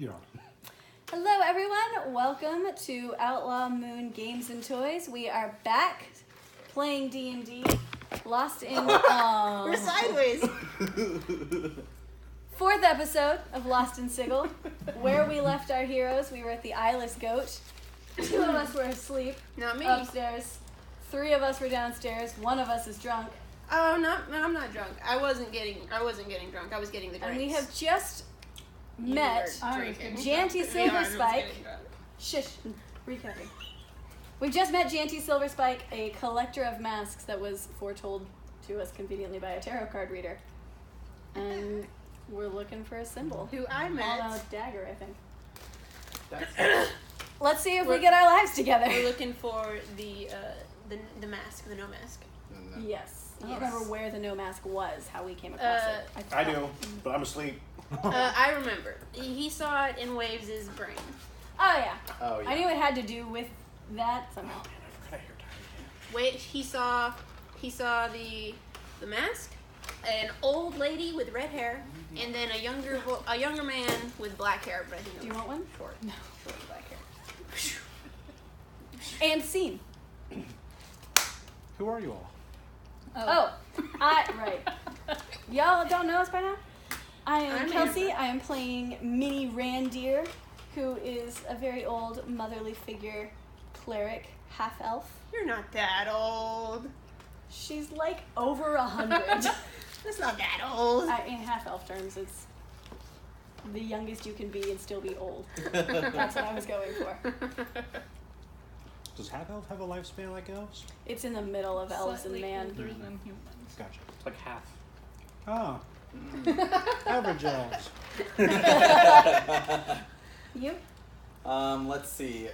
You're on. Hello everyone, welcome to Outlaw Moon Games and Toys. We are back playing D&D, lost in... We're sideways! Fourth episode of Lost in Sigil, where we left our heroes. We were at the Eyeless Goat. 2 of us were asleep. Not me. Upstairs. 3 of us were downstairs. 1 of us is drunk. Oh, no, I'm not drunk. I wasn't getting drunk. I was getting the drinks. And we have just met Janty Silverspike. Shush, recapping. We've just met Janty Silverspike, a collector of masks that was foretold to us conveniently by a tarot card reader. And we're looking for a symbol. Who I met. A dagger, I think. Let's see if we get our lives together. We're looking for the mask, the no mask. Yes. I don't remember where the no mask was, how we came across it. I do, but I'm asleep. I remember. He saw it in Waves' brain. Oh yeah. Oh yeah. I knew it had to do with that somehow. Oh man, I forgot you're tired. Wait, he saw the mask, an old lady with red hair, and then a younger man with black hair. But I think Do you want one? short. No. Short black hair. And scene. Who are you all? Right. Y'all don't know us by now? I'm Kelsey. Amber. I am playing Minnie Randir, who is a very old motherly figure cleric, half-elf. You're not that old. She's like over 100. That's not that old. In half-elf terms, it's the youngest you can be and still be old. That's what I was going for. Does half-elf have a lifespan like elves? It's in the middle of elves and man. Older than humans. Gotcha. It's like half. Oh. Average elves. You? Let's see.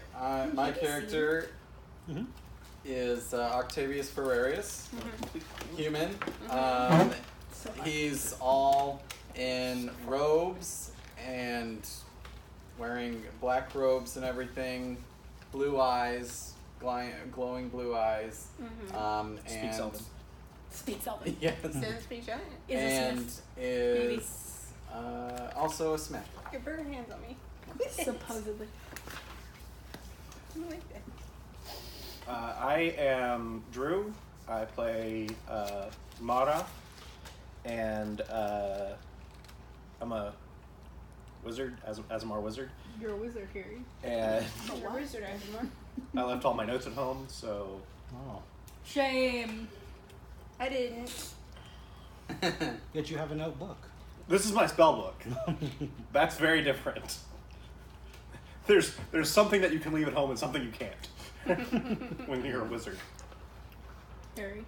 My character is Octavius Ferrarius, human. He's all in robes and wearing black robes and everything, blue eyes, glowing blue eyes. Speaks Elven. Speaks Elven. Yes. Doesn't speak giant. Is a And smith. is also a smith. Your bird hands on me. Supposedly. I like that. I am Drew. I play Maarath, and I'm a wizard, Aasimar wizard. You're a wizard, Harry. And You're a wizard, Aasimar. I left all my notes at home, so Oh. Shame. I didn't. Yet you have a notebook. this is my spell book. That's very different. There's something that you can leave at home and something you can't when you're a wizard. Harry.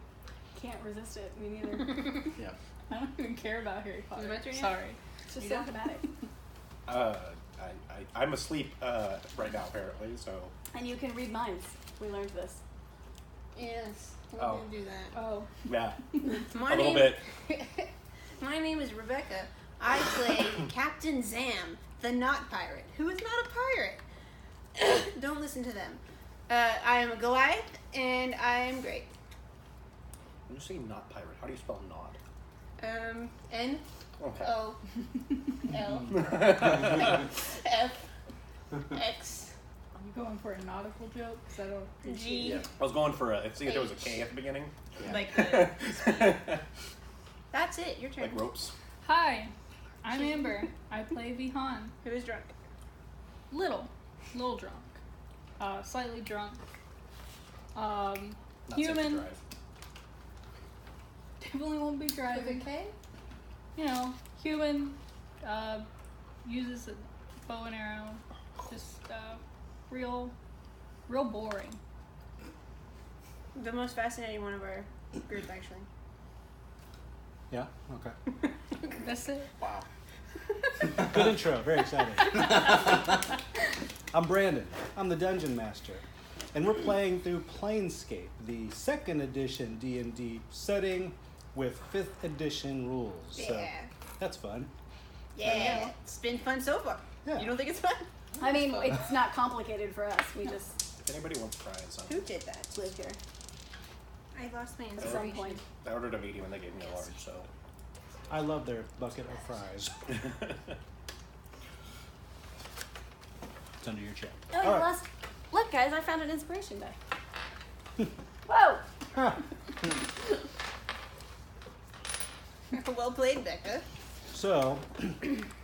Can't resist it. Me neither. Yeah. I don't even care about Harry Potter. Is it my turn yet? Sorry. It's just You don't? symptomatic. I'm asleep right now, apparently, so... And you can read minds. We learned this. Yes. We're Oh. gonna do that. Oh. Yeah, My a little name, bit. My name is Rebecca. I play Captain Zam, the not pirate, who is not a pirate. Don't listen to them. I am a Goliath, and I am great. When you say not pirate, how do you spell not? N Okay. O L F X Are you going for a nautical joke? Because I don't appreciate G. Yeah. I was going for see if there was a K at the beginning. Like that's it. Your turn. Like ropes. Hi. I'm Amber. I play Vehan. Who is drunk? Little drunk. Slightly drunk. Not safe to Human. drive. Definitely won't be driving. K? You know, human. Uses a bow and arrow. Just real boring. The most fascinating one of our group, actually. Yeah? Okay. That's it. Wow. Good intro. Very exciting. I'm Brandon. I'm the Dungeon Master. And we're playing through Planescape, the 2nd edition D&D setting with 5th edition rules. So Yeah. that's fun. Yeah. It's been fun so far. Yeah. You don't think it's fun? I mean, it's not complicated for us. We just If anybody wants fries, Who did that? live here I lost my at inspiration. some point. I ordered a medium and they gave me a large, so. I love their bucket of fries. under your chair. Oh, you All right. lost. Look, guys, I found an inspiration die. Whoa! Huh. Well played, Becca. So,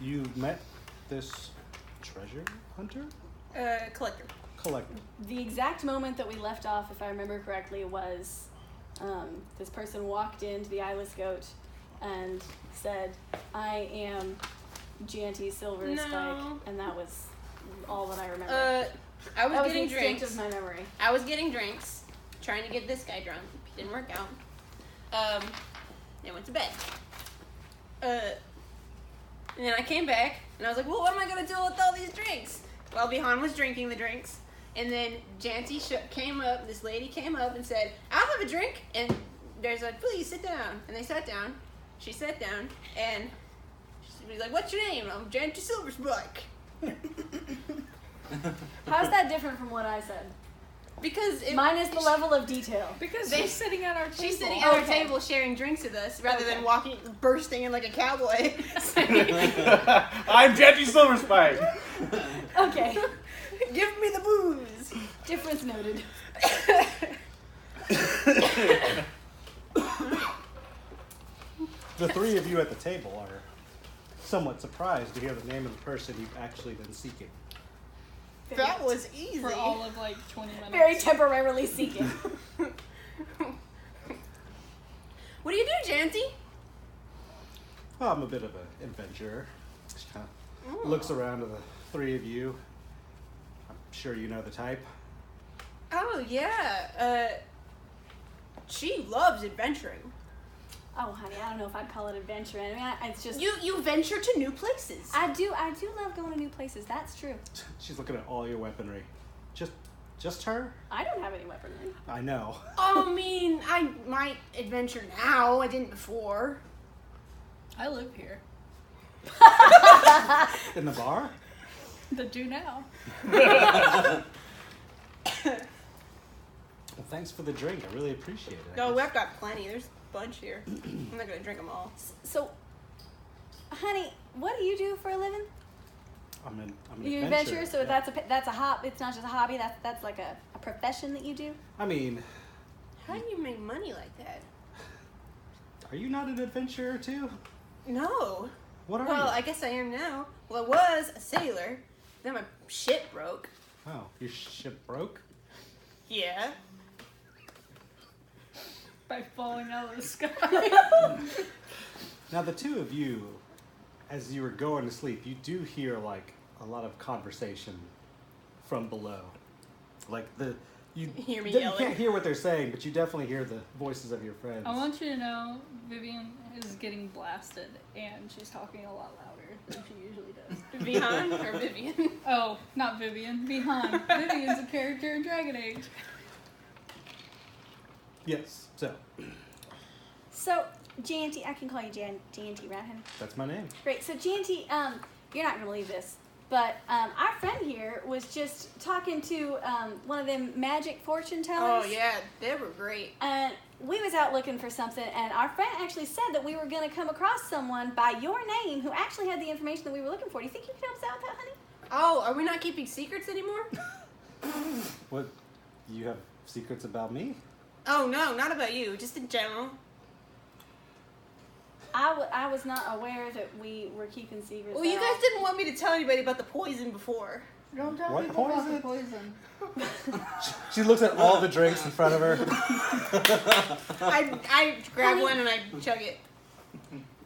you met this treasure hunter? Collector. Collector. The exact moment that we left off, if I remember correctly, was this person walked into the eyeless goat and said, "I am Gianti Silverspike," No. and that was all that I remember. I was that was getting the extent drinks. of my memory. I was getting drinks, trying to get this guy drunk. Didn't work out. Then went to bed. And then I came back, and I was like, well, what am I going to do with all these drinks? Well, Vehan was drinking the drinks, and then Janty came up, this lady came up and said, I'll have a drink, and there's like, please sit down. And they sat down. She sat down, and she was like, what's your name? I'm Janty Silverspike. How's that different from what I said? Because Minus the level of detail. Because They- she's sitting at our table. she's sitting at our Okay. table sharing drinks with us, rather Okay. than bursting in like a cowboy. I'm Janty Silverspike. Okay. Give me the booze. Difference noted. The three of you at the table are somewhat surprised to hear the name of the person you've actually been seeking. That was easy. For all of like 20 minutes. Very temporarily seeking. What do you do, Janty? Well, I'm a bit of an adventurer. Just kind of looks around to the three of you. I'm sure you know the type. Oh yeah. She loves adventuring. Oh, honey, I don't know if I'd call it adventuring. I mean, it's just You venture to new places. I do love going to new places. That's true. She's looking at all your weaponry. Just her? I don't have any weaponry. I know. I mean, I might adventure now. I didn't before. I live here. In the bar? The do now. Well, thanks for the drink. I really appreciate it. No, I've got plenty. There's a bunch here. I'm not gonna drink them all. So, honey, what do you do for a living? I'm an You adventurer. adventure, so yeah. that's a hobby. It's not just a hobby. That's like a profession that you do. I mean, How do you make money like that? are you not an adventurer too? No. What are Well, you? I guess I am now. Well, I was a sailor. Then my ship broke. Oh, your ship broke? Yeah. By falling out of the sky. Now, the two of you, as you were going to sleep, you do hear like a lot of conversation from below. Like you Hear me you yelling. can't hear what they're saying, but you definitely hear the voices of your friends. I want you to know Vivian is getting blasted and she's talking a lot louder than she usually does. Vehan or Vivian? Oh, not Vivian. Vehan. Vivian's a character in Dragon Age. Yes, So, Janty, I can call you Janty, right, honey? that's my name. Great. So, Janty, you're not gonna believe this, but our friend here was just talking to one of them magic fortune tellers. Oh yeah, they were great. And we was out looking for something, and our friend actually said that we were gonna come across someone by your name who actually had the information that we were looking for. Do you think you can help us out with that, honey? Oh, are we not keeping secrets anymore? What? You have secrets about me? Oh no, not about you. Just in general. I was not aware that we were keeping secrets. Well, you at guys all. didn't want me to tell anybody about the poison before. Don't tell What people about the poison? poison. She looks at all the drinks in front of her. I grab Honey. one and I chug it.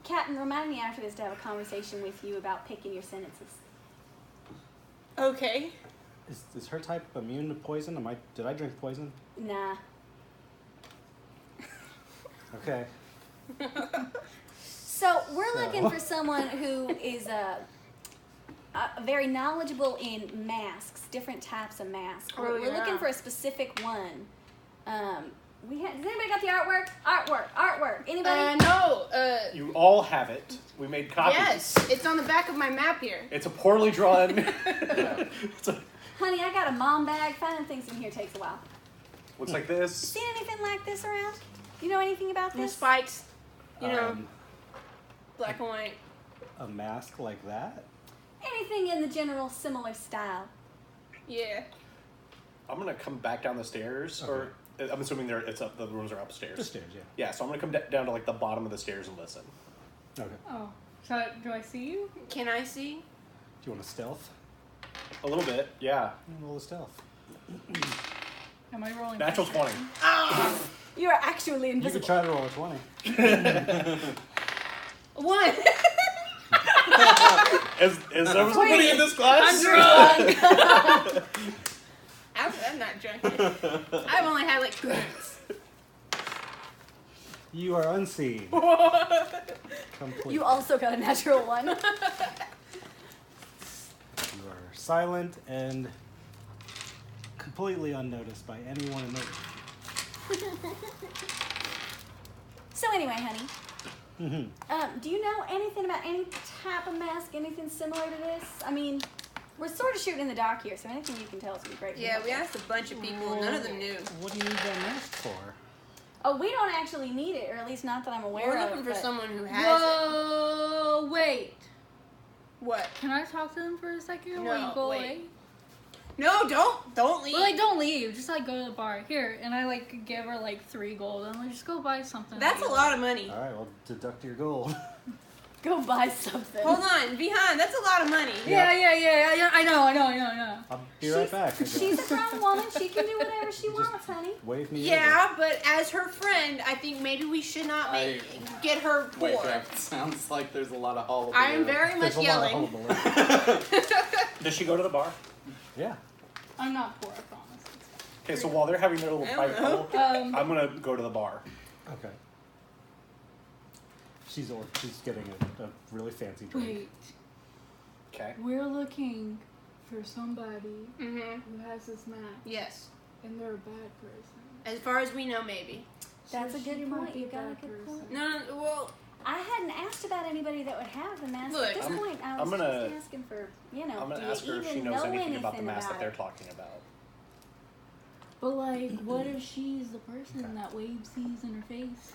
Captain, remind me after this to have a conversation with you about picking your sentences. Okay. Is her type immune to poison? Did I drink poison? Nah. Okay. So we're looking for someone who is very knowledgeable in masks, different types of masks. Oh, We're yeah. looking for a specific one. Does anybody got the artwork? Artwork. Anybody? No. You all have it. We made copies. Yes, it's on the back of my map here. It's a poorly drawn. It's a, Honey, I got a mom bag. Finding things in here takes a while. looks like this. Seen anything like this around? You know anything about The this? spikes, you know, Um, black and white. a mask like that? Anything in the general similar style? Yeah. I'm gonna come back down the stairs, Okay. or I'm assuming the rooms are upstairs. The stairs, yeah. Yeah, so I'm gonna come down to like the bottom of the stairs and listen. Okay. Oh. So, do I see you? Can I see? Do you want a stealth? A little bit, yeah. Roll a stealth. Am I rolling? Natural 20. You are actually You invisible. could try to roll a 20. 1. Is there somebody in this class? I'm drunk. I'm not drunk. I've only had like 2 minutes. You are unseen. Completely. You also got a natural 1. You are silent and completely unnoticed by anyone in the room. So anyway, honey, do you know anything about any type of mask, anything similar to this? I mean, we're sort of shooting in the dark here, so anything you can tell us would be great. Yeah, we asked a bunch of people, and none of them knew. What do you need that mask for? Oh, we don't actually need it, or at least not that I'm aware We're of. looking for but- someone who has Whoa! Wait. it. What? Can I talk to them for a second No, while you go wait. away? No, don't leave. Well, like, don't leave. Just like go to the bar here, and I like give her like 3 gold, and like just go buy something. That's a lot of money. All right, well, deduct your gold. Go buy something. Hold on, Vehan, that's a lot of money. Yeah. I know. I'll be right back. I guess. She's a grown woman. She can do whatever she wants, honey. Wave me. Yeah, but as her friend, I think maybe we should not get her poor. Wait, that sounds like there's a lot of hullabaloo. I am very There's much a lot of yelling. hullabaloo. Does she go to the bar? Yeah. I'm not poor, I promise. Okay, so while they're having their little I private don't call, Um, I'm gonna go to the bar. Okay. She's getting a really fancy drink. Wait, Okay. we're looking for somebody Mm-hmm. who has this map, Yes. and they're a bad person. As far as we know, maybe. That's a So good she might point. be You got a bad good person. point. No, well, I hadn't asked about anybody that would have the mask. Look, At this point, I I'm was gonna- just asking for, you know, I'm do gonna you ask her even if she knows know anything about the mask that about they're it? talking about. But like, what if she's the person that Wave sees in her face,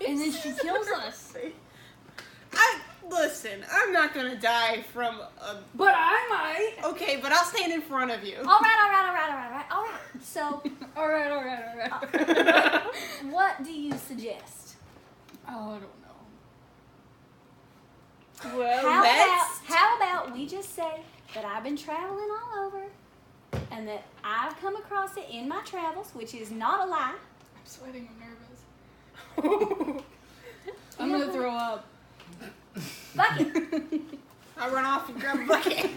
and then she kills us? Listen, I'm not gonna die from a... But I might. Okay, but I'll stand in front of you. All right. So, All right. what do you suggest? Oh, I don't know. Well, How about we just say that I've been traveling all over, and that I've come across it in my travels, which is not a lie. I'm sweating. I'm nervous. I'm gonna throw up. Bucket. I run off and grab a bucket.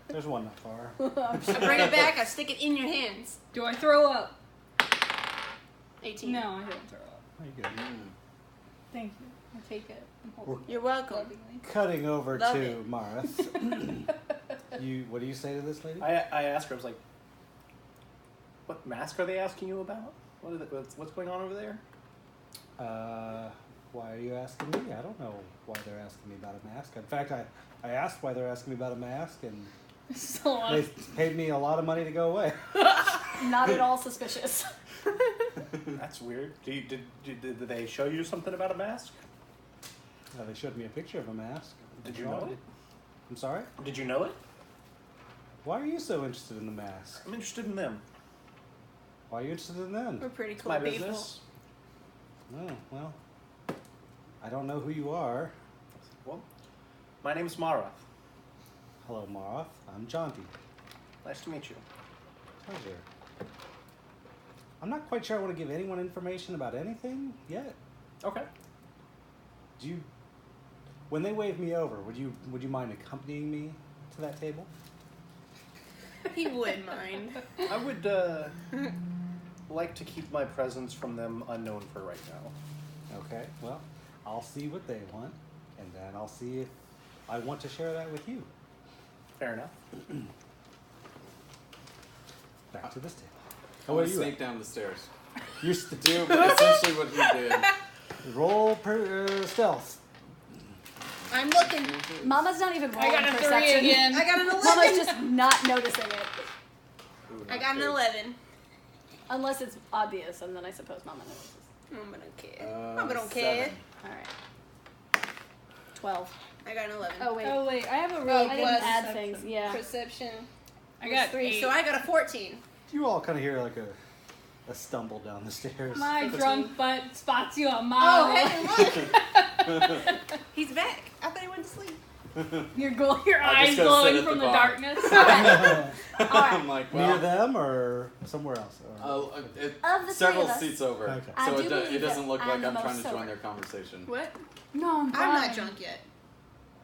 There's one not far. I bring it back, I stick it in your hands. Do I throw up? 18. No, I don't throw up. Oh, you good. Thank you. I take it. and hold it You're welcome. lovingly. Cutting over Love to it. Maarath. What do you say to this lady? I asked her, I was like, what mask are they asking you about? What's going on over there? Why are you asking me? I don't know why they're asking me about a mask. In fact, I asked why they're asking me about a mask, and So they paid me a lot of money to go away. Not at all suspicious. That's weird. Did they show you something about a mask? They showed me a picture of a mask. Did you know it? I'm sorry? Did you know it? Why are you so interested in the mask? I'm interested in them. Why are you interested in them? We're pretty It's cool my people. business. Oh, well, I don't know who you are. Well, my name's Maarath. Hello, Maarath. I'm Jaunty. Nice to meet you. Pleasure. I'm not quite sure I want to give anyone information about anything yet. Okay. When they wave me over, would you mind accompanying me to that table? He would mind. I would like to keep my presence from them unknown for right now. Okay, well, I'll see what they want, and then I'll see if I want to share that with you. Fair enough. Back to this table. I Oh, want where to are you sneak at? down the stairs. You're Do essentially what he did. roll stealth. I'm looking. Mama's not even rolling I got a 3 perception. again. I got an 11. Mama's just not noticing it. Ooh, I not got an good. 11. Unless it's obvious, and then I suppose Mama notices. Mama don't care. Mama don't 7. care. All right. 12. I got an 11. Oh wait. Oh wait, I have a really I good didn't add perception. things. Yeah. Perception. I got 3, 8. so I got a 14. You all kind of hear like a stumble down the stairs. My drunk butt spots you a Oh, mile. hey, look! He's back. I thought he went to sleep. Your I'm eyes just gonna sit glowing at from the the bar. darkness. I'm like, Near well, them or somewhere else? Or- Of the several three of us, seats over. Okay. I So do it believe doesn't that look I'm like the I'm trying most to join sober. their conversation. What? No, I'm fine. I'm not drunk yet.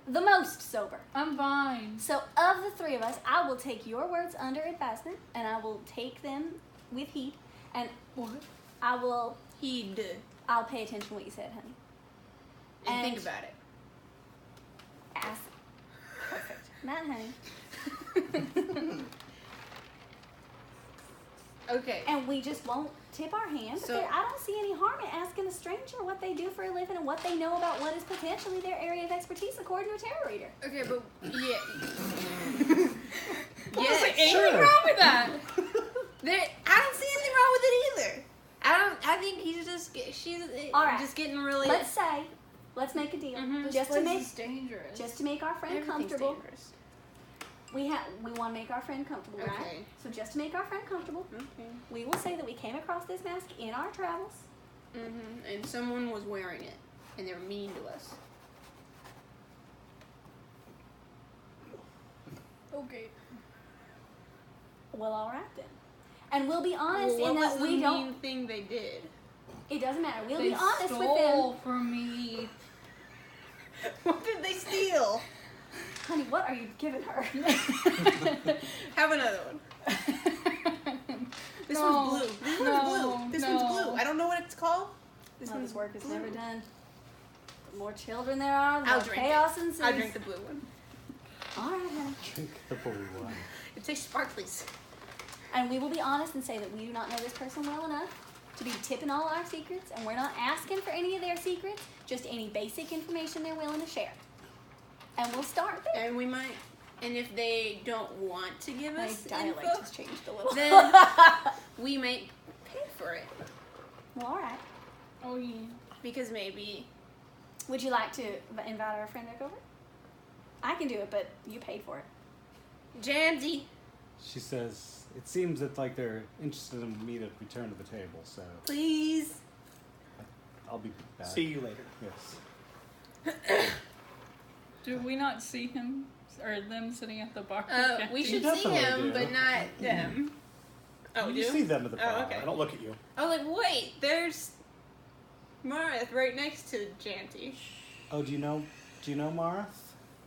The most sober. I'm fine. So of the three of us, I will take your words under advisement, and I will take them with heed, and I will He'd. I'll pay attention to what you said, honey. And think about it. Ask. Perfect. Not honey. Okay. And we just won't tip our hand. So- I don't see any harm in asking a stranger what they do for a living and what they know about what is potentially their area of expertise according to a tarot reader. Okay, but yeah. What's yes. anything wrong with that? I don't see anything wrong with it either. I think he's just she's All right. just getting really. Let's make a deal. Mhm. Just to make dangerous. just to make our friend Everything's comfortable. dangerous. We want to make our friend comfortable, right? Okay. So just to make our friend comfortable, Okay. we will say that we came across this mask in our travels. Mhm. And someone was wearing it, and they were mean to us. Okay. Well, all right then. And we'll be honest Well, in what was that the we mean don't. thing they did? It doesn't matter. We'll They be honest with them. stole from me. What did they steal? Honey, what are you giving her? Have another one. This No, one's blue. This no, one's blue. This one's no. blue. I don't know what it's called. This Well, one's this work is blue. never done. The more children there are, the I'll more drink chaos it. ensues. I'll drink the blue one. All right, honey. Drink the blue one. It tastes sparklies. And we will be honest and say that we do not know this person well enough to be tipping all our secrets, and we're not asking for any of their secrets, just any basic information they're willing to share. And we'll start there. And we might. And if they don't want to give My us dialect info, has changed a little. then we may pay for it. Well, all right. Oh yeah. Because maybe. Would you like to invite our friend back over? I can do it, but you paid for it. Jandy. She says, it seems that like they're interested in me to return to the table, so Please. I'll be back. See you later. Yes. Do we not see him or them sitting at the bar? We should You see definitely him, do. but not them. Oh, you do? see them at the bar. Oh, okay. I don't look at you. I was like, wait, there's Maarath right next to Janty. Oh, do you know Maarath?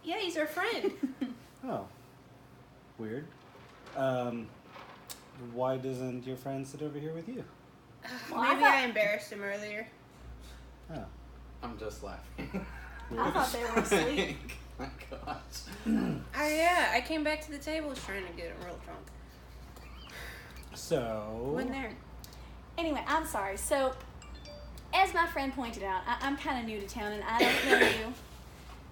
Yeah, he's our friend. Oh. Weird. Why doesn't your friend sit over here with you? Well, I Maybe thought- I embarrassed him earlier. Oh. I'm just laughing. I thought they were asleep. My gosh. I came back to the table trying to get him real drunk. So Wasn't there. Anyway, I'm sorry. So, as my friend pointed out, I'm kind of new to town and I don't know you.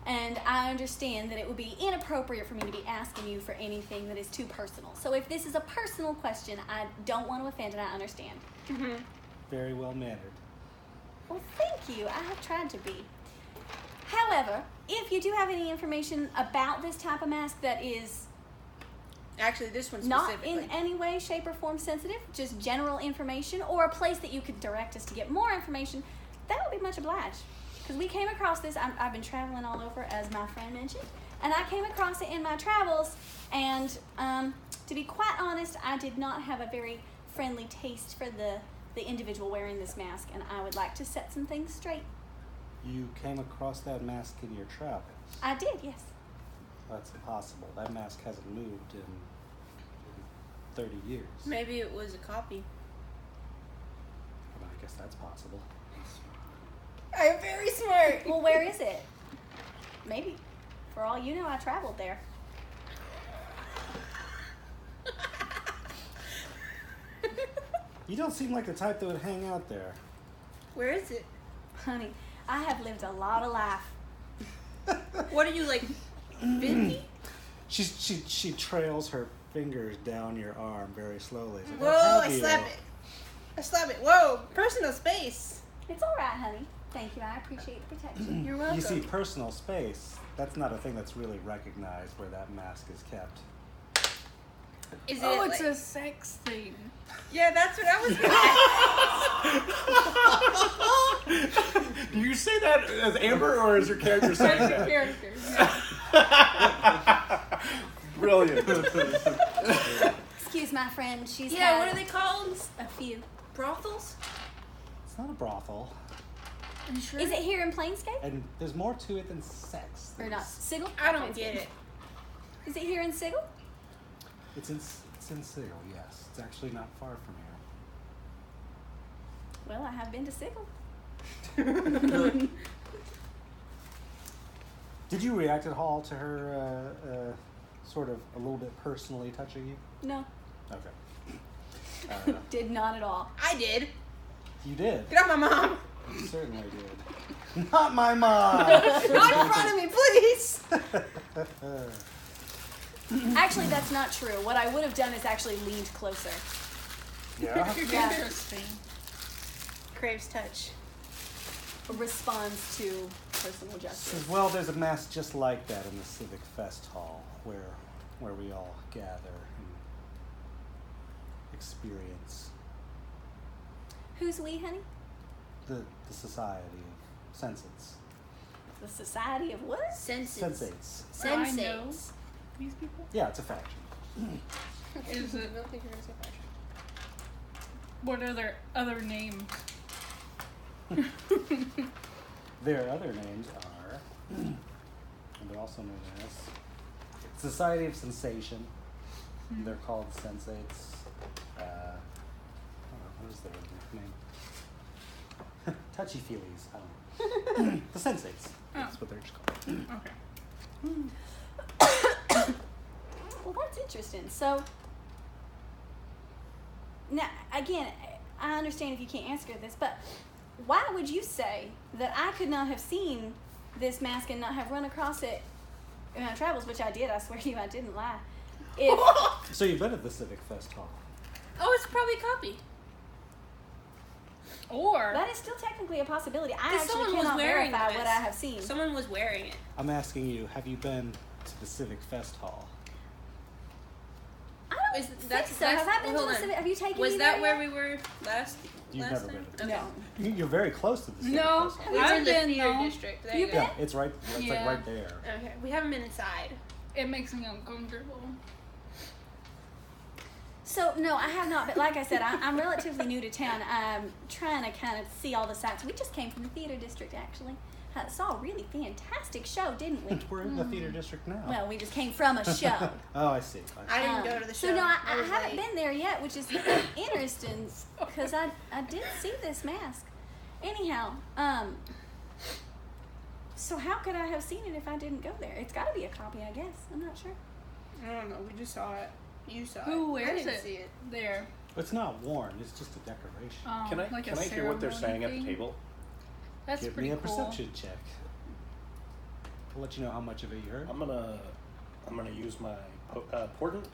And I understand that it would be inappropriate for me to be asking you for anything that is too personal. So if this is a personal question, I don't want to offend and I understand. Mm-hmm. very well mannered. Well, thank you. I have tried to be. However, if you do have any information about this type of mask that is Actually, this one not specifically. in any way, shape, or form sensitive, just general information, or a place that you could direct us to get more information, that would be much obliged. Because we came across this, I've been traveling all over, as my friend mentioned, and I came across it in my travels, and to be quite honest, I did not have a very friendly taste for the individual wearing this mask, and I would like to set some things straight. You came across that mask in your travels. I did, yes. That's impossible. That mask hasn't moved in 30 years. Maybe it was a copy. Well, I guess that's possible. I'm very smart. Well, where is it? Maybe. For all you know, I traveled there. You don't seem like the type that would hang out there. Where is it? Honey, I have lived a lot of life. What are you, like, 50? She trails her fingers down your arm very slowly. She's like, Whoa, "Oh, I have slap you?" it. I slap it. Whoa, personal space. It's all right, honey. Thank you. I appreciate the protection. You're welcome. You see, personal space, that's not a thing that's really recognized where that mask is kept. Is it It's like- a sex thing. Yeah, that's what I was gonna ask. Do you say that as Amber, or is your character saying As a that? character. Brilliant. Excuse my friend. She's Yeah, had what are they called? a few. Brothels? It's not a brothel. Are you sure? Is it here in Planescape? And there's more to it than sex. Or not? Sigil? I don't get it. Is it here in Sigil? It's in Sigil, yes. It's actually not far from here. Well, I have been to Sigil. Did you react at all to her sort of a little bit personally touching you? No, Okay. did not at all. I did. You did. Get off my mom. You certainly did. Not my mom! Not in front of me, please. Actually, that's not true. What I would have done is actually leaned closer. Yeah? Yeah. Interesting. Craves touch. Responds to personal justice. Says, well, there's a mask just like that in the Civic Fest Hall where we all gather and experience Who's we, honey? the Society of Sensates. The Society of what? Senses. Sensates. I know Sensates. these people. Yeah, it's a faction. Is it? I don't think you're gonna say fashion. What are their other names? Their other names are, and they're also known as Society of Sensation. They're called Sensates. I don't know, what is their name? Touchy-feelies. I don't know. The Sensates. That's what they're just called. Okay. Well, that's interesting. So, now, again, I understand if you can't answer this, but why would you say that I could not have seen this mask and not have run across it in my travels, which I did, I swear to you, I didn't lie. If, So you've been at the Civic Fest Hall. Oh, it's probably a copy. Or that is still technically a possibility. I 'Cause actually someone was cannot wearing verify this. what I have seen. Someone was wearing it. I'm asking you, have you been to the Civic Fest Hall? I don't Is- think that's- so. that's- Have I been hold to the on. Civic? Have you taken Was me that there where yet? we were last You've last never time? been to the Okay. No. You're very close to the Civic No. Fest Hall. We were I've in the been, theater though. district. There You you go. Yeah, it's right. It's like Yeah. right there. Okay, we haven't been inside. it makes me uncomfortable. So, no, I have not. But like I said, I'm relatively new to town. I'm trying to kind of see all the sights. We just came from the theater district, actually. Saw a really fantastic show, didn't we? We're in the theater district now. Well, we just came from a show. Oh, I see. I didn't go to the show. So, no, I was haven't late. been there yet, which is interesting because I did see this mask. Anyhow, so how could I have seen it if I didn't go there? It's got to be a copy, I guess. I'm not sure. I don't know. We just saw it. You saw it. Who I wears didn't it? see it. There. It's not worn. It's just a decoration. Can I Like can a I hear what they're saying ceremony at the thing? table? That's Give pretty me a cool. perception check. I'll let you know how much of it you heard. I'm gonna use my portent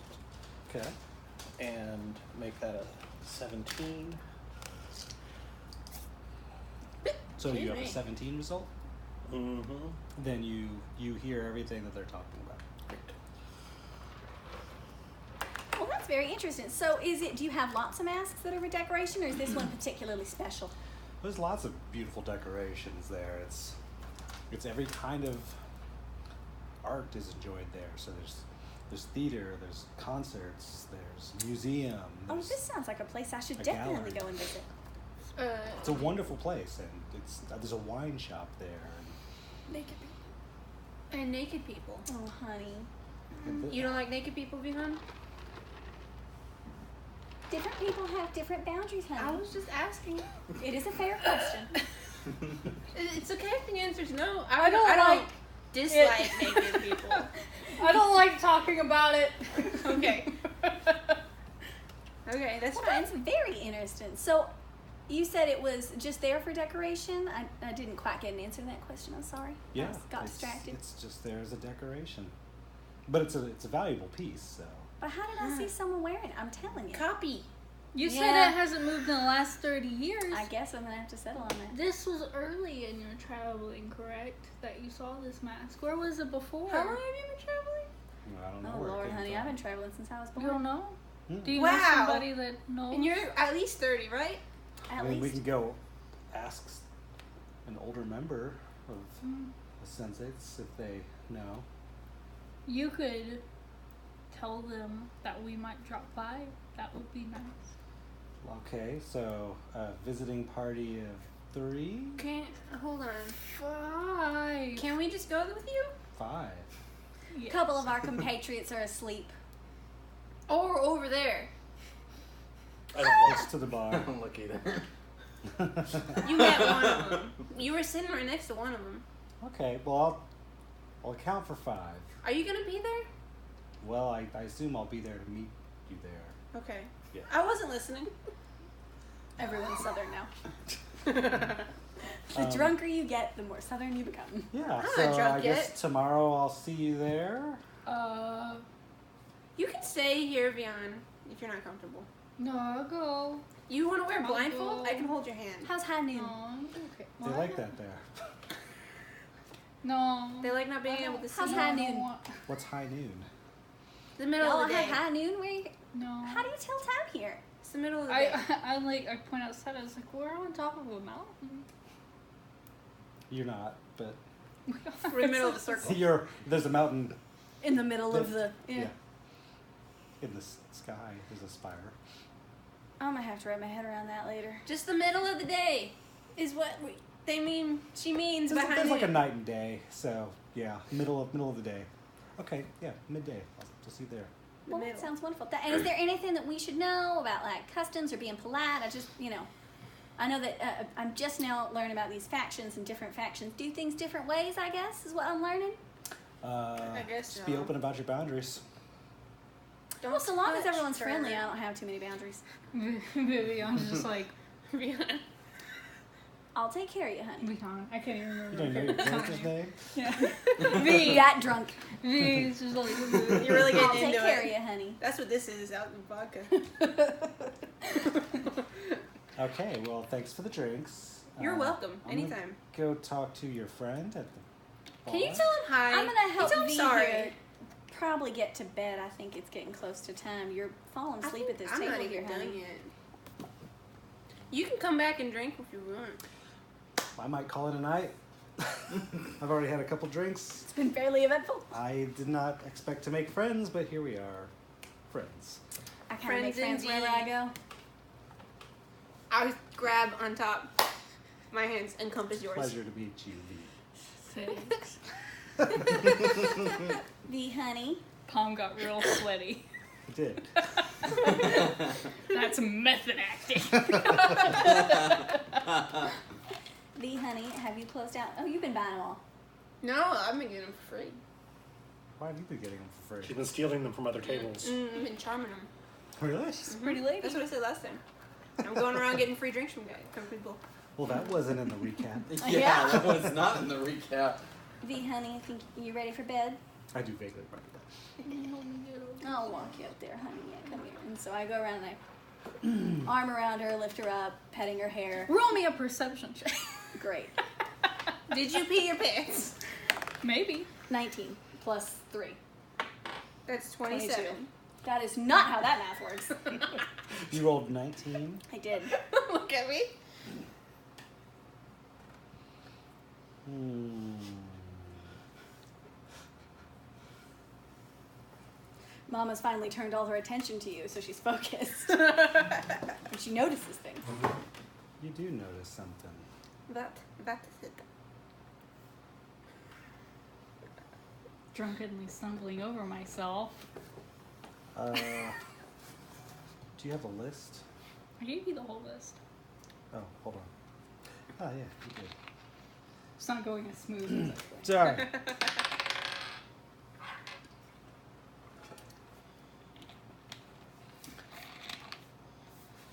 Okay. and make that a 17. So you have a Right. 17 result. Mm-hmm. Then you hear everything that they're talking about. Well, that's very interesting. So, do you have lots of masks that are for decoration, or is this one particularly special? There's lots of beautiful decorations there. It's every kind of art is enjoyed there. So there's theater, there's concerts, there's museum. Oh, There's, this sounds like a place I should a definitely gallery. go and visit. it's a wonderful place, and there's a wine shop there. Naked people. And naked people. Oh, honey. And You don't like naked people, Vehan? Different people have different boundaries, I honey. was just asking. It is a fair question. It's okay if the answer's no. I don't like dislike naked people. I don't like talking about it. Okay. Okay, that's Well, fine. that's very interesting. So, you said it was just there for decoration? I didn't quite get an answer to that question. I'm sorry. Yeah, I got distracted. It's just there as a decoration, but it's a valuable piece. So But how did I see someone wearing it? I'm telling you. Copy. You said Yeah. it hasn't moved in the last 30 years. I guess I'm gonna have to settle on that. This was early in your traveling, correct? That you saw this mask. Where was it before? How long have you been traveling? I don't know Oh where it Lord, came honey, from. I've been traveling since I was You born. don't know? Hmm. Do you know Wow. somebody that knows? And you're at least 30, right? I At mean, we least. can go ask an older member of Mm. the sensates if they know. You could tell them that we might drop by. That would be nice. Okay, so a visiting party of 3? Can't hold on. 5. Can we just go with you? 5. A couple of our compatriots are asleep. Or over there? I don't Next to the I bar. don't look either. You met one of them. You were sitting right next to one of them. Okay, well, I'll account for 5. Are you gonna be there? Well, I assume I'll be there to meet you there. Okay. Yeah. I wasn't listening. Everyone's southern now. The drunker you get, the more southern you become. Yeah, not so drunk I yet. guess tomorrow I'll see you there. You can stay here, Vehan, if you're not comfortable. No, I'll go. You want to wear a I'll blindfold? go. I can hold your hand. How's high noon? No, okay. They What? like that there. No. They like not being able to see. How's you. high I don't noon? want- What's high noon? The middle Y'all of the day. have high noon? No. How do you tell time here? It's the middle of the day. I point outside. I was like, we're on top of a mountain. You're not, but We're in the middle of the circle. there's a mountain In the middle of the... yeah. In the sky. There's a spire. I'm gonna have to wrap my head around that later. Just the middle of the day is what they mean. She means There's, behind there's like a noon. night and day, so yeah, middle of the day. Okay, yeah, midday. I'll see you there. Well, that middle. sounds wonderful. And is there anything that we should know about, like, customs or being polite? I know that I'm just now learning about these factions, and different factions do things different ways, I guess, is what I'm learning. I guess Just be so. open about your boundaries. Don't Well, so long as touch everyone's her. friendly, I don't have too many boundaries. Vivian's just like, Vehan. I'll take care of you, honey. Vehan. I can't even You remember. don't know your character's name? Yeah. You got drunk. V is just like, You're really I'll getting take into care it. of you, honey. That's what this is out in vodka. Okay, well, thanks for the drinks. You're welcome. I'm gonna Anytime. Go talk to your friend at the bar. Can you tell him hi? I'm gonna help Tell him V sorry. here probably get to bed. I think it's getting close to time. You're falling I asleep think at this I'm table not here, even honey. done yet. You can come back and drink if you want. I might call it a night. I've already had a couple drinks. It's been fairly eventful. I did not expect to make friends, but here we are. Friends. I kind of make Friends friends wherever I indeed. go. I would grab on top my hands, encompass yours. Pleasure to meet you, V. Thanks. V, honey. Palm got real sweaty. I did. That's method acting. V, honey, have you closed out? Oh, you've been buying them all. No, I've been getting them for free. Why have you been getting them for She's free? been stealing them from other tables. I've been charming them. Really? Pretty lady. That's what I said last time. I'm going around getting free drinks from people. Well, that wasn't in the recap. Yeah, that was not in the recap. V, honey, I think you ready for bed? I do vaguely remember that. I'll walk you up there, honey. Yeah, come here. And so I go around and I arm around her, lift her up, petting her hair. Roll me a perception check. Great. Did you pee your pants? Maybe. 19 plus 3. That's 27. 22. That is not how that math works. You rolled 19. I did. Look at me. Mama's finally turned all her attention to you, so she's focused. And she notices things. You do notice something. That's it. Drunkenly stumbling over myself. Do you have a list? I gave you the whole list. Oh, hold on. Oh, yeah, you did. It's not going as smooth as I thought. Sorry.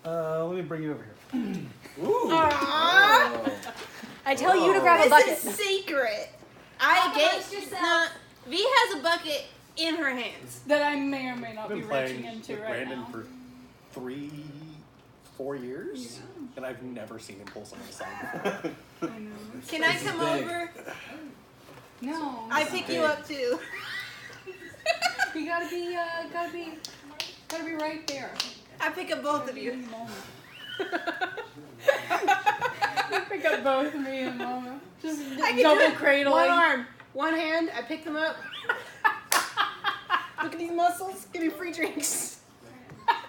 Let me bring you over here. Ooh. I tell you to grab a This bucket. is secret. Talk I get amongst yourselves. no. V has a bucket in her hands. That I may or may not I've be been reaching playing into with right Brandon now. for 3 4 years, and I've never seen him pull someone aside before. I know. Can I come big. over? No. I pick you up too. You gotta be right there. I pick up both of you. You pick up both me and Mama. Just I can double do it. cradling. One arm, one hand. I pick them up. Look at these muscles. Give me free drinks.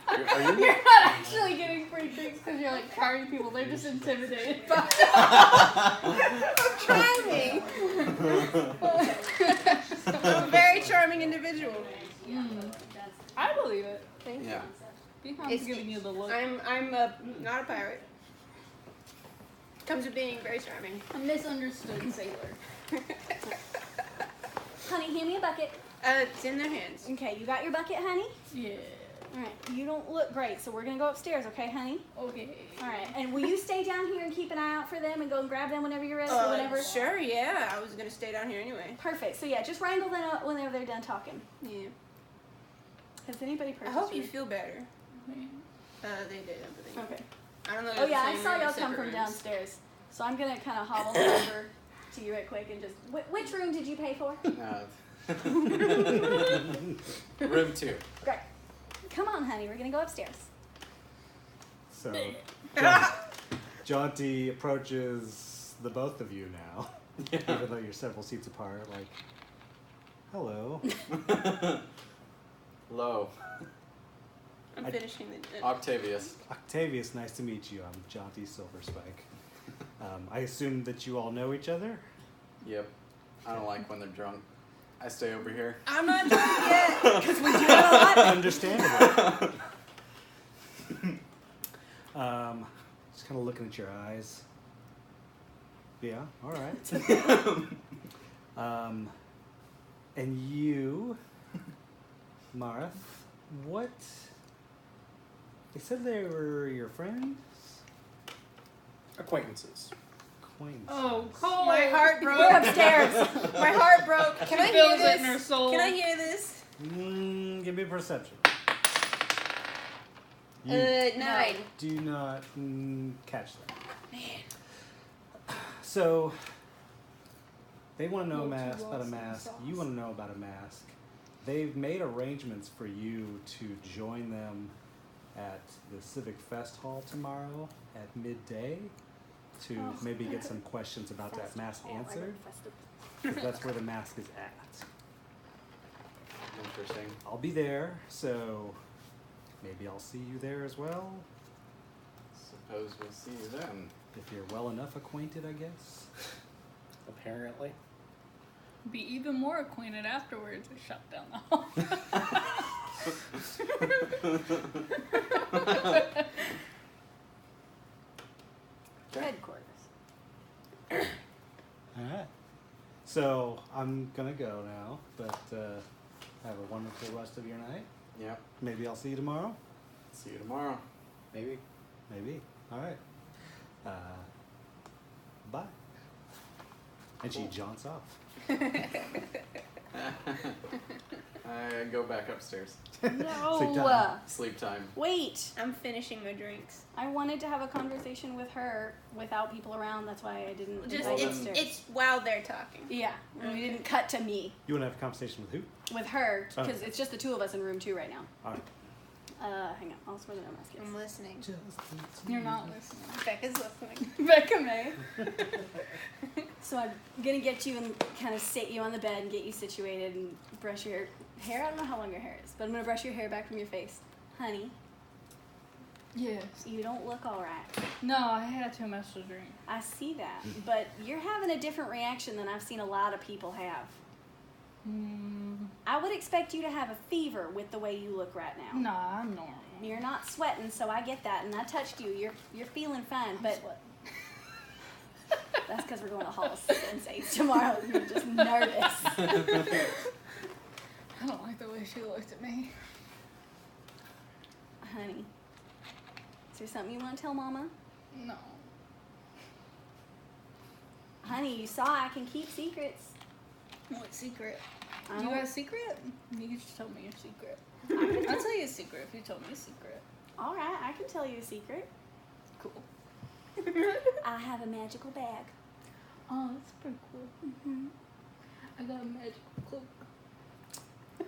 Are you? You're not actually getting free drinks because you're like carrying people. They're just intimidated. I'm charming. I'm a very charming individual. I believe it. Thank you. Yeah. Vehan's giving you the look. I'm not a pirate. Comes with being very charming. A misunderstood sailor. Honey, hand me a bucket. It's in their hands. Okay, you got your bucket, honey? Yeah. Alright, you don't look great, so we're gonna go upstairs, okay, honey? Okay. Alright, and will you stay down here and keep an eye out for them and go and grab them whenever you're ready or whatever? Sure, yeah. I was gonna stay down here anyway. Perfect. So yeah, just wrangle them up whenever they're done talking. Yeah. Has anybody I purchased hope you your- feel better. They did. Okay. I don't know. Oh yeah, I saw y'all come from downstairs. So I'm gonna kind of hobble over to you right quick and just... which room did you pay for? Room 2. Great. Come on, honey. We're gonna go upstairs. So, Jaunty approaches the both of you now, even though you're several seats apart. Like, hello. Low. I'm finishing the. Octavius. Octavius, nice to meet you. I'm Jaunty Silverspike. I assume that you all know each other? Yep. I don't like when they're drunk. I stay over here. I'm not drunk yet. Because we do it a lot. Understandable. Just kind of looking at your eyes. Yeah, all right. And you, Maarath, what? They said they were your friends? Acquaintances. Acquaintances. Oh, Cole. My heart broke. We're upstairs. My heart broke. Can I hear feels it in her this? soul. Can I hear this? Give me a perception. You 9. do not catch that. So, they want to know about a mask. You want to know about a mask. They've made arrangements for you to join them at the Civic Fest Hall tomorrow at midday to maybe get some questions about that mask answered. 'Cause that's where the mask is at. Interesting. I'll be there, so maybe I'll see you there as well. Suppose we'll see you then. If you're well enough acquainted, I guess. Apparently. Be even more acquainted afterwards. I shut down the hall. Headquarters. Alright. So, I'm gonna go now, but have a wonderful rest of your night. Yep. Maybe I'll see you tomorrow. See you tomorrow. Maybe. Maybe. Alright. Bye. And she jaunts off. I go back upstairs. No. Sleep time. Sleep time. Wait. I'm finishing my drinks. I wanted to have a conversation with her without people around. That's why I didn't Just invite it's- upstairs. It's while they're talking. Yeah. And we didn't cut to me You want to have a conversation with who? with her Oh. because it's just the two of us in room 2 right now. Alright. Hang on. I'll swear the no mask I'm is. listening. You're not listening. Becca's listening. Becca May. So I'm gonna get you and kind of sit you on the bed and get you situated and brush your hair. I don't know how long your hair is, but I'm gonna brush your hair back from your face. Honey, Yes. you don't look all right. No, I had too much to drink. I see that, but you're having a different reaction than I've seen a lot of people have. I would expect you to have a fever with the way you look right now. Nah, I'm normal. You're not sweating, so I get that, and I touched you. You're feeling fine, but that's because we're going to Hall of Sensates tomorrow. You're just nervous. I don't like the way she looked at me. Honey, is there something you want to tell Mama? No. Honey, you saw I can keep secrets. What secret? I You don't- got a secret? You can just tell me your secret. I'll tell you a secret if you tell me a secret. All right, I can tell you a secret. cool. I have a magical bag. Oh, that's pretty cool. Mm-hmm. I got a magical cloak.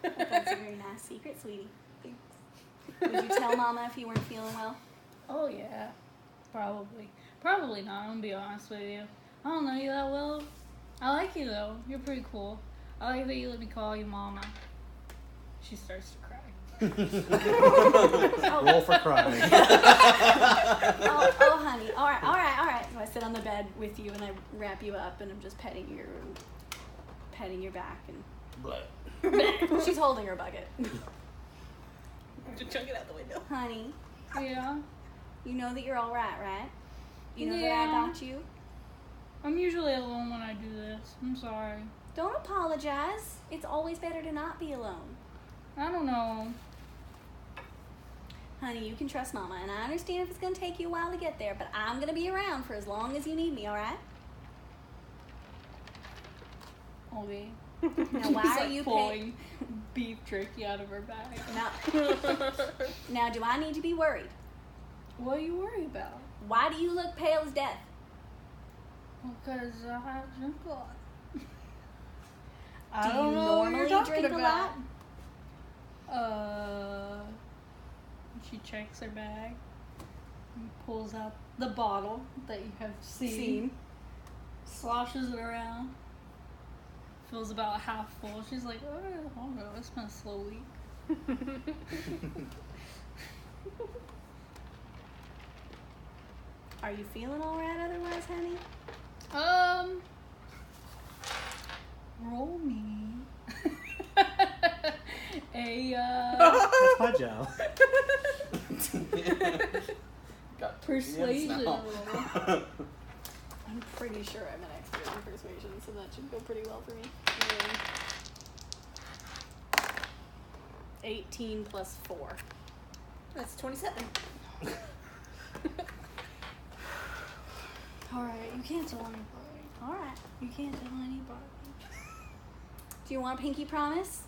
That's a very nice secret, sweetie. Would you tell Mama if you weren't feeling well? Oh yeah, probably. Probably not. I'm gonna be honest with you. I don't know you that well. I like you though. You're pretty cool. I like that you let me call you Mama. She starts to cry. Roll for crying. Oh, honey. All right. So I sit on the bed with you and I wrap you up and I'm just petting your back and she's holding her bucket. Just chunk it out the window. Honey, Yeah. you know that you're all right? You know that Yeah. I got you. I'm usually alone when I do this. I'm sorry. Don't apologize. It's always better to not be alone. I don't know. Honey, you can trust Mama, and I understand if it's going to take you a while to get there, but I'm going to be around for as long as you need me, all right? Okay. Now, why She's are like you pulling beef jerky out of her bag? Now, do I need to be worried? What are you worried about? Why do you look pale as death? Because I drink a lot. Do I you don't know what you're normally talking drink a about. She checks her bag and pulls out the bottle that you have seen. Sloshes it around. Feels about half full. She's like, oh, I don't know, it's been a slow week. Are you feeling all right otherwise, honey? Roll me. That's my job. Got Persuasion now. roll. I'm pretty sure I'm an expert in persuasion, so that should go pretty well for me. 18 plus 4. That's 27. Alright, you can't tell anybody. Alright. You can't tell anybody. Do you want a pinky promise?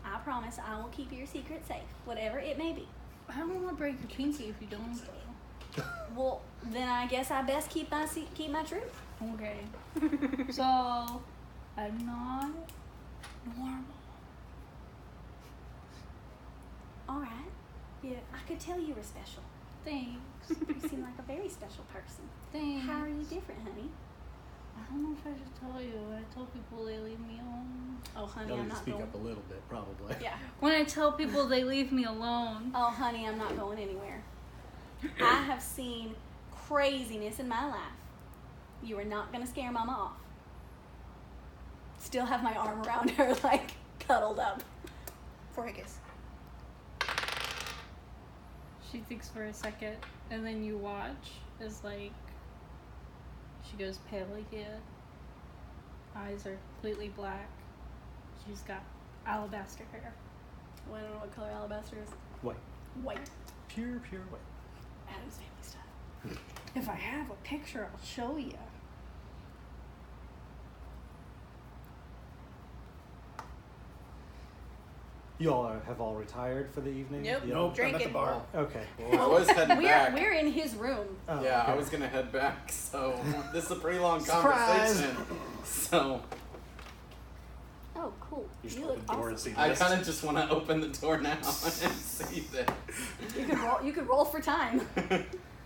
I promise I will keep your secret safe, whatever it may be. I don't want to break your pinky if you don't, though. Well, then I guess I best keep my truth. Okay. So, I'm not normal. Alright. Yeah, I could tell you were special. Thanks. You seem like a very special person. Thanks. How are you different, honey? I don't know if I should tell you. I tell people they leave me alone. Oh, honey, You'll I'm need to not speak going. up a little bit, probably. Yeah. When I tell people they leave me alone. Oh, honey, I'm not going anywhere. I have seen craziness in my life. You are not going to scare Mama off. Still have my arm around her, like, cuddled up. For a kiss. She thinks for a second, and then you watch as, like, she goes pale again. Eyes are completely black. She's got alabaster hair. Well, I don't know what color alabaster is. White. White. Pure white. Adam's family stuff. If I have a picture, I'll show you. You all have all retired for the evening? Nope. Yeah. Nope, I'm at the Drinking. bar. Okay. I was heading back. We're in his room. Oh, Yeah, I okay. was gonna head back, so this is a pretty long Surprise! conversation. So Oh, cool. You just You open look the door and awesome. see I this. kind of just want to open the door now and see this. You could roll for time.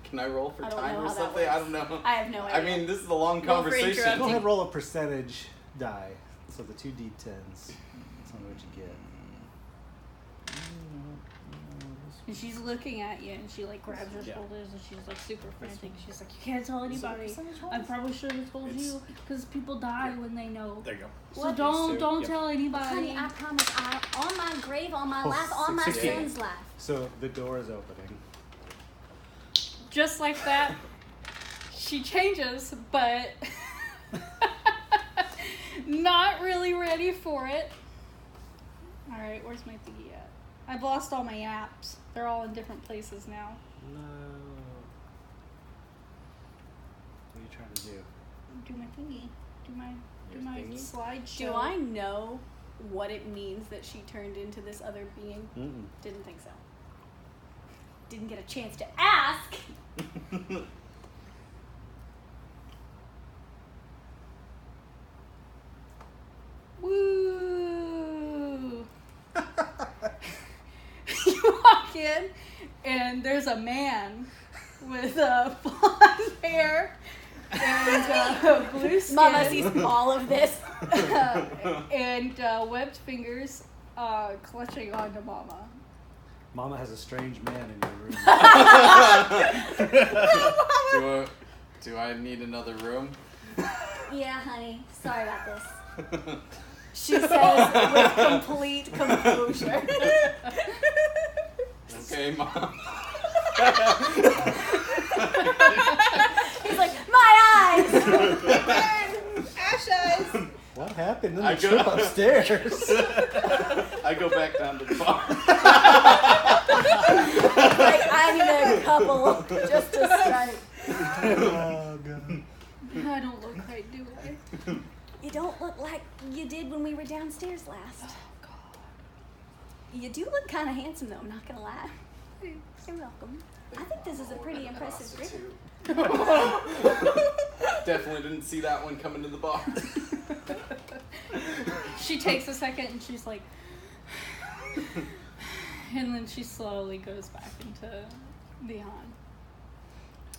Can I roll for I don't time know or how that something? I works. don't know. I have no idea. I mean, this is a long Roll for conversation. interrupting. Go ahead and roll a percentage die. So the 2 d10s. Tell me what you get. And she's looking at you, and she, like, grabs your Yeah. shoulders, and she's, like, super frantic. She's like, you can't tell anybody. I probably should have told It's- you, because people die when they know. There you go. So What? don't Yep. tell anybody. Honey, I promise, on my grave, on my Oh, life, on my 16. son's life. So the door is opening. Just like that, she changes, but not really ready for it. Alright, where's my thingy at? I've lost all my apps. They're all in different places now. No. What are you trying to do? Do my thingy. Do my thingy? slideshow. Do I know what it means that she turned into this other being? Mm-mm. Didn't think so. didn't get a chance to ask. Woo! You walk in, and there's a man with blonde hair and blue skin. Mama sees all of this. And webbed fingers clutching onto Mama. Mama has a strange man in your room. Do I need another room? Yeah, honey. Sorry about this. She says with complete composure. Okay, Mom. He's like, my eyes! Ash eyes. What happened in I the go- trip upstairs? I go back down to the bar. Like, I need a couple just to strike. Oh, God. I don't look right, do I? You don't look like you did when we were downstairs last. Oh, God. You do look kind of handsome, though, I'm not going to lie. You're welcome. I think this is a pretty impressive group. Definitely didn't see that one coming to the bar. She takes a second and she's like, and then she slowly goes back into Vehan.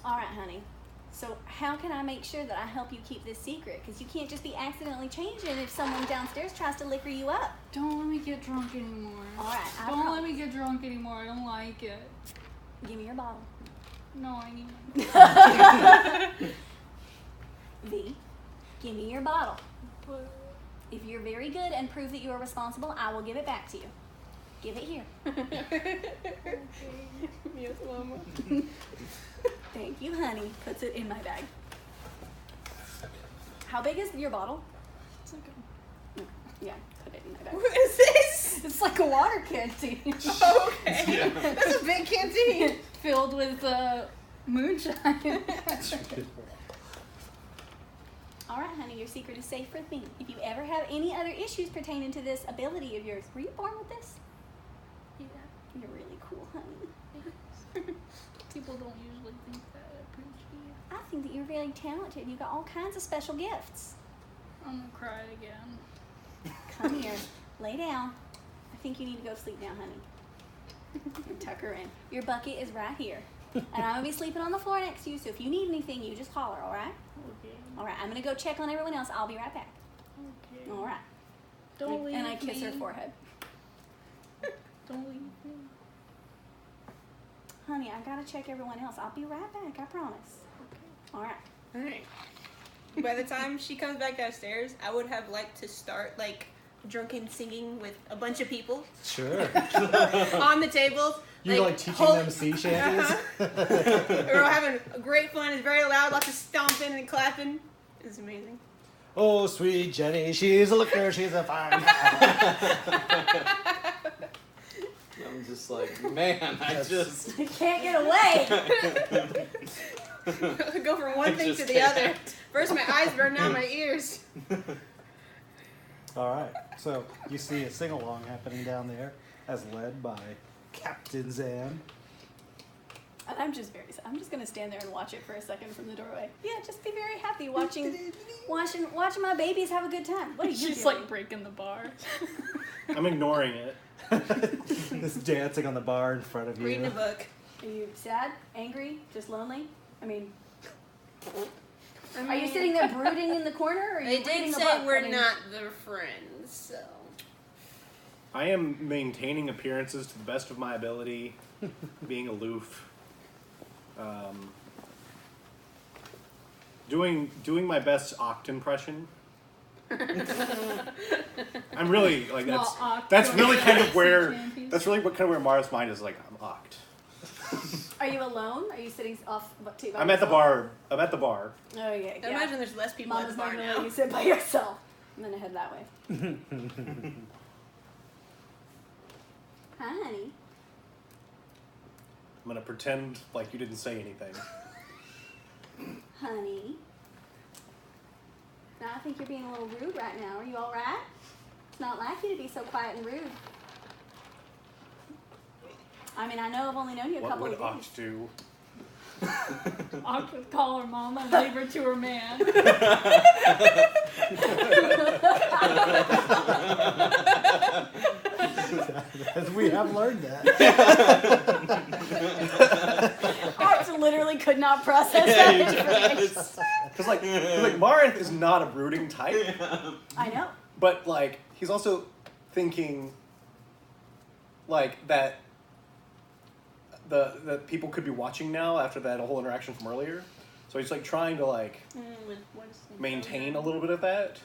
All right, honey. So how can I make sure that I help you keep this secret? Because you can't just be accidentally changing if someone downstairs tries to liquor you up. Don't let me get drunk anymore. All right, I Don't let promise. me get drunk anymore. I don't like it. Give me your bottle. No, I need V, give me your bottle. If you're very good and prove that you are responsible, I will give it back to you. Give it here. Yes, Mama. Thank you, honey. Puts it in my bag. How big is your bottle? It's like Yeah, put it in my bag. What is this? it's like a water canteen Oh, okay. That's a big canteen. filled with moonshine. All right, honey, your secret is safe with me. If you ever have any other issues pertaining to this ability of yours, were you born with this? Yeah. You're really cool, honey. People don't usually think that. I appreciate it. I think that you're very talented. You got all kinds of special gifts. I'm gonna cry again. Come here. Lay down. I think you need to go to sleep now, honey. And tuck her in. Your bucket is right here. And I'm going to be sleeping on the floor next to you, so if you need anything, you just holler, all right? Okay. All right, I'm going to go check on everyone else. I'll be right back. Okay. All right. Don't leave And I kiss her me. forehead. Don't leave me. Honey, I got to check everyone else. I'll be right back, I promise. All right. Alright. By the time she comes back downstairs, I would have liked to start like drunken singing with a bunch of people Sure. on the tables. You're like teaching them sea shanties? We're all having a great fun. It's very loud, lots of stomping and clapping. It's amazing. Oh, sweet Jenny, she's a looker, she's a fine. I'm just like, man, I just. You can't get away. Go from one I thing just to the other. can't. First my eyes burn, now my ears. All right, so you see a sing-along happening down there as led by Captain Zam. And I'm just going to stand there and watch it for a second from the doorway. Yeah, just be very happy watching my babies have a good time. What are you She's doing? like breaking the bar. I'm ignoring it. Just dancing on the bar in front of you. Reading a book. Are you sad, angry, just lonely? I mean, are you sitting there brooding in the corner, or are you They reading did a say book? we're I mean, not their friends, so. I am maintaining appearances to the best of my ability, being aloof, doing my best Oct impression. I'm really like that's really kind of where Maarath's mind is like. I'm Oct. Are you alone? Are you sitting off? I'm at the bar. Oh yeah. I yeah. imagine there's less people Mama's at the not bar gonna let now. you sit by yourself. I'm gonna head that way. Hi, honey. I'm gonna pretend like you didn't say anything. Honey. Now I think you're being a little rude right now. Are you all right? It's not like you to be so quiet and rude. I mean, I know I've only known you a What couple would of days. Oct do? Oct would call her mom and leave her to her man. As we have learned that. Oct literally could not process that information. Because like Maarath is not a brooding type, I know. but like he's also thinking like that the people could be watching now after that whole interaction from earlier. So he's like trying to like maintain a little bit of that.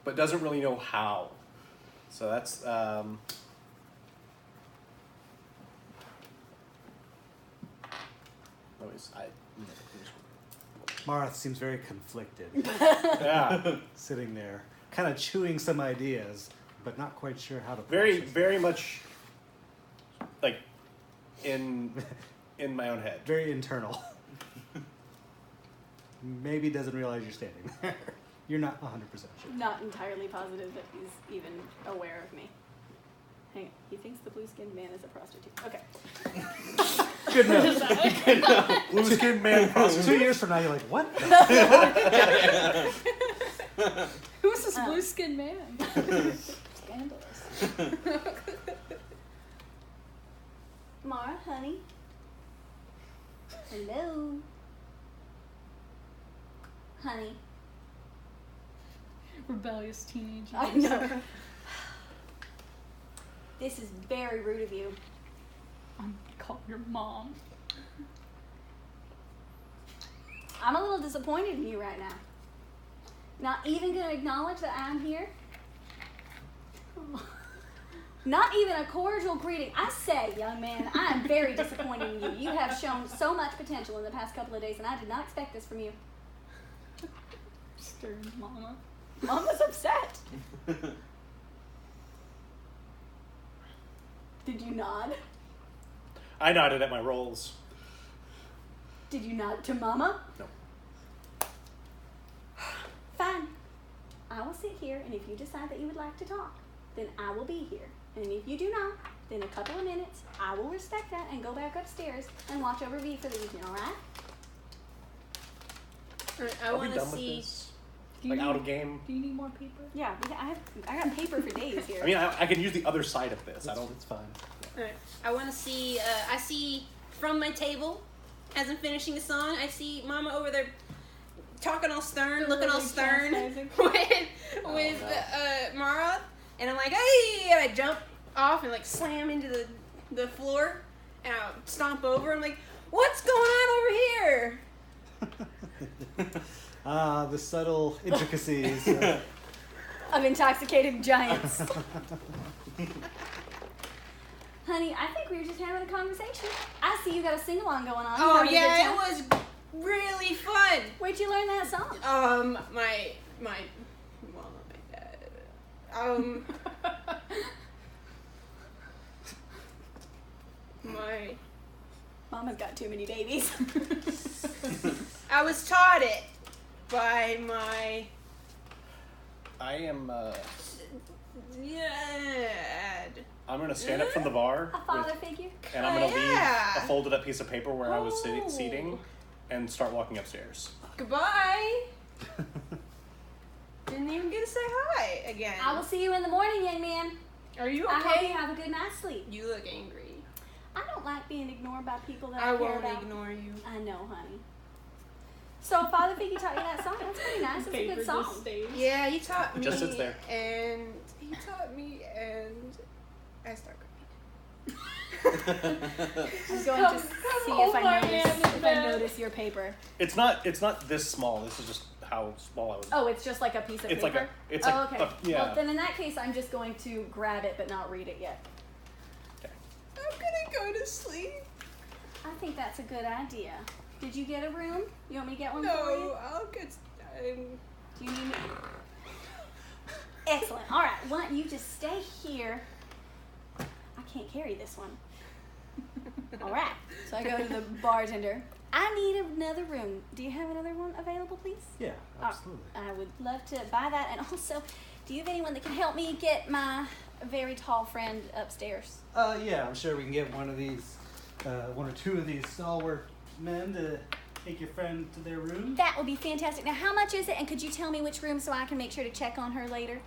But doesn't really know how. So that's Maarath seems very conflicted, yeah. sitting there, kind of chewing some ideas, but not quite sure how to. Very, process very much like in my own head. very internal. Maybe doesn't realize you're standing there. You're not 100% sure. Not entirely positive that he's even aware of me. Hang on. He thinks the blue-skinned man is a prostitute. Okay. Good enough. Blue skinned man prostitute. 2 years from now, you're like, what? Who's this blue-skinned man? Scandalous. Mara, honey. Hello. Honey. Rebellious teenage. I know. This is very rude of you. I'm gonna call your mom. I'm a little disappointed in you right now. Not even going to acknowledge that I'm here. Not even a cordial greeting. I say, young man, I am very disappointed in you. You have shown so much potential in the past couple of days, and I did not expect this from you. Stern mama. Mama's upset. Did you nod? I nodded at my rolls. Did you nod to Mama? No. Fine. I will sit here, and if you decide that you would like to talk, then I will be here. And if you do not, then a couple of minutes, I will respect that and go back upstairs and watch over V for the evening, alright? I Are we want to done with see. this? Do you Like need, out of game? Do you need more paper? Yeah, I got paper for days here. I mean, I can use the other side of this. I don't. It's fine. Alright. I want to see. I see from my table, as I'm finishing the song, I see Mama over there talking all stern, looking all Really stern chastising. with Maarath, and I'm like, hey, and I jump off and like slam into the floor, and I stomp over. I'm like, what's going on over here? The subtle intricacies. Of intoxicated giants. Honey, I think we were just having a conversation. I see you got a sing-along going on. You Oh having a good yeah, time? it was really fun. Where'd you learn that song? My well, not my dad. My Mama's got too many babies. I was taught it by my I am. dad. I'm gonna stand up from the bar, A father figure? and I'm gonna leave Yeah. a folded up piece of paper where I was Oh. seating, and start walking upstairs. Goodbye. Didn't even get to say hi again. I will see you in the morning, young man. Are you I hope you okay? have a good night's sleep. You look angry. I don't like being ignored by people that I I care won't about. ignore you. I know, honey. So, Father Figgy taught you that song. That's pretty nice. It's a Paper good song. just stays. Yeah, he taught It me. just sits there. And he taught me, and I start crying. I'm going to see hold my hand in if I bed. notice your paper. It's not this small. This is just how small I was. Oh, it's just like a piece of It's paper? like it's oh, like okay. yeah. Well, then in that case, I'm just going to grab it but not read it yet. I'm gonna go to sleep. I think that's a good idea. Did you get a room? You want me to get one for you? No, I'll get. Do you need me? Excellent. All right. Why don't you just stay here? I can't carry this one. All right. So I go to the bartender. I need another room. Do you have another one available, please? Yeah, absolutely. I would love to buy that. And also, Do you have anyone that can help me get my very tall friend upstairs? Yeah, I'm sure we can get one of these, one or two of these stalwart men to take your friend to their room. That would be fantastic. Now, how much is it? And could you tell me which room so I can make sure to check on her later?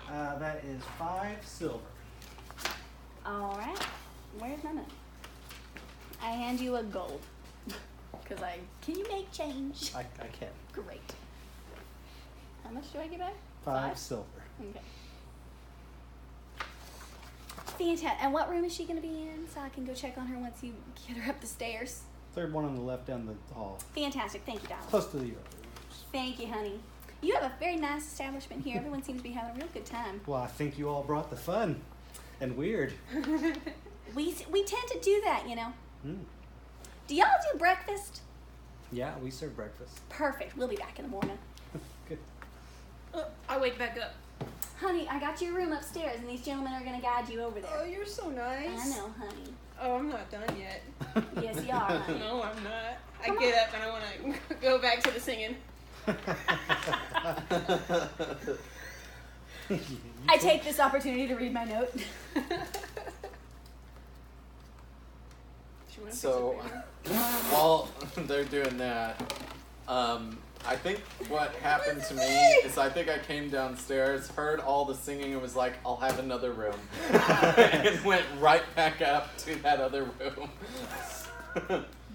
That is 5 silver. All right. Where's my money? I hand you a gold. Because can you make change? I can. Great. How much do I get back? 5 silver. Okay. Fantastic. And what room is she going to be in so I can go check on her once you get her up the stairs? 3rd one on the left down the hall. Fantastic. Thank you, darling. Close to the other rooms. Thank you, honey. You have a very nice establishment here. Everyone seems to be having a real good time. Well, I think you all brought the fun. And weird. We tend to do that, you know. Mm. Do y'all do breakfast? Yeah, we serve breakfast. Perfect. We'll be back in the morning. Good. I wake back up. Honey, I got your room upstairs, and these gentlemen are going to guide you over there. Oh, you're so nice. I know, honey. Oh, I'm not done yet. Yes, you are, honey. No, I'm not. I get up and I want to go back to the singing. I take this opportunity to read my note. So, while they're doing that, I think what happened to me is I think I came downstairs, heard all the singing, and was like, I'll have another room. And went right back up to that other room.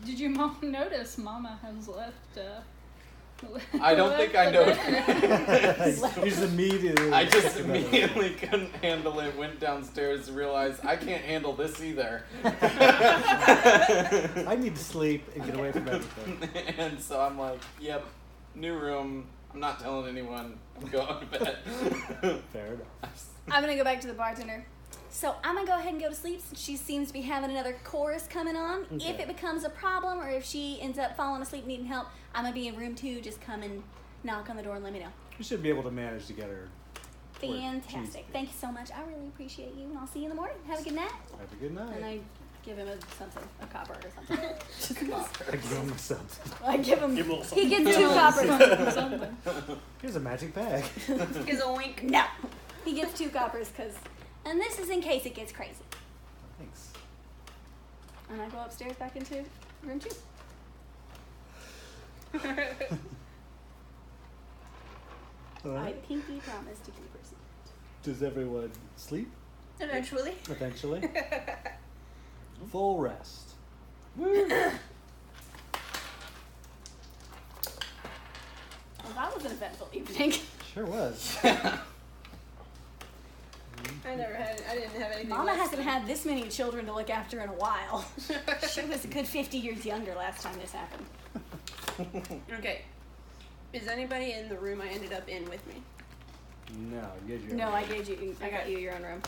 Did your mom notice Mama has left? I don't think I noticed. You just immediately. I just immediately couldn't handle it, went downstairs, realized I can't handle this either. I need to sleep and get away from everything. And so I'm like, yep, new room. I'm not telling anyone. I'm going to bed. Fair enough. I'm going to go back to the bartender. So I'm going to go ahead and go to sleep since she seems to be having another chorus coming on. Okay. If it becomes a problem or if she ends up falling asleep needing help, I'm going to be in room 2. Just come and knock on the door and let me know. You should be able to manage to get her. Fantastic. Thank you so much. I really appreciate you. And I'll see you in the morning. Have a good night. Have a good night. And I give him a copper or something. I give him something. I give him, Give him a little he something. gets 2 coppers. Something. Here's a magic bag. Gives a wink. No. He gets 2 coppers because, and this is in case it gets crazy. Thanks. And I go upstairs back into room 2. All I right. pinky promise to keep her seat. Does everyone sleep Eventually. eventually? Full rest. Well, that was an eventful evening. Sure was. I didn't have anything. Mama less hasn't than- had this many children to look after in a while. She was a good 50 years younger last time this happened. Okay. Is anybody in the room I ended up in with me? No, you had your No, I got you your own room.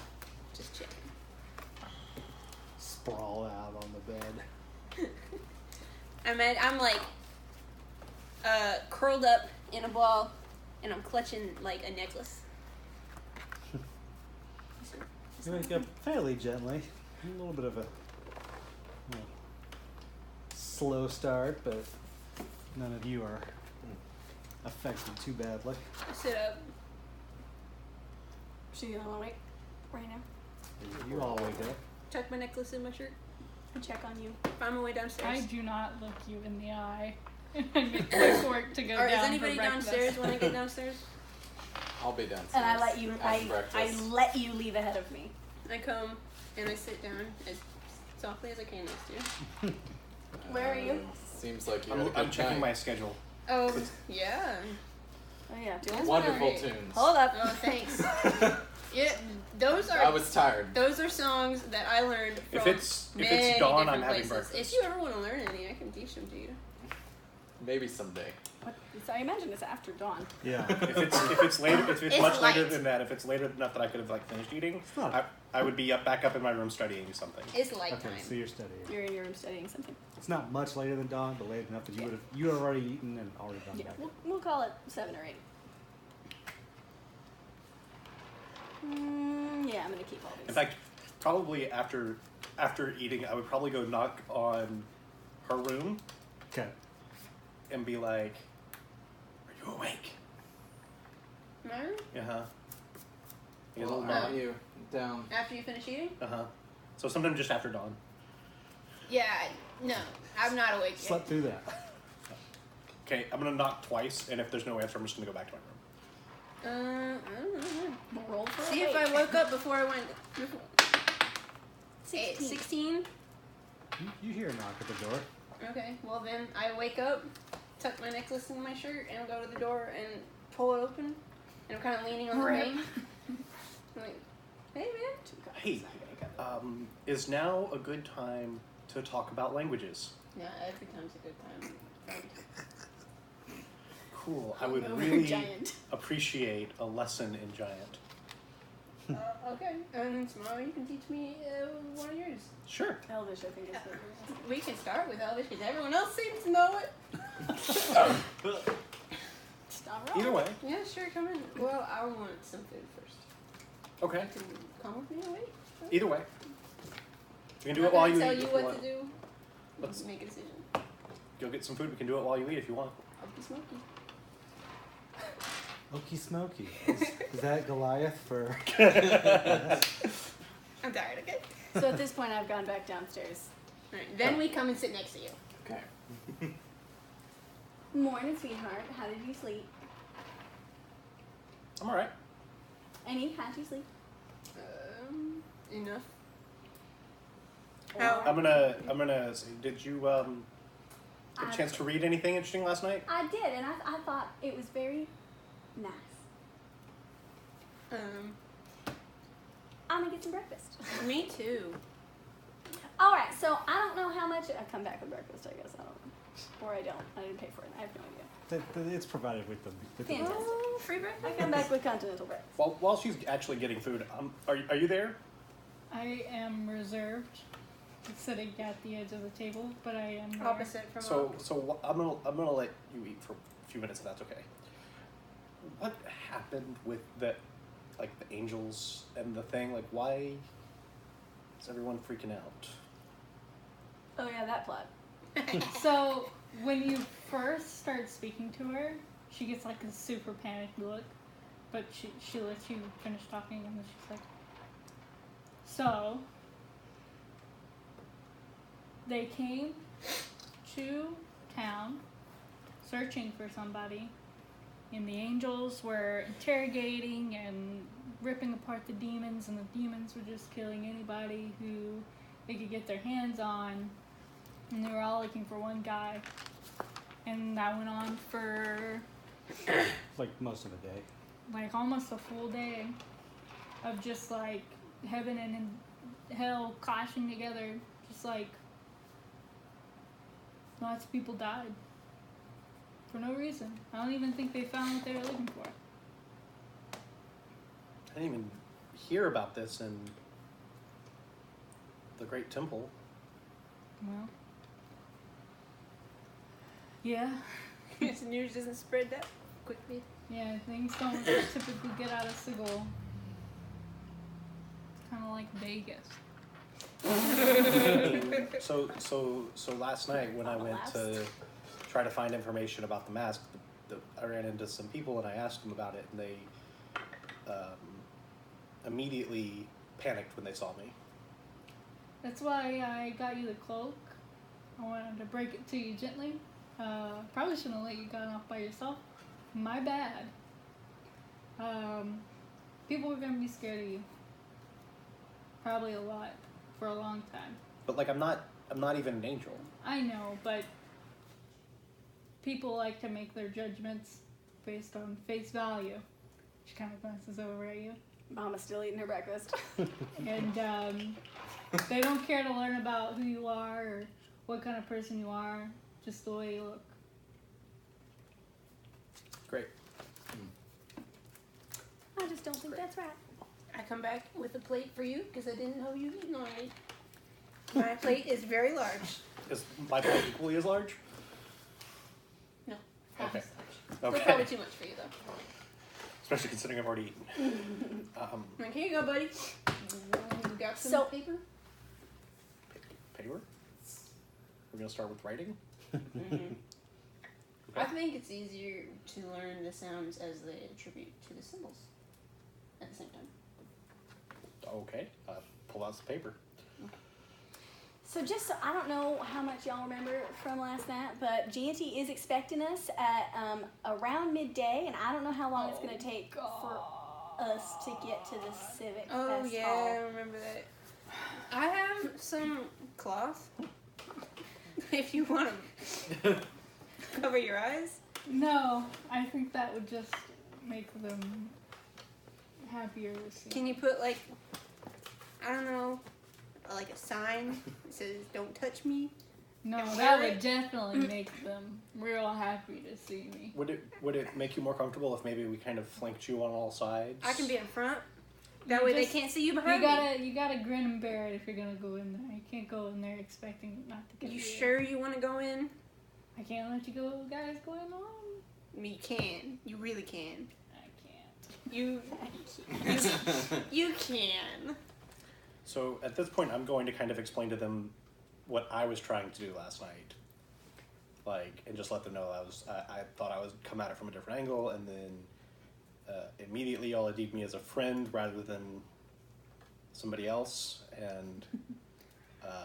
Just checking. sprawl out on the bed. I'm like curled up in a ball, and I'm clutching like a necklace. You wake up fairly gently. A little bit of a slow start, but none of you are affected too badly. I sit up. So you don't want to wait right now? You all wake up. Tuck my necklace in my shirt. And check on you. Find my way downstairs. I do not look you in the eye. I make quick work to go Or down is anybody for breakfast. downstairs when I get downstairs? I'll be downstairs. And I let you. having I breakfast. let you leave ahead of me. I come and I sit down as softly as I can next to you. Where are you? Seems like you had a good I'm checking my night. schedule. Oh, yeah. Oh yeah. That's Wonderful what I- tunes. Hold up. Oh, thanks. Yeah, those I are was tired. those are songs that I learned from If it's many dawn, different I'm having places. breakfast. If you ever want to learn any, I can teach them to you. Maybe someday. What? So I imagine it's after dawn. Yeah. If it's later, if it's It's much later light. than that, if it's later enough that I could have like finished eating, It's not. I would be back up in my room studying something. It's light Okay, time. so you're studying. You're in your room studying something. It's not much later than dawn, but late enough that you have already eaten and already gone Yeah. back. We'll call it 7 or 8. Yeah, I'm gonna keep all these. In fact, probably after eating, I would probably go knock on her room Okay. and be like, "Are you awake?" Mine? Uh huh. It is a little Well, dawn. you down. After you finish eating? So sometime just after dawn. Yeah, no, I'm not awake yet. Slept through that. Okay, I'm gonna knock twice, and if there's no answer, I'm just gonna go back to my room. I don't know. Roll for See if I woke up before I went. 16. You hear a knock at the door. Okay, well then I wake up, tuck my necklace in my shirt, and go to the door and pull it open. And I'm kind of leaning on the ring. I'm like, hey man. Hey, is now a good time to talk about languages? Yeah, every time's a good time. Cool. I would Over really giant. appreciate a lesson in Giant. Okay, and tomorrow you can teach me one of yours. Sure. Elvish, I think is what We can start with Elvish because everyone else seems to know it. it's not wrong. Either way. Yeah, sure, come in. Well, I want some food first. Okay. You can come with me or wait. Either way. You can do I'm it while gonna you tell eat. you if you what want. to do. Let's Make a decision. go get some food. We can do it while you eat if you want. I'll be smoky. Okie smoky. Is that Goliath for? I'm tired, okay? So at this point, I've gone back downstairs. Alright, then we come and sit next to you. Okay. Morning, sweetheart. How did you sleep? I'm alright. Annie, how'd you sleep? Enough. I'm gonna say, did you get a chance to read anything interesting last night? I did, and I thought it was very nice. I'm gonna get some breakfast. Me too. All right, so I don't know how much. I come back with breakfast, I guess. I don't know. Or I don't. I didn't pay for it. I have no idea. It's provided with the. Fantastic. Oh, free breakfast. I come back with continental breakfast. While she's actually getting food, are you there? I am reserved, sitting at the edge of the table, but I am there. Opposite from So I'm gonna let you eat for a few minutes if that's okay. What happened with the angels and the thing? Like, why is everyone freaking out? Oh yeah, that plot. So when you first start speaking to her, she gets like a super panicked look, but she lets you finish talking, and then she's like, so they came to town searching for somebody, and the angels were interrogating and ripping apart the demons, and the demons were just killing anybody who they could get their hands on, and they were all looking for one guy. And that went on for Like most of the day. like almost a full day of just like heaven and hell clashing together. Just like lots of people died for no reason. I don't even think they found what they were looking for. I didn't even hear about this in the Great Temple. Well, yeah, Yes, news doesn't spread that quickly. yeah, things don't typically get out of Sigil. It's kind of like Vegas. So last night when I went to try to find information about the mask, I ran into some people and I asked them about it, and they immediately panicked when they saw me. That's why I got you the cloak. I wanted to break it to you gently. Probably shouldn't have let you get off by yourself. My bad. People are gonna be scared of you. Probably a lot for a long time. But like I'm not even an angel. I know, but people like to make their judgments based on face value. She kind of glances over at you. Mama's still eating her breakfast. And they don't care to learn about who you are or what kind of person you are, just the way you look. Great. I just don't think that's right. I come back with a plate for you because I didn't know you'd eaten already. My plate is very large. Is my plate equally as large? No. Okay. Still Okay. probably too much for you though. Especially considering I've already eaten. Like, here you go, buddy. You got some So- paper? Paper? We're gonna start with writing. I think it's easier to learn the sounds as they attribute to the symbols at the same time. Okay. Pull out the paper. So just so, I don't know how much y'all remember from last night, but Janty is expecting us at around midday, and I don't know how long it's going to take for us to get to the Civic Fest Oh yeah, Hall. I remember that. I have some cloth. If you want to cover your eyes. No, I think that would just make them happier to see. Can you put like, I don't know, like a sign that says "Don't touch me"? No, And that wear would it? definitely make them real happy to see me. Would it make you more comfortable if maybe we kind of flanked you on all sides? I can be in front. That You way just- they can't see you behind me. You gotta grin and bear it if you're gonna go in there. You can't go in there expecting not to get You you. sure you want to go in? I can't let you go, guys, go in alone. You can. You really can. I can't. You can. So at this point, I'm going to kind of explain to them what I was trying to do last night, and just let them know I thought I would come at it from a different angle, and then immediately y'all deemed me as a friend rather than somebody else, and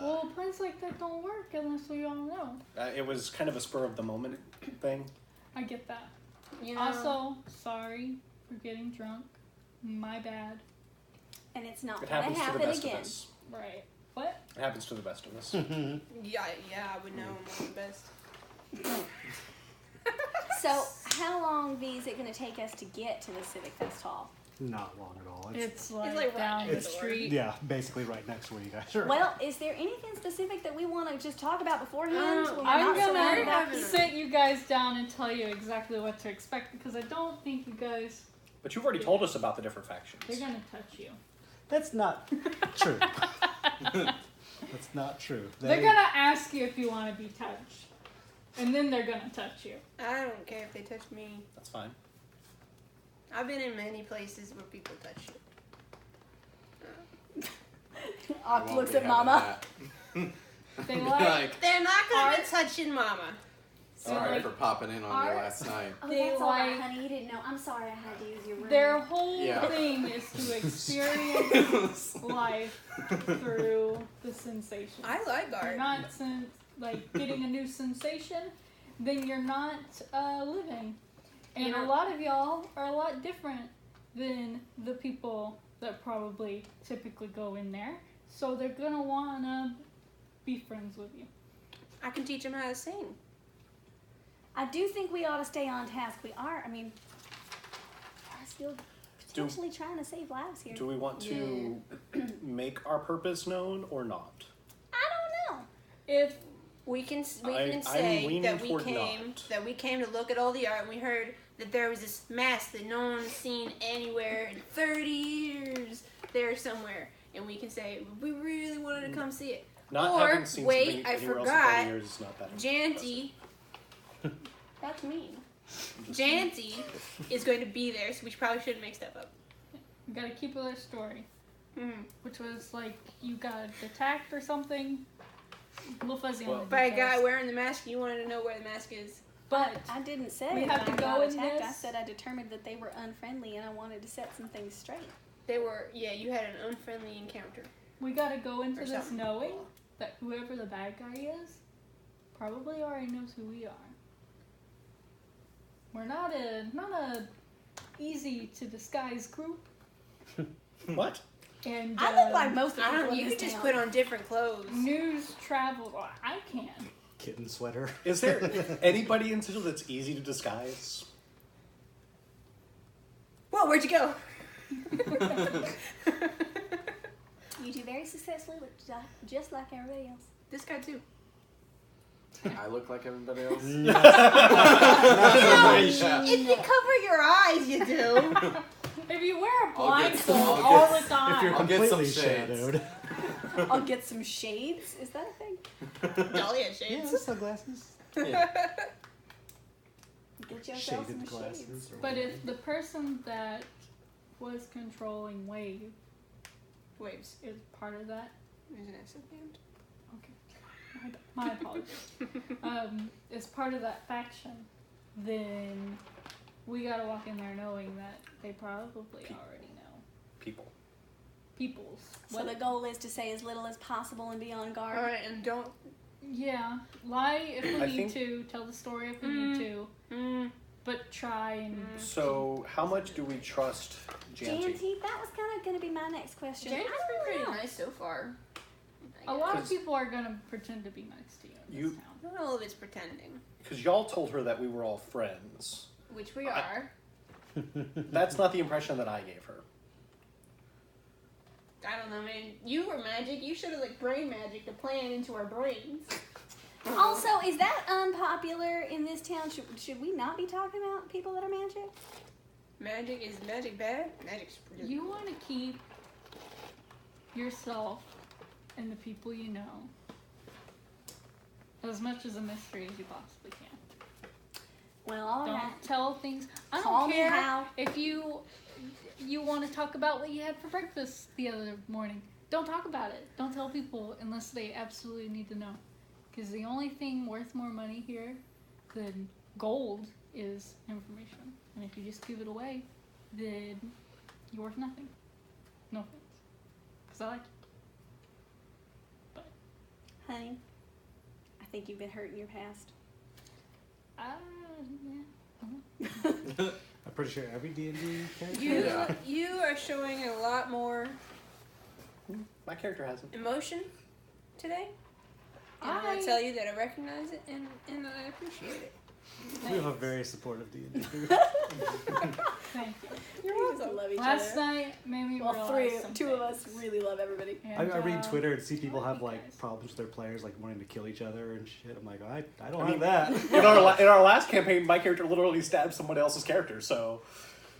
Well, plans like that don't work unless we all know. it was kind of a spur of the moment thing. I get that. You know. Also, sorry for getting drunk. My bad. And it's not It going to happens to the happen best again. of us. Right. What? It happens to the best of us. Yeah, I would know I'm one of the best. So how long is it going to take us to get to the Civic Fest Hall? Not long at all. It's like like right down the next door. street. Yeah, basically right next to where you guys are. Well, is there anything specific that we want to just talk about beforehand? when we're I'm not surrounded by gonna people? sit you guys down and tell you exactly what to expect because I don't think you guys But you've already told us about the different factions. they're gonna touch you. That's not true. That's not true. They're gonna ask you if you want to be touched, and then they're gonna touch you. I don't care if they touch me. That's fine. I've been in many places where people touch you. I Oct won't looks be at having Mama. that. They like They're not gonna be Art- touching Mama. Sorry like for popping in on you art- last night. Oh, They that's all right, like- honey. You didn't know. I'm sorry I had to use your room. their whole Yeah. thing is to experience life through the sensation. I like You're art. not getting a new sensation, then you're not living. And You're a not- lot of y'all are a lot different than the people that probably typically go in there. So they're gonna wanna be friends with you. I can teach them how to sing. I do think we ought to stay on task. We are. I mean, we're still potentially trying to save lives here. Do we want to make our purpose known or not? I don't know. If We can I'm say leaning that we toward came not. to look at all the art and we heard that there was this mask that no one's seen anywhere in 30 years there somewhere, and we can say we really wanted to come see it. Not Or, having seen wait, something I anywhere else in forgot. 30 years is not that Janty, that's mean. Janty is going to be there, so we probably shouldn't make stuff up. you gotta keep with our story, Mm-hmm. which was like you got attacked or something. A little fuzzy on the By a details. guy wearing the mask, you wanted to know where the mask is. But I didn't say We that have to I go got in attacked. I this. said I determined that they were unfriendly and I wanted to set some things straight. They were, you had an unfriendly encounter. we gotta go into Or this something. knowing that whoever the bad guy is probably already knows who we are. We're not a easy to disguise group, What? and I look like most of the I people don't. in You this could just town. put on different clothes. news travels. Well, I can. Kitten sweater. Is there anybody in Sigil that's easy to disguise? Whoa, where'd you go? You do very successfully, just like everybody else. This guy too. I look like everybody else. If you cover your eyes, you do. If you wear a I'll get blindfold some- all I'll the time, I'll get some Completely shades. shadowed. I'll get some shades. Is that a thing? Goliath Yeah, shades. sunglasses. Yeah. Get yourself Shaded some glasses. shades. or but whatever. if the person that was controlling Wave Waves. is part of that, There's an S at the end. okay, my apologies. Is part of that faction, then we gotta walk in there knowing that they probably already know. People. people's. So the goal is to say as little as possible and be on guard. All right, and don't. Yeah, lie if we I need think- to, tell the story if we need to, but try and. So, how much do we trust Janty? Janty, that was kind of going to be my next question. Janty's I don't been pretty know. nice so far. A lot of 'Cause- people are gonna pretend to be nice to you in this town. Not all of it's pretending, Because y'all told her that we were all friends. which we are. That's not the impression that I gave her. I don't know, man. You were magic. You should have like brain magic to plan into our brains. Also, is that unpopular in this town? Should we not be talking about people that are magic? Magic is magic bad? Magic's really You want to keep yourself and the people you know as much as a mystery as you possibly can. Well, all Don't right. tell things. I Call don't me care how. if you want to talk about what you had for breakfast the other morning. Don't talk about it. Don't tell people unless they absolutely need to know. Because the only thing worth more money here than gold is information. And if you just give it away, then you're worth nothing. No offense. Because I like it. But, Honey, I think you've been hurt in your past. yeah. I'm pretty sure every D&D character. You Yeah. you are showing a lot more My character hasn't. emotion today. And I want to tell you that I recognize it and I appreciate it. We have a very supportive D&D group. Thank you. You're welcome. Love each Last other. night made me Well, realize some two of us things. really love everybody. I And, read Twitter and see people I like have you like guys. problems with their players, like wanting to kill each other and shit. I'm like, I don't I mean, have that. In our last campaign, my character literally stabbed someone else's character. So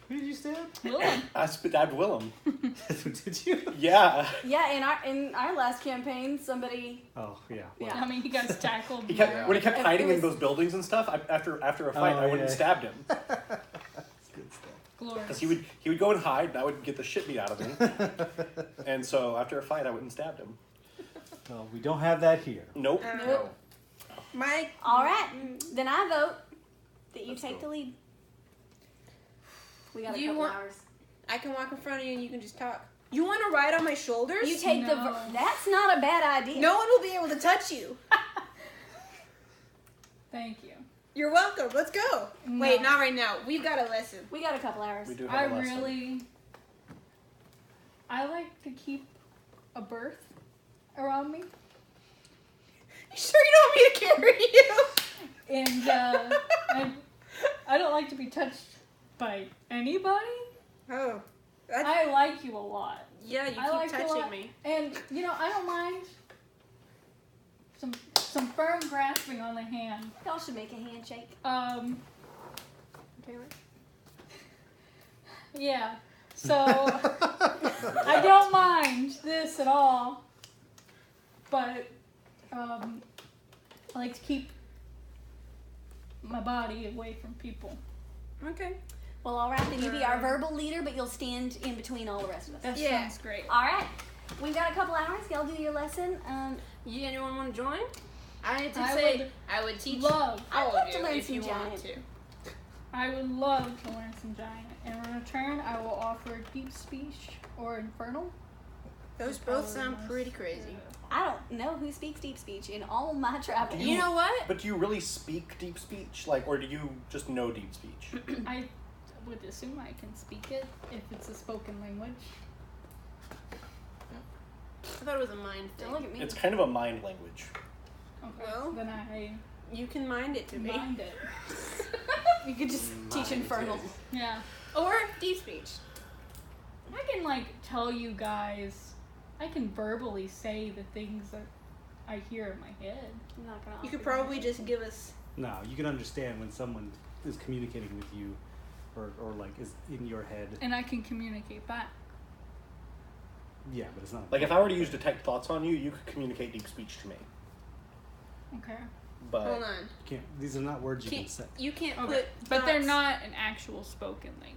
Who did you stab? Willem. I stabbed Willem. Did you? Yeah. Yeah, in our last campaign, somebody. Oh yeah. Yeah. I mean, he got tackled. He kept, more. when he kept It hiding in was- those buildings and stuff. After a fight, Oh, I wouldn't yeah. have stabbed him That's good stuff. Glorious. because he would go and hide, and I would get the shit beat out of me. And so after a fight, I wouldn't stab him. Well, we don't have that here. Nope. Nope. My All right, then I vote that you Let's take go. the lead. We got a You couple want- hours. I can walk in front of you and you can just talk. You want to ride on my shoulders? You take the. No. That's not a bad idea. No one will be able to touch you. Thank you. You're welcome. Let's go. No. Wait, not right now. We've got a lesson. We got a couple hours. We do I have a lesson. really. I like to keep a berth around me, You sure you don't want me to carry you? and I don't like to be touched by anybody. Oh. That's, I like you a lot, yeah, you I keep like you a touching lot. me. and you know I don't mind some firm grasping on the hand. Y'all should make a handshake. Yeah. So I don't mind this at all, but I like to keep my body away from people. Okay. Well, all right, then you be our verbal leader, but you'll stand in between all the rest of us. That Yeah. sounds great. All right, we've got a couple hours. Y'all do your lesson. Yeah, anyone want to join? I did I say would I would teach love. I'd all love of to you learn if some you want giant. to. I would love to learn some giant, and in return, I will offer deep speech or infernal. Those Or both power sound most- pretty crazy. I don't know who speaks deep speech in all my travels. You know what? But do you really speak deep speech, or do you just know deep speech? I would assume I can speak it if it's a spoken language. I thought it was a mind Don't thing. look at me. It's kind of a mind language. Okay. Well, then I You can mind it to me. mind it. You could just teach Mine infernal. too. Yeah. Or deep speech. I can tell you guys. I can verbally say the things that I hear in my head. I'm not gonna. You could offer probably magic. just give us. No, you can understand when someone is communicating with you, or is in your head. And I can communicate back. Yeah, but it's not. Like if I were to use detect thoughts on you, you could communicate deep speech to me. Okay. But Hold on. You can't, these are not words you can say. You can't Okay. put. But they're thoughts- not an actual spoken language.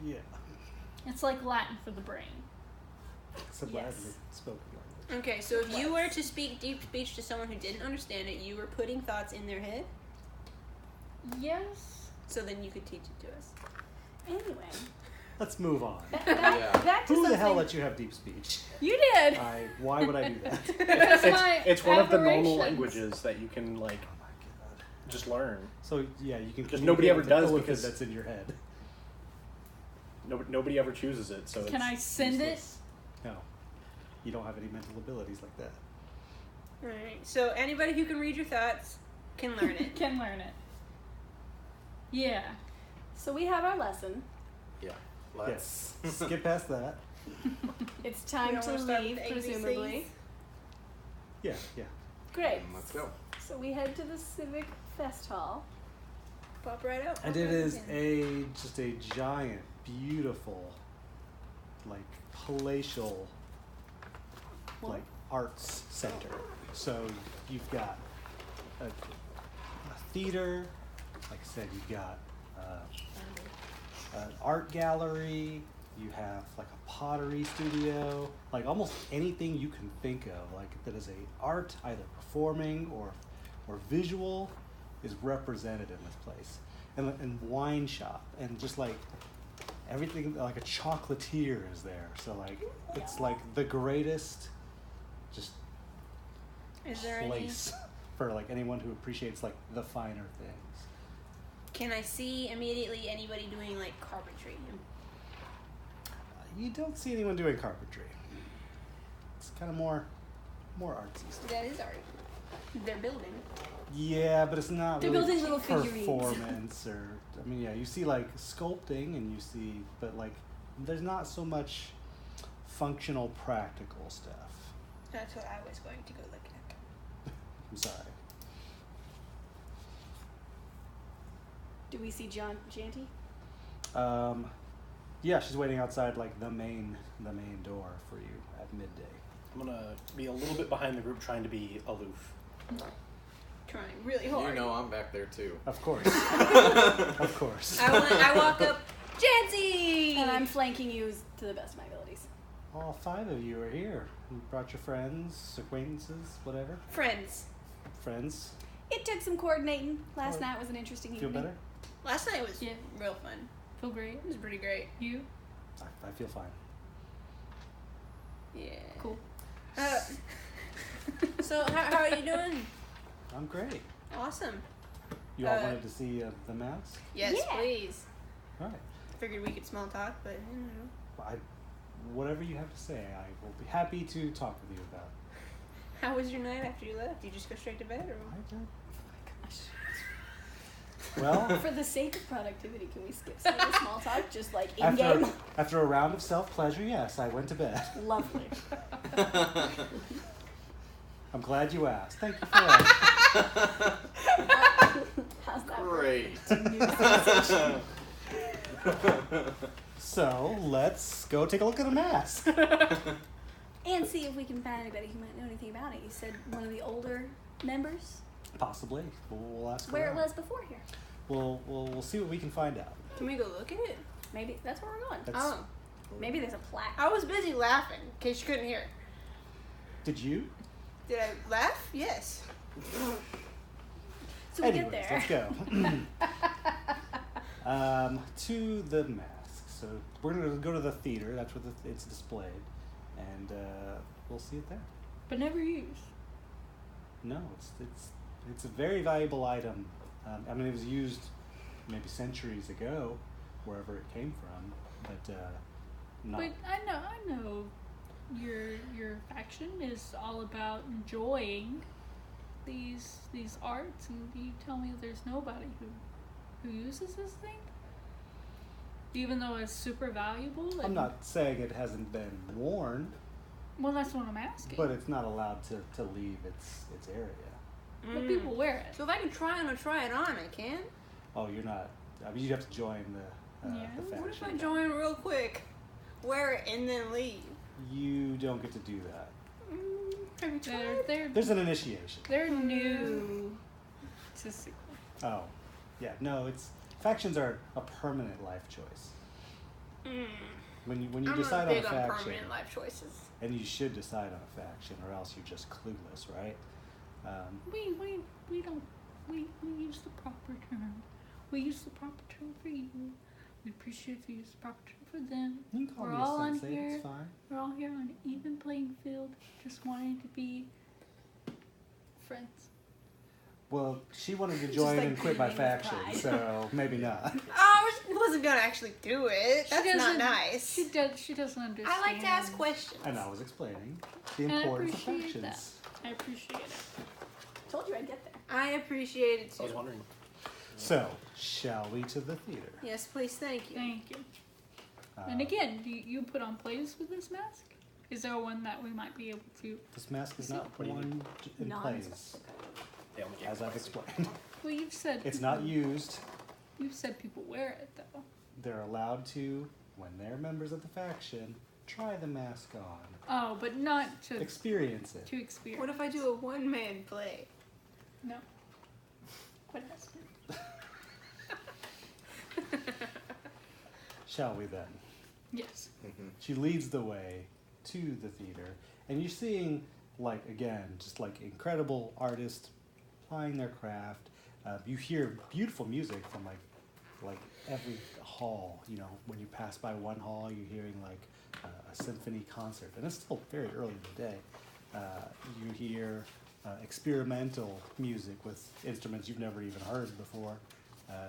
Yeah, It's like Latin for the brain. except Yes. Latin is spoken language. Okay, so if you were to speak deep speech to someone who didn't understand it, you were putting thoughts in their head. Yes. So then you could teach it to us. Anyway, Let's move on. Back to Who the hell something- let you have deep speech? You did. Why would I do that? It's one of the normal aberrations. languages that you can like Oh my god. just learn. So yeah, you can. Because nobody ever communicate does with the because- that's in your head. Nobody ever chooses it, so Can it's I send Useless. No, you don't have any mental abilities like that. Alright, so anybody who can read your thoughts can learn it. Can learn it. Yeah. So we have our lesson. Yeah. Let's. Yes. Skip past that. It's We time don't to wanna start leave, with ABCs? presumably. Yeah, yeah. Great. Let's go. So we head to the Civic Fest Hall. Pop right out. And pop it right is in. just a giant, beautiful, like palatial, like arts center. So you've got a theater, like I said, you've got an art gallery. You have like a pottery studio, like almost anything you can think of, like that is a art, either performing or visual, is represented in this place. And wine shop, and just like everything, like a chocolatier is there. So like it's like the greatest just Is there any? place for like anyone who appreciates like the finer things. Can I see immediately anybody doing like carpentry? You don't see anyone doing carpentry. It's kind of more artsy stuff. That is art. They're building. Yeah, but it's not They're really building little figurines. performance or I mean, yeah, you see like sculpting and you see, but like there's not so much functional practical stuff. That's what I was going to go look at. I'm sorry. Do we see Janty? Yeah, she's waiting outside like the main door for you at midday. I'm gonna be a little bit behind the group, trying to be aloof. Trying really hard. You know I'm back there too. Of course. Of course. I walk up, Jancy! And I'm flanking you to the best of my abilities. All 5 of you are here. You brought your friends, acquaintances, whatever. Friends. Friends. It took some coordinating. Last Oh. night was an interesting Feel evening. better? Last night was Yeah. real fun. Feel great. It was pretty great. You? I feel fine. Yeah. Cool. So how are you doing? I'm great. Awesome. You all wanted to see the mask? Yes, Yeah. please. All right. Figured we could small talk, but you know. Well, whatever you have to say, I will be happy to talk with you about. How was your night after you left? You just go straight to bed, or? Well, For the sake of productivity, can we skip some of the small talk? Just like in game? after a round of self-pleasure, yes, I went to bed. Lovely. I'm glad you asked. Thank you for asking. How's that? Great. So, let's go take a look at a mask. And see if we can find anybody who might know anything about it. You said one of the older members? Possibly. We'll ask Where it around. was before here. We'll see what we can find out. Can we go look at it? Maybe that's where we're going. That's, Oh, Maybe there's a plaque. I was busy laughing in case you couldn't hear. Did you? Did I laugh? Yes. So we Anyways, get there. let's go. To the mask. So we're gonna go to the theater. That's where it's displayed, and we'll see it there. But never used. No, it's a very valuable item. I mean, it was used maybe centuries ago, wherever it came from, but not. But I know your faction is all about enjoying these arts, and you tell me there's nobody who uses this thing? Even though it's super valuable? I'm and- not saying it hasn't been worn, Well, that's what I'm asking. but it's not allowed to leave its area. But people wear it. So if I can try it on, I can. Oh, you're not. I mean, you'd have to join the Yeah. faction. What if I join real quick, wear it, and then leave? You don't get to do that. Have you tried? There's an initiation. They're new to Sigil. Oh, yeah. No, factions are a permanent life choice. When you I'm decide not on a big on faction, permanent life choices. and you should decide on a faction, or else you're just clueless, right? We don't use the proper term. We use the proper term for you. We appreciate if you use the proper term for them. You can call We're me all a on sensei, here. it's fine. We're all here on an even playing field, just wanting to be friends. Well, she wanted to Just, join like, and quit my beaming with faction, pride. so maybe not. I wasn't gonna actually do it. She That's not doesn't- nice. She doesn't understand. I like to ask questions. And I was explaining the And I importance of appreciate factions. I appreciate it. Told you I'd get there. I appreciate it I was too. wondering. So, shall we to the theater? Yes, please, thank you. Thank you. Uh, And again, do you put on plays with this mask? Is there one that we might be able to? This mask is not What do you one in plays, Non-specific. They only gave as I've twice. explained. Well, you've said It's people- not used. You've said people wear it though. They're allowed to, when they're members of the faction, try the mask on, Oh, but not to experience it. experience. What if I do a one-man play? No. What else? Shall we then? Yes. She leads the way to the theater, and you're seeing, like, again, just like incredible artists plying their craft. You hear beautiful music from like every hall. You know, when you pass by one hall, you're hearing like a symphony concert, and it's still very early in the day. You hear experimental music with instruments you've never even heard before.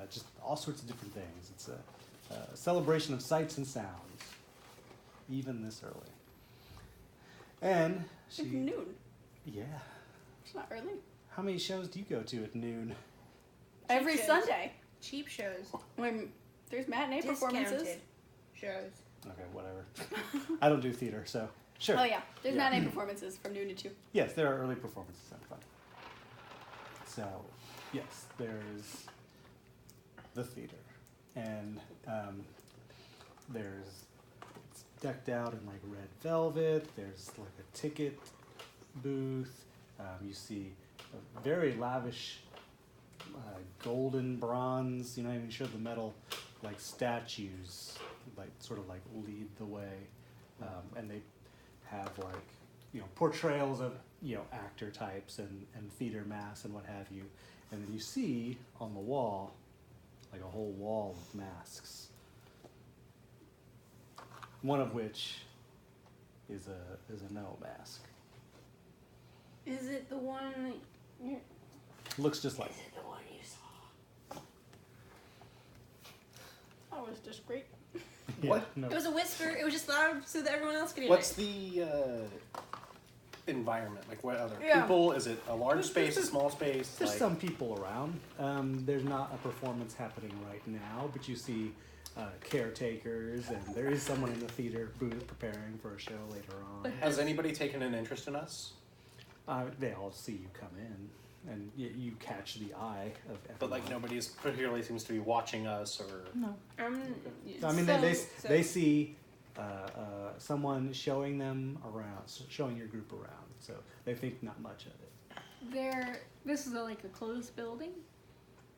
Just all sorts of different things. It's a celebration of sights and sounds, even this early. And It's she, noon. yeah. It's not early. How many shows do you go to at noon? Every shows. Sunday. Cheap shows. When there's matinee performances. Discounted shows. Okay, whatever. I don't do theater, so sure. Oh yeah, there's Yeah. matinee performances from noon to 2. Yes, there are early performances and fun. So, yes, there's the theater, and it's decked out in like red velvet. There's like a ticket booth. You see a very lavish golden, bronze. You're not even sure the metal, like statues, like sort of like lead the way, and they have like portrayals of actor types and theater masks and what have you, and then you see on the wall like a whole wall of masks, one of which is a no mask. Is it the one that you're... Looks just like Is it the one you saw? That was just great. yeah, What? no. It was a whisper. It was just loud so that everyone else could hear What's it. the environment? Like, what other Yeah. people? Is it a large space, a small space? There's like, some people around. There's not a performance happening right now, but you see caretakers, and there is someone in the theater booth preparing for a show later on. Has anybody taken an interest in us? They all see you come in, and you catch the eye of everyone. But like nobody particularly seems to be watching us, or No. So, I mean, so- they see someone showing them around, showing your group around, so they think not much of it. This is like a closed building,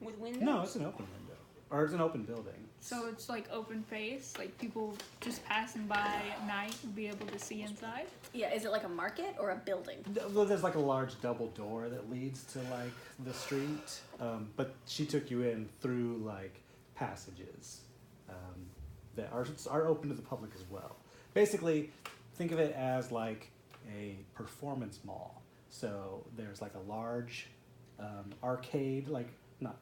with windows. No, it's an open window, or it's an open building. so it's like open face, like people just passing by at night would be able to see inside. Yeah, is it like a market or a building? Well, there's like a large double door that leads to like the street, but she took you in through like passages that are open to the public as well. Basically, think of it as like a performance mall. So there's like a large arcade, like not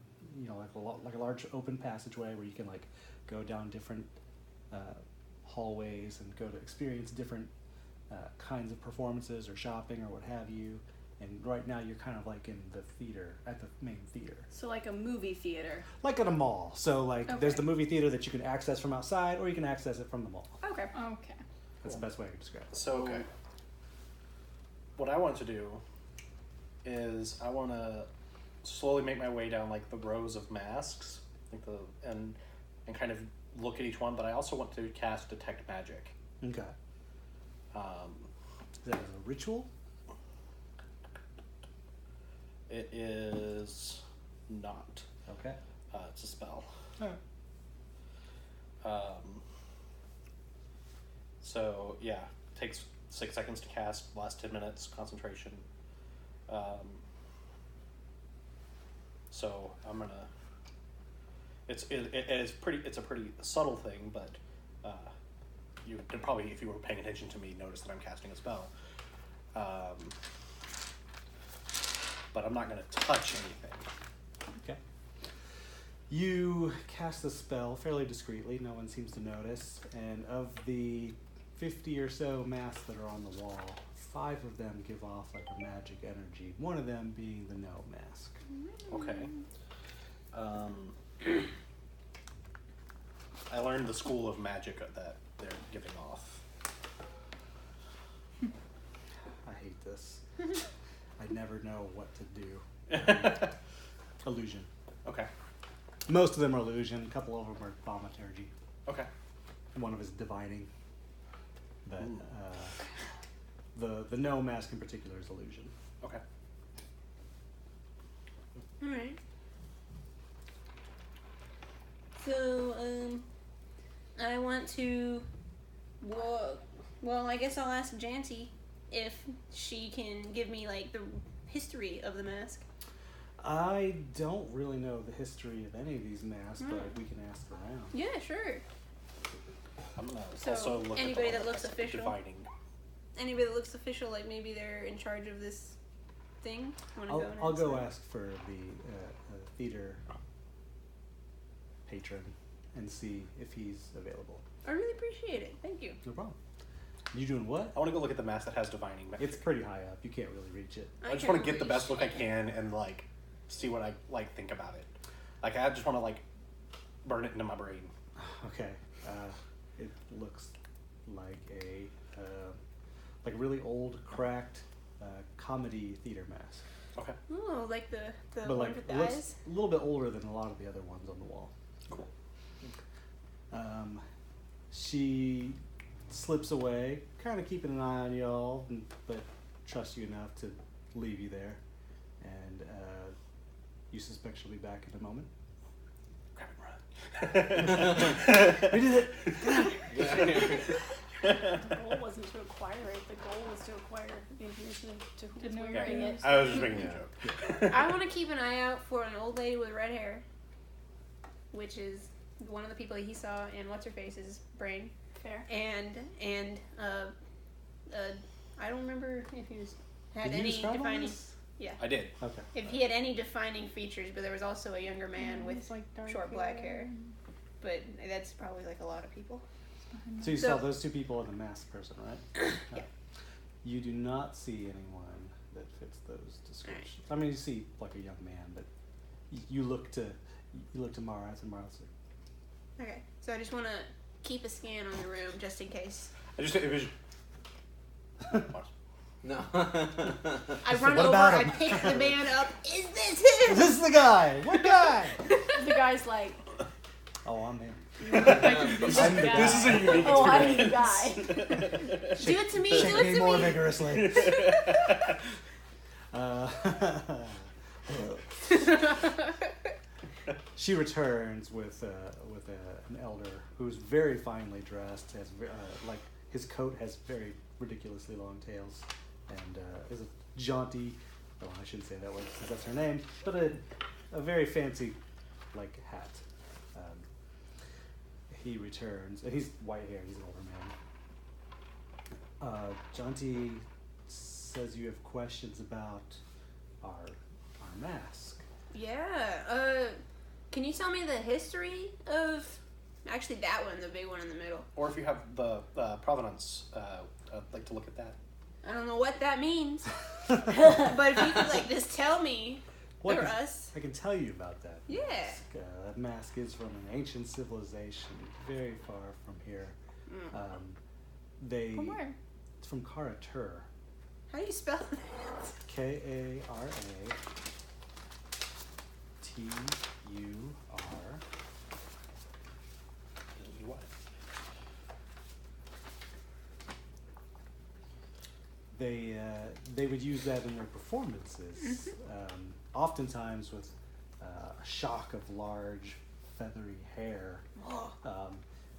like a large open passageway where you can like go down different hallways and go to experience different kinds of performances or shopping or what have you. And right now you're kind of like in the theater, at the main theater. So like a movie theater. Like at a mall. So like there's Okay. the movie theater that you can access from outside, or you can access it from the mall. Okay. Okay. That's the best way I can describe it. so. Okay. What I want to do is I want to slowly make my way down like the rows of masks, like and kind of look at each one. But I also want to cast detect magic. Okay. Is that a ritual? It is not. Okay. It's a spell. Alright. So yeah, takes 6 seconds to cast. Last 10 minutes concentration. So I'm gonna It's a pretty subtle thing, but you could probably, if you were paying attention to me, notice that I'm casting a spell. But I'm not going to touch anything. Okay. You cast the spell fairly discreetly. No one seems to notice. And of the 50 or so masks that are on the wall, 5 of them give off like a magic energy. One of them being the no mask. Okay. I learned the school of magic that they're giving off. I hate this. I never know what to do. Illusion. Okay. Most of them are illusion. A couple of them are thaumaturgy. Okay. One of is divining. But the no mask in particular is illusion. Okay. All right. So, I want to. Well, I guess I'll ask Janty if she can give me like the history of the mask. I don't really know the history of any of these masks, but we can ask around. Yeah, sure. I'm gonna So, also look anybody at the that looks official? divining. Anybody that looks official, like maybe they're in charge of this thing. I'll go ask for the theater patron and see if he's available. I really appreciate it. Thank you. No problem. You doing what? I want to go look at the mask that has divining. It's pretty high up. You can't really reach it. I just want to get the best look I can and like see what I like think about it. Like I just want to like burn it into my brain. Okay. It looks like a really old, cracked comedy theater mask. Okay. Oh, like the but one like with the it looks eyes? a little bit older than a lot of the other ones on the wall. Cool. She slips away, kind of keeping an eye on y'all, but trusts you enough to leave you there. And you suspect she'll be back in a moment. Grab and run. We did it! The goal wasn't to acquire it. The goal was to acquire the information to who's know wearing where it. I was just making a joke. I want to keep an eye out for an old lady with red hair, which is one of the people he saw in what's-her-face's brain. Fair. And I don't remember if he had Did you any describe all defining. this? Yeah. I did. Okay. If he had any defining features, but there was also a younger man with It's like dark short black hair. But that's probably like a lot of people. So you So- saw those two people and the masked person, right? Yeah. You do not see anyone that fits those descriptions. I mean, you see like a young man, but you look to Maarath, and Maarath's like, Okay. So I just want to keep a scan on the room just in case. I just envision. No. I run what over, about I him? pick the man up. Is this him? this is the guy! What guy? The guy's like, Oh, I'm him. This is a unique oh, I'm the experience. guy. Do it to me. Shake Do it me to more me. vigorously. She returns with an elder who's very finely dressed. Has like his coat has very ridiculously long tails, and is a jaunty. Oh, I shouldn't say it that way because that's her name, but a very fancy like hat. He returns, and he's white hair. He's an older man. Jaunty says you have questions about our mask. Yeah. Can you tell me the history of? Actually, that one, the big one in the middle. Or if you have the provenance, I'd like to look at that. I don't know what that means, but if you could like just tell me or us. I can tell you about that. Yeah. Mask. That mask is from an ancient civilization, very far from here. From where? It's from Karatur. How do you spell that? Karatur. They would use that in their performances, oftentimes with a shock of large feathery hair,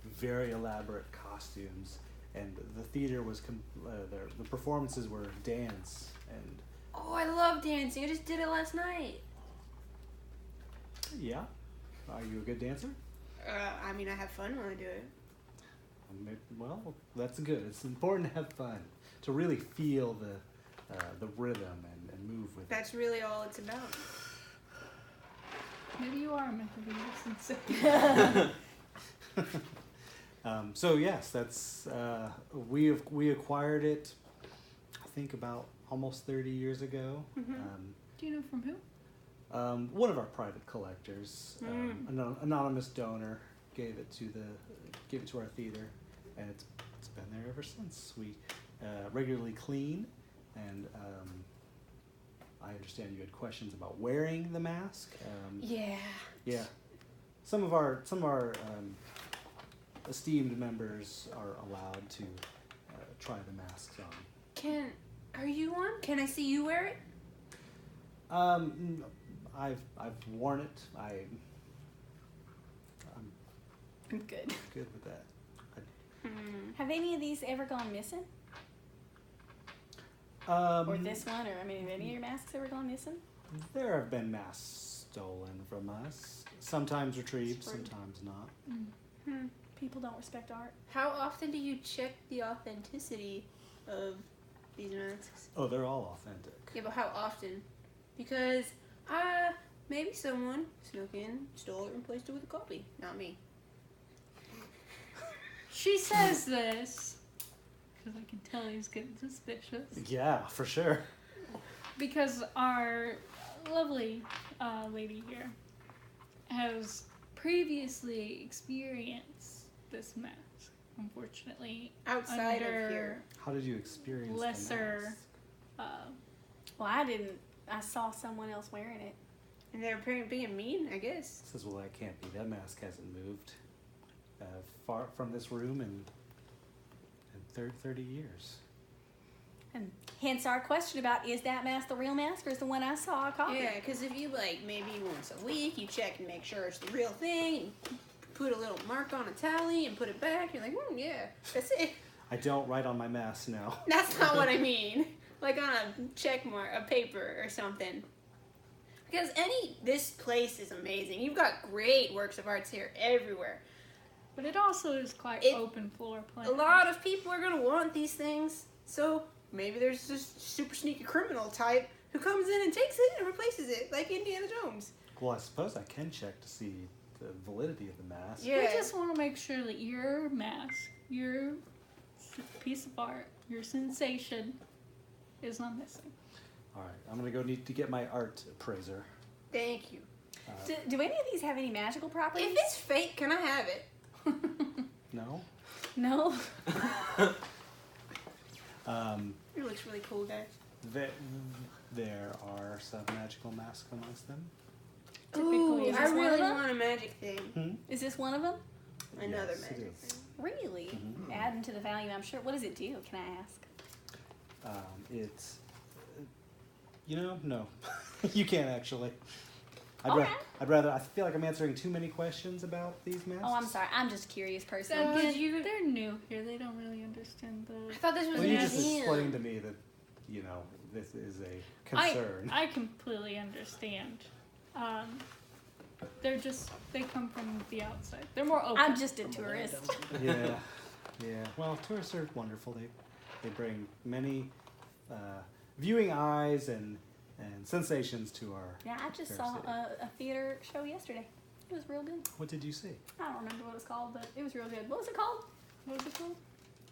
very elaborate costumes, and the theater was the performances were dance and. Oh, I love dancing. I just did it last night. Yeah. Are you a good dancer? I mean, I have fun when I do it. Well, that's good. It's important to have fun, to really feel the rhythm and move with it. That's really all it's about. Maybe you are meant to be sincere. So yes, that's we acquired it. I think about almost 30 years ago. Do you know from who? One of our private collectors, an anonymous donor, gave it to our theater, and it's been there ever since. We regularly clean, and I understand you had questions about wearing the mask. Yeah. Some of our esteemed members are allowed to try the masks on. Are you one? Can I see you wear it? I've worn it. I'm Good. good with that. Have any of these ever gone missing? Or Or this one? Or, I mean, have any of your masks ever gone missing? There have been masks stolen from us. Sometimes retrieved, sometimes not. People don't respect art. How often do you check the authenticity of these masks? Oh, they're all authentic. Yeah, but how often? Because maybe someone snuck in, stole it, and replaced it with a copy. Not me. She says this because I can tell he's getting suspicious. Yeah, for sure. Because our lovely lady here has previously experienced this mask, unfortunately. Outside under of here. How did you experience lesser. the mask? Well, I didn't. I saw someone else wearing it. And they're being mean, I guess. Says, well, that can't be. That mask hasn't moved far from this room in 30 years. And hence our question about, is that mask the real mask or is the one I saw a copy? Yeah, because if you, maybe once a week, you check and make sure it's the real thing, and put a little mark on a tally and put it back, you're like, yeah, that's it. I don't write on my mask now. That's not what I mean. Like on a check mark, a paper or something. Because this place is amazing. You've got great works of arts here everywhere. But it also is quite open floor plan. A lot of people are going to want these things, so maybe there's this super sneaky criminal type who comes in and takes it and replaces it, like Indiana Jones. Well, I suppose I can check to see the validity of the mask. Yeah. We just want to make sure that your mask, your piece of art, your sensation is not missing. All right, I'm going to need to get my art appraiser. Thank you. Do any of these have any magical properties? If it's fake, can I have it? No? No. It looks really cool, guys. There are some magical masks amongst them. Ooh, Is I this one of really them? want a magic thing. Is this one of them? Another Yes, it magic is. thing. Really? Adding to the value, I'm sure. What does it do, can I ask? It's, no. You can't actually. Okay. I'd rather, I feel like I'm answering too many questions about these masks. Oh, I'm sorry. I'm just a curious person. Again, they're new here. They don't really understand I the... thought this was Well, a you just museum. explained to me that, this is a concern. I completely understand. They come from the outside. They're more open. I'm just a tourist. Yeah. Well, tourists are wonderful. They bring many viewing eyes and sensations to our Yeah, I just fair saw city. a theater show yesterday. It was real good. What did you see? I don't remember what it was called, but it was real good. What was it called?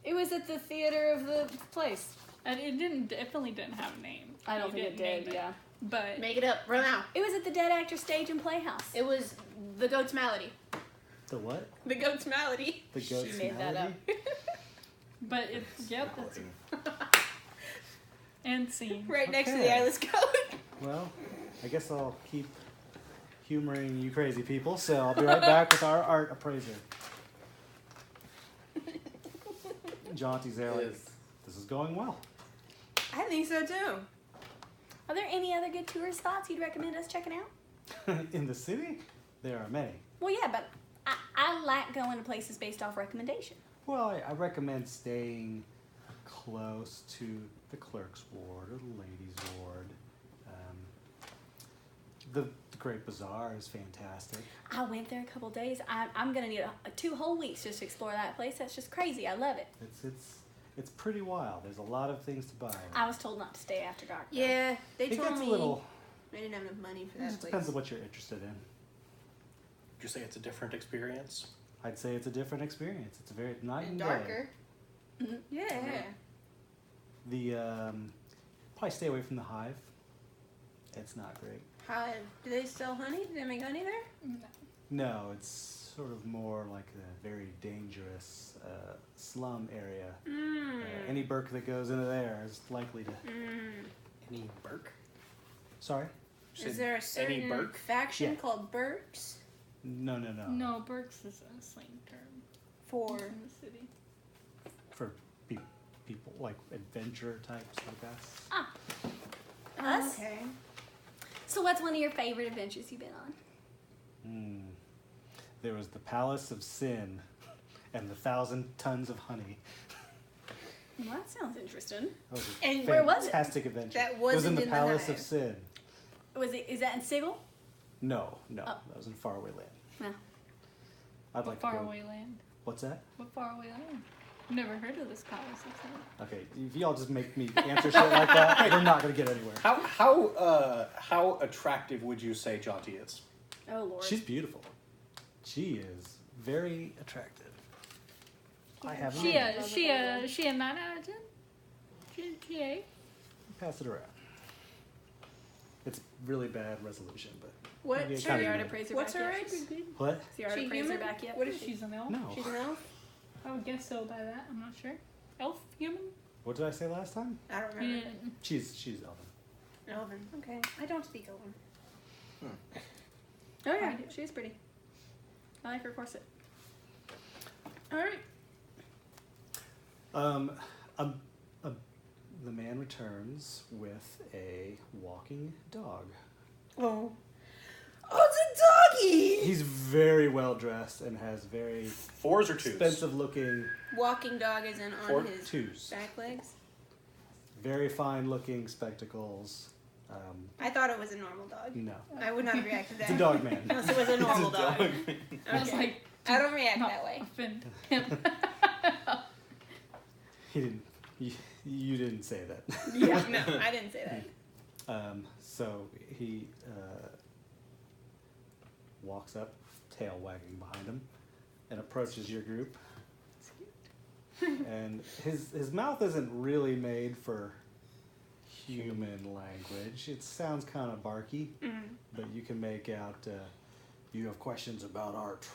It was at the theater of the place. And it definitely didn't have a name. I don't You think it didn't did, name yeah. But Make it up. Run out. It was at the Dead Actor Stage and Playhouse. It was the Goat's Malady. The what? The Goat's Malady. The goat's made that malady? but it's that's and scene. Right next to the Okay. eyeless goat. Well, I guess I'll keep humoring you crazy people, so I'll be right back with our art appraiser. Jaunty's there like, this is going well. I think so too. Are there any other good tourist spots you'd recommend us checking out? In the city, there are many. Well, yeah, but I like going to places based off recommendation. Well, I recommend staying close to the clerk's ward or the ladies' ward. the Great Bazaar is fantastic. I went there a couple days. I'm gonna need 2 whole weeks just to explore that place. That's just crazy. I love it. It's pretty wild. There's a lot of things to buy. I was told not to stay after dark. Though. Yeah, they It told gets me a little. I didn't have enough money for It that just place. depends on what you're interested in. Would you say it's a different experience? I'd say it's a different experience. It's a very night and day. darker. Mhm. Yeah. The probably stay away from the hive. It's not great. Hive. Do they sell honey? Do they make honey there? No, it's sort of more like a very dangerous slum area. Any Burke that goes into there is likely to. Any Burke? Sorry? You Is said there a any certain Burke? faction Yeah. called Burks? No. No, Burks is a slang term For in the city. For people like adventure types like us. Us? Okay. So, what's one of your favorite adventures you've been on? There was the Palace of Sin and the 1,000 tons of honey. Well, that sounds interesting. That was a And where was it? fantastic adventure. That it was in wasn't the in the Palace of hive. Sin. Is that in Sigil? No, Oh. that was in faraway land. No. I'd What like to go. faraway land? What's that? What faraway land? Never heard of this palace. Okay, if y'all just make me answer shit like that, we're not gonna get anywhere. How attractive would you say Jaunty is? Oh Lord. She's beautiful. She is very attractive. I have She a 9 out of 10? She A? pass it around. It's really bad resolution, but What? maybe it Has kinda the art good. appraiser What's back her yet? age? What? Has the art She appraiser human? back yet? What is she? She's an elf. No. She's an elf? I would guess so by that. I'm not sure. Elf? Human? What did I say last time? I don't remember. Yeah. She's elven. Elven. Okay. I don't speak Elven. Oh yeah, I do. she's pretty. I like her corset. All right. The man returns with a walking dog. Oh. Oh, it's a doggy! He's very well dressed and has very Fours or twos? expensive looking Walking dog is in on Four his twos. back legs. Very fine looking spectacles. I thought it was a normal dog. No. I would not have reacted that. It's a dog man. Unless it was a normal dog. I was Okay. like, I don't react not that way. offend him. He didn't. You didn't say that. Yeah, no, I didn't say that. So he walks up, tail wagging behind him, and approaches your group. And his mouth isn't really made for human language. It sounds kind of barky, but you can make out. You have questions about art.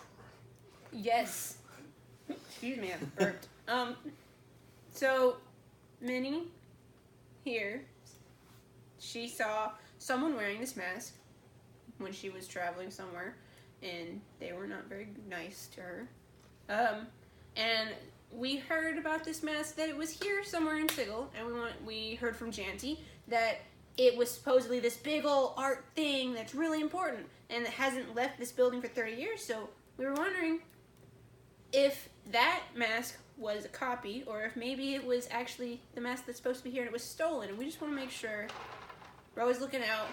Yes. Excuse me, I burped. So, Minnie, here, she saw someone wearing this mask when she was traveling somewhere, and they were not very nice to her. And we heard about this mask that it was here somewhere in Sigil, and we heard from Janty that it was supposedly this big ol' art thing that's really important, and it hasn't left this building for 30 years, so we were wondering if that mask was a copy, or if maybe it was actually the mask that's supposed to be here and it was stolen, and we just want to make sure we're always looking out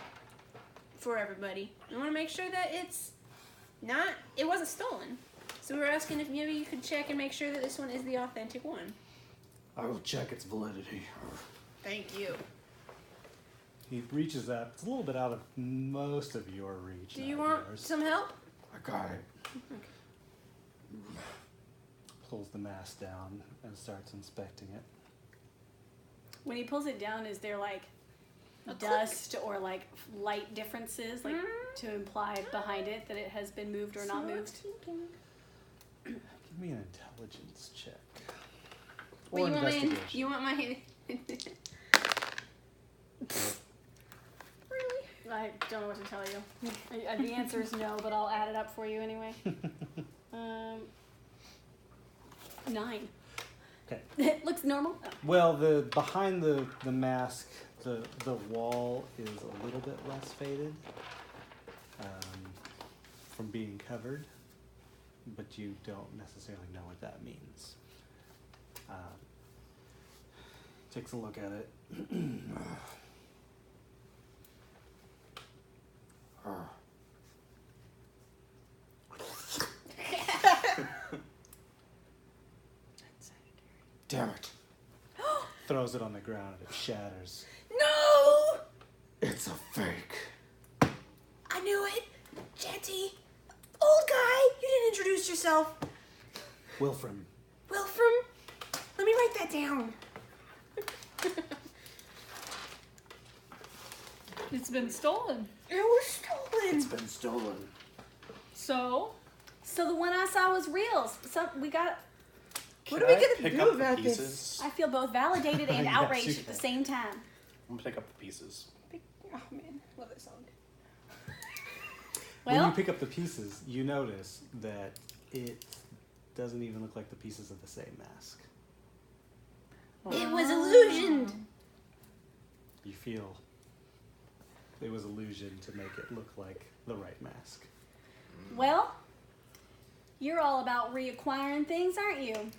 for everybody. We want to make sure that it wasn't stolen. So we were asking if maybe you could check and make sure that this one is the authentic one. I will check its validity. Thank you. He reaches up. It's a little bit out of most of your reach. Do you not want yours. some help? I got it. Pulls the mask down and starts inspecting it. When he pulls it down, is there like A dust or like light differences, like to imply behind it that it has been moved or not moved? Give me an intelligence check. Wait, Or you investigation. want my Really? I don't know what to tell you. The answer is no, but I'll add it up for you anyway. 9. Okay. It looks normal. Oh. Well, the behind the mask, the wall is a little bit less faded from being covered, but you don't necessarily know what that means. Takes a look at it. Damn it. Throws it on the ground and it shatters. No! It's a fake. I knew it. Janty. Old guy. You didn't introduce yourself. Wilfram. Wilfram? Let me write that down. It's been stolen. It was stolen. It's been stolen. So, So the one I saw was real. So we got. What are we Can I gonna pick do up the about this? pieces? I feel both validated and Yes, outraged you at the can. same time. I'm gonna pick up the pieces. Oh man, love that song. When Well, you pick up the pieces, you notice that it doesn't even look like the pieces of the same mask. It was illusioned. You feel it was illusion to make it look like the right mask. well, you're all about reacquiring things, aren't you?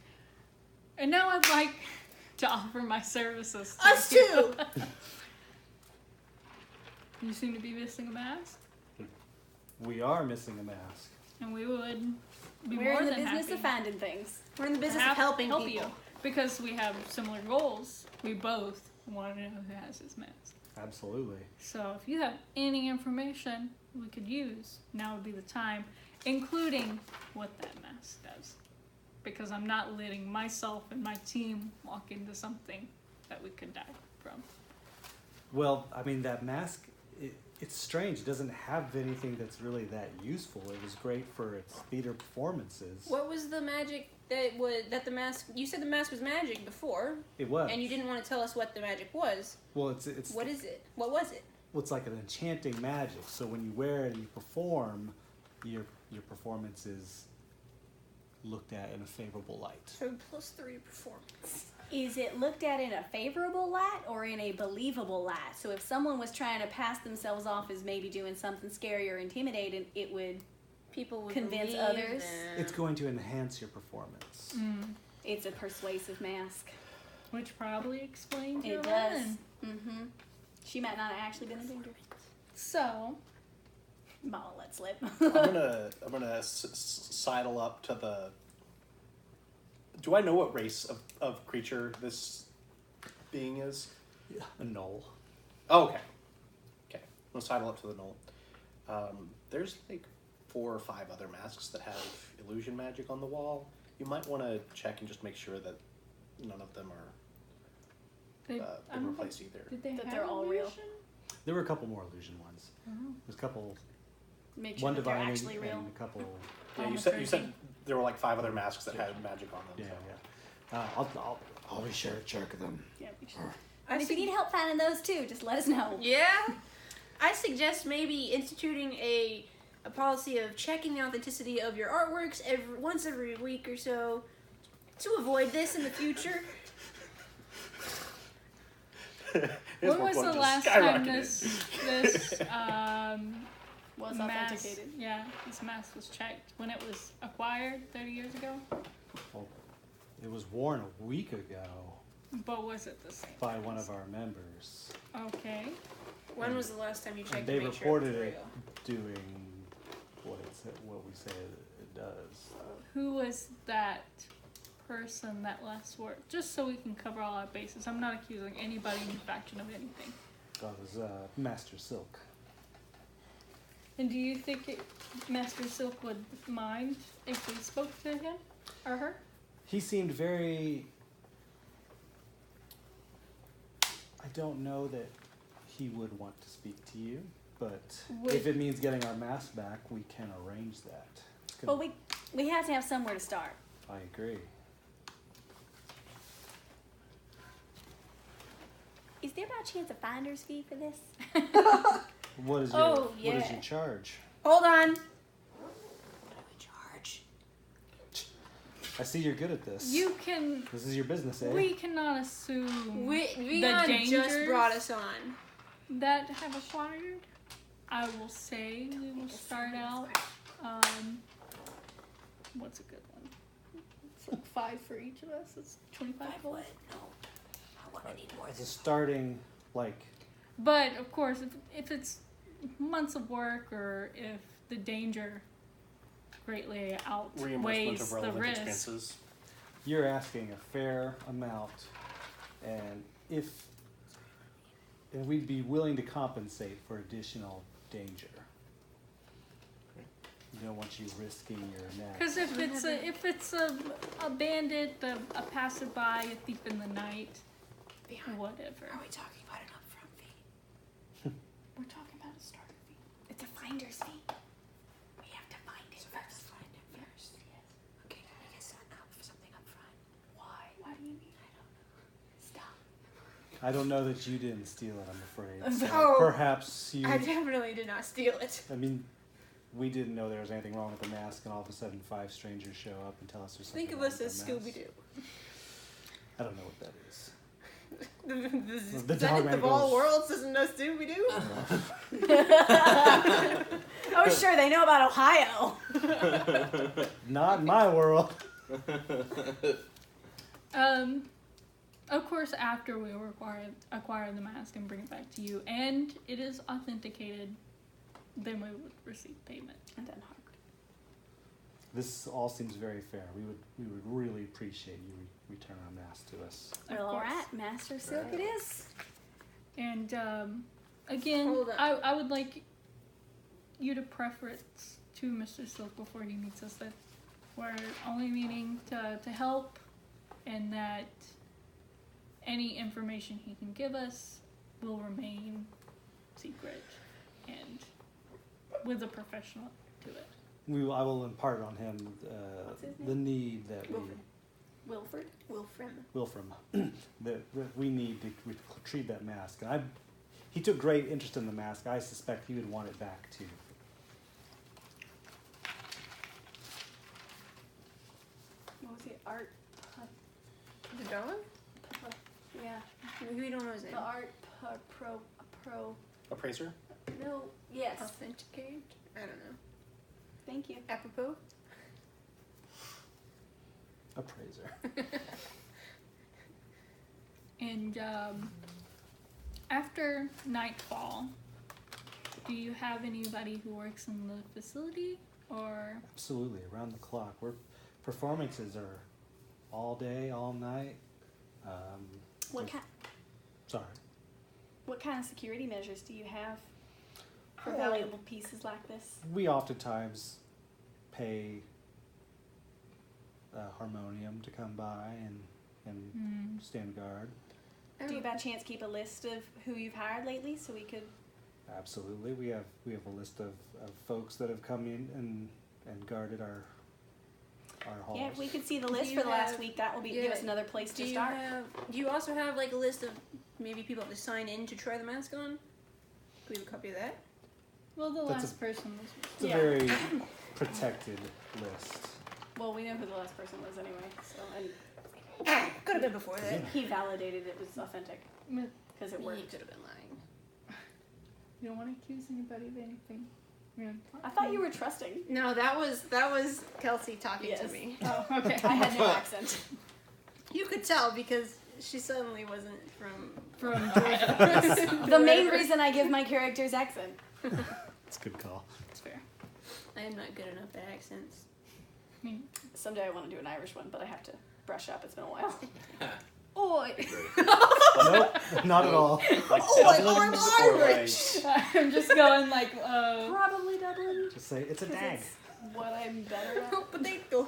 and now I'd like to offer my services. To Us you. too. You seem to be missing a mask, We are missing a mask. and we would be We're more in the than business happy of finding things. We're in the to business have- of helping help people. you because we have similar goals. We both want to know who has his mask. Absolutely. So if you have any information we could use, now would be the time, including what that mask does. Because I'm not letting myself and my team walk into something that we could die from. Well, I mean, that mask, it's strange. It doesn't have anything that's really that useful. It was great for its theater performances. What was the magic that the mask? You said the mask was magic before, It was. and you didn't want to tell us what the magic was. Well, it's What is it? What was it? well, it's like an enchanting magic. So when you wear it and you perform, your performance is looked at in a favorable light. So +3 performance. Is it looked at in a favorable light or in a believable light? So if someone was trying to pass themselves off as maybe doing something scary or intimidating, it would. People would Convince believe others. them. It's going to enhance your performance. It's a persuasive mask. Which probably explains your It does. lemon. Mm-hmm. She might not have actually been in danger. So, Ball let slip. I'm gonna sidle up to the. Do I know what race of creature this being is? Yeah, a knoll. Oh, okay. Okay. I'm gonna sidle up to the knoll. There's like 4 or 5 other masks that have illusion magic on the wall. You might want to check and just make sure that none of them are they, been replaced either. did they That have they're all real. illusion? There were a couple more illusion ones. There's a couple. Make sure One that they're divining actually real. and a couple. Yeah, you Almost said 13. there were like 5 other masks that had magic on them. Yeah, so. yeah. I'll be sure to check them. Yeah, we should. I And if you sug- need help finding those too, just let us know. Yeah. I suggest maybe instituting a policy of checking the authenticity of your artworks once every week or so to avoid this in the future. His When was workload the just last time skyrocketed. this Was mask, authenticated. yeah, this mask was checked? When it was acquired 30 years ago? Well, it was worn a week ago But was it the same? by one of our members. Okay. When was the last time you checked And to they make sure it was reported real? it doing what we say it does. Who was that person that last worked? Just so we can cover all our bases. I'm not accusing anybody in the faction of anything. That was Master Silk. And do you think Master Silk would mind if we spoke to him or her? He seemed very. I don't know that he would want to speak to you, but if it means getting our mask back, we can arrange that. It's gonna- Well, we have to have somewhere to start. I agree. Is there by chance a finder's fee for this? What is your Oh, What is yeah. your charge? Hold on. What do we charge? I see you're good at this. You can. This is your business, eh? We cannot assume Vehan just dangers brought us on. that have acquired. I will say we will start out. What's a good one? It's like 5 for each of us. It's 25 gold. No. I want to need more. It's a starting, like, But of course, if it's months of work or if the danger greatly Reimbursement outweighs of the relevant risk, expenses. you're asking a fair amount, and we'd be willing to compensate for additional danger. We don't want you risking your neck. Because if it's a bandit, a passerby, a thief in the night, whatever. Are we talking about an upfront fee? We're talking about a starter fee. It's a finder's fee. We have to find it first. Find it first. Yes. Okay, I guess something up front. Why? What do you mean? I don't know. Stop. I don't know that you didn't steal it, I'm afraid. So Oh, perhaps you... I definitely did not steal it. I mean, we didn't know there was anything wrong with the mask, and all of a sudden 5 strangers show up and tell us there's something Think of wrong us with as the mask. Scooby-Doo. I don't know what that is. The dog man of all goes- worlds doesn't know Scooby-Doo? Oh, sure, they know about Ohio. Not in my world. Of course, after we acquire the mask and bring it back to you, and it is authenticated, then we would receive payment. And then harmed. This all seems very fair. We would really appreciate you return our mask to us. Of Well, course. alright, Master Silk it is. And again, Hold up. I would like you to preference to Mr. Silk before he meets us that we're only meaning to help, and that any information he can give us will remain secret and with a professional to it. I will impart on him What's his the need that Wilford? Wilfrim. that we need to retrieve that mask. And he took great interest in the mask. I suspect he would want it back too. What was it? Art? The dog? Yeah. We don't know his name. The art pro. Appraiser? No. Yes. Authenticate? I don't know. Thank you. Apropos? Appraiser. And after nightfall, do you have anybody who works in the facility, or? Absolutely, around the clock. Performances are all day, all night. What kind of security measures do you have for valuable pieces like this? We oftentimes pay Harmonium to come by and stand guard. Do you by chance keep a list of who you've hired lately so we could... Absolutely, we have a list of folks that have come in and guarded our halls. Yeah, if we could see the list Do for you the last have- week, that will give us another place to start. Do you also have like a list of maybe people to sign in to try the mask on? Do we have a copy of that? Well, the That's last person was. It's a very protected list. Well, we know who the last person was anyway, so... And Could have been before that. he validated it was authentic, because it He worked. could have been lying. You don't want to accuse anybody of anything. I thought you were trusting. No, that was Kelsey talking to Yes. me. Oh, okay. I had no accent. You could tell because she suddenly wasn't from Georgia. The main reason I give my characters accent. It's a good call. It's fair. I am not good enough at accents. I mean, Someday I want to do an Irish one, but I have to brush up. It's been a while. Oi! Nope, not at all. Like I'm Dublin or Irish! I'm just going like, Probably Dublin. Just say it's a 'cause dag. it's what I'm better at. Potato.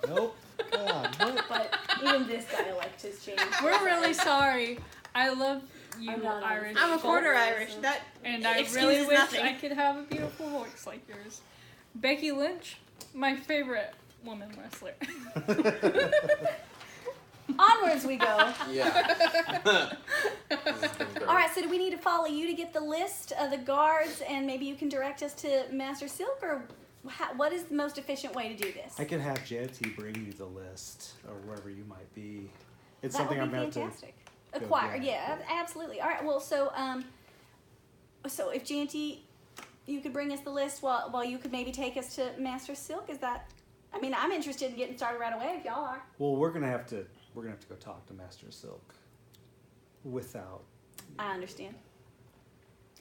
Nope. God, nope. But even this dialect has changed. we're really sorry. I love you, I'm not Irish. I'm a quarter Both. Irish. That And I excuses really wish nothing. I could have a beautiful voice like yours. Becky Lynch, my favorite woman wrestler. Onwards we go. Yeah. This has been great. All right, so do we need to follow you to get the list of the guards, and maybe you can direct us to Master Silk, or what is the most efficient way to do this? I can have Jetty bring you the list, or wherever you might be. It's That something would I'm be going to have fantastic. go Acquire, grab. yeah, absolutely. All right, well, so if Janty, you could bring us the list while you could maybe take us to Master Silk. Is that? I mean, I'm interested in getting started right away if y'all are. Well, we're gonna have to go talk to Master Silk. Without. I understand.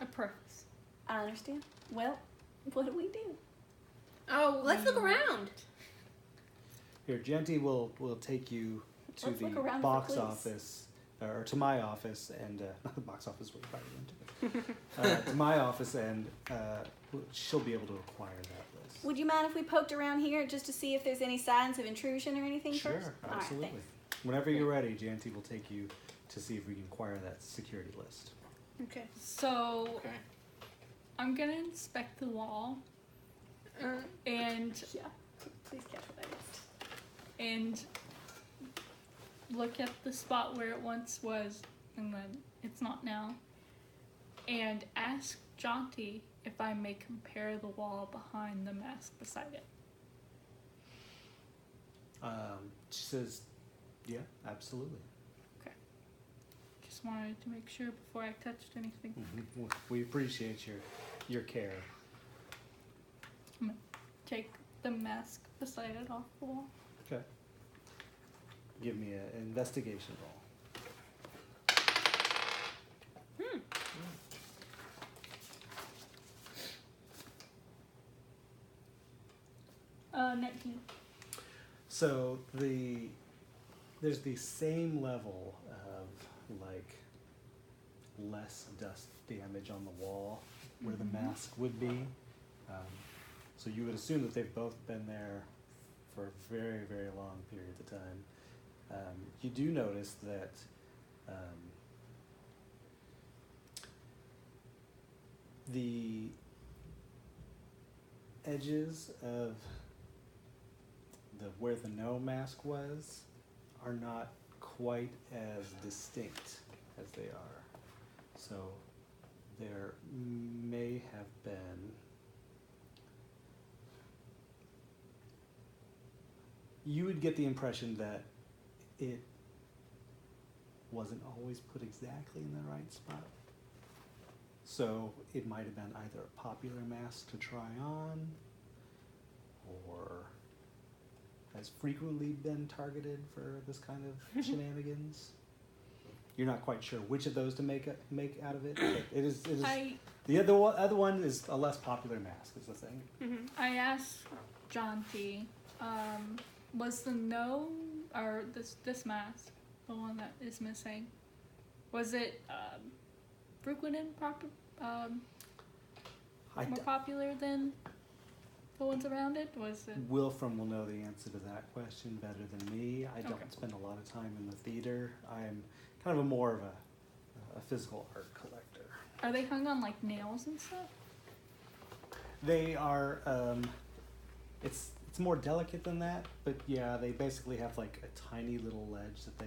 A preface. I understand. Well, what do we do? Oh, let's look around. Here, Genty will take you to Let's look the around for box clues. office, or to my office, and not the box office where you probably went to, to my office, and she'll be able to acquire that list. Would you mind if we poked around here just to see if there's any signs of intrusion or anything Sure, first? All right, absolutely. thanks. Whenever you're ready, Genty will take you to see if we can acquire that security list. Okay. So Okay. I'm gonna inspect the wall and Yeah, please capitalize. and look at the spot where it once was and then it's not now, and ask Jaunty if I may compare the wall behind the mask beside it. She says, yeah, absolutely. Just wanted to make sure before I touched anything. We appreciate your care. I'm gonna take the mask beside it off the wall. Okay. Give me an investigation roll. 19. So there's the same level of like less dust damage on the wall where the mask would be. So you would assume that they've both been there for very, very long periods of time. You do notice that the edges of where the no mask was are not quite as distinct as they are. So there may have been you would get the impression that it wasn't always put exactly in the right spot. So it might have been either a popular mask to try on, or has frequently been targeted for this kind of shenanigans. You're not quite sure which of those to make out of it. But it is. The other one is a less popular mask, is the thing. I asked Jaunty, was the no, or this mask, the one that is missing, was it frequent and more popular than the ones around it? Was it? Wilfram will know the answer to that question better than me. I don't Okay. spend a lot of time in the theater. I'm kind of more of a physical art collector. Are they hung on like nails and stuff? They are. It's more delicate than that, but yeah, they basically have like a tiny little ledge that they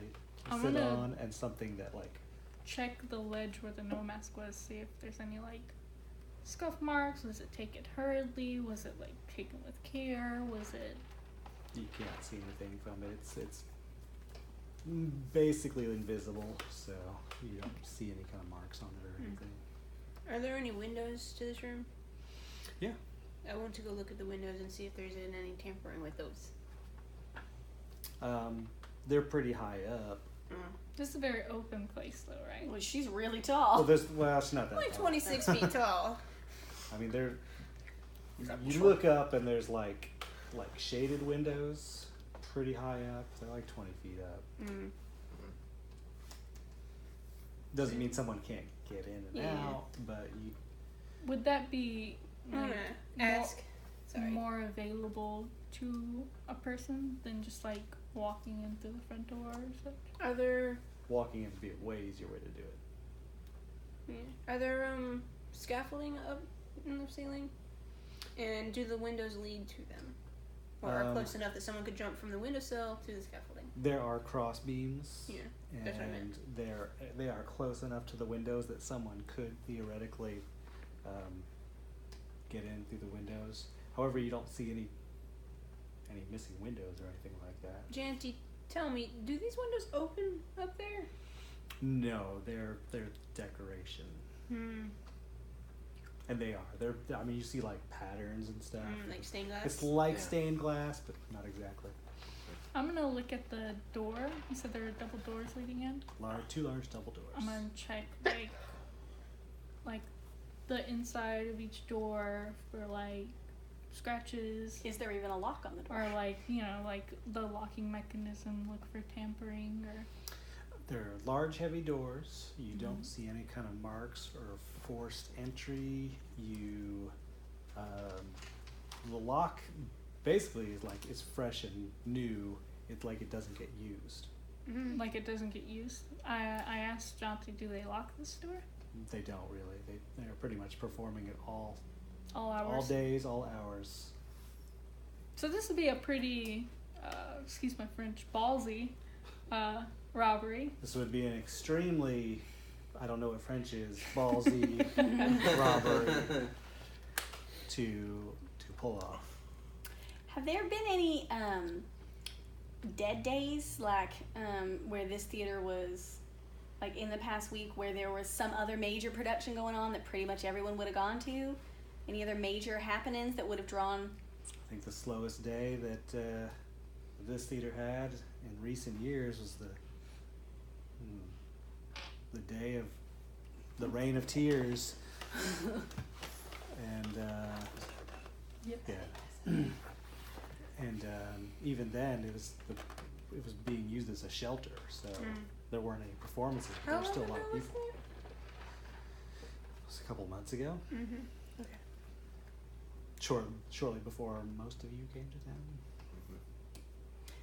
I'm sit gonna- on, and something that like. Check the ledge where the no mask was, see if there's any like scuff marks. Was it taken hurriedly? Was it like taken with care? Was it? You can't see anything from it. It's basically invisible, so you don't see any kind of marks on it or anything. Are there any windows to this room? Yeah. I want to go look at the windows and see if there's been any tampering with those. They're pretty high up. This is a very open place, though, right? Well, she's really tall. Well, she's not that Like tall. 26 feet tall. I mean, you look up and there's like shaded windows pretty high up. They're like 20 feet up. Doesn't mean someone can't get in and out, but you. Would that be I'm like, gonna ask. Sorry. more available to a person than just like walking in through the front door or such? Are there Walking in would be a way easier way to do it. Are there scaffolding up in the ceiling? And do the windows lead to them? Or are close enough that someone could jump from the windowsill to the scaffolding? There are cross beams. Yeah, that's what I And meant. they are close enough to the windows that someone could theoretically get in through the windows. However, you don't see any missing windows or anything like that. Janty, tell me, do these windows open up there? No, they're decoration, and they are. I mean, you see like patterns and stuff. Like stained glass? It's like Yeah. stained glass, but not exactly. I'm gonna look at the door. You said there are double doors leading in. Two large double doors. I'm gonna check like the inside of each door for like scratches. Is there even a lock on the door? Or like, like the locking mechanism, look for tampering or... There are large, heavy doors. You don't see any kind of marks or forced entry. The lock basically is like it's fresh and new. It's like it doesn't get used. Mm-hmm. Like it doesn't get used. I asked Jonty, do they lock this door? They don't really. They're pretty much performing it all hours, all days, all hours. So this would be a pretty, excuse my French, ballsy robbery. This would be an extremely, I don't know what French is, ballsy robbery to pull off. Have there been any dead days, like where this theater was, like in the past week, where there was some other major production going on that pretty much everyone would have gone to? Any other major happenings that would have drawn? I think the slowest day that this theater had in recent years was the day of the Rain of Tears. And yeah. And even then, it was being used as a shelter, so there weren't any performances. But there were still a lot of people. It was a couple months ago. Mm-hmm. Okay. Shortly before most of you came to town.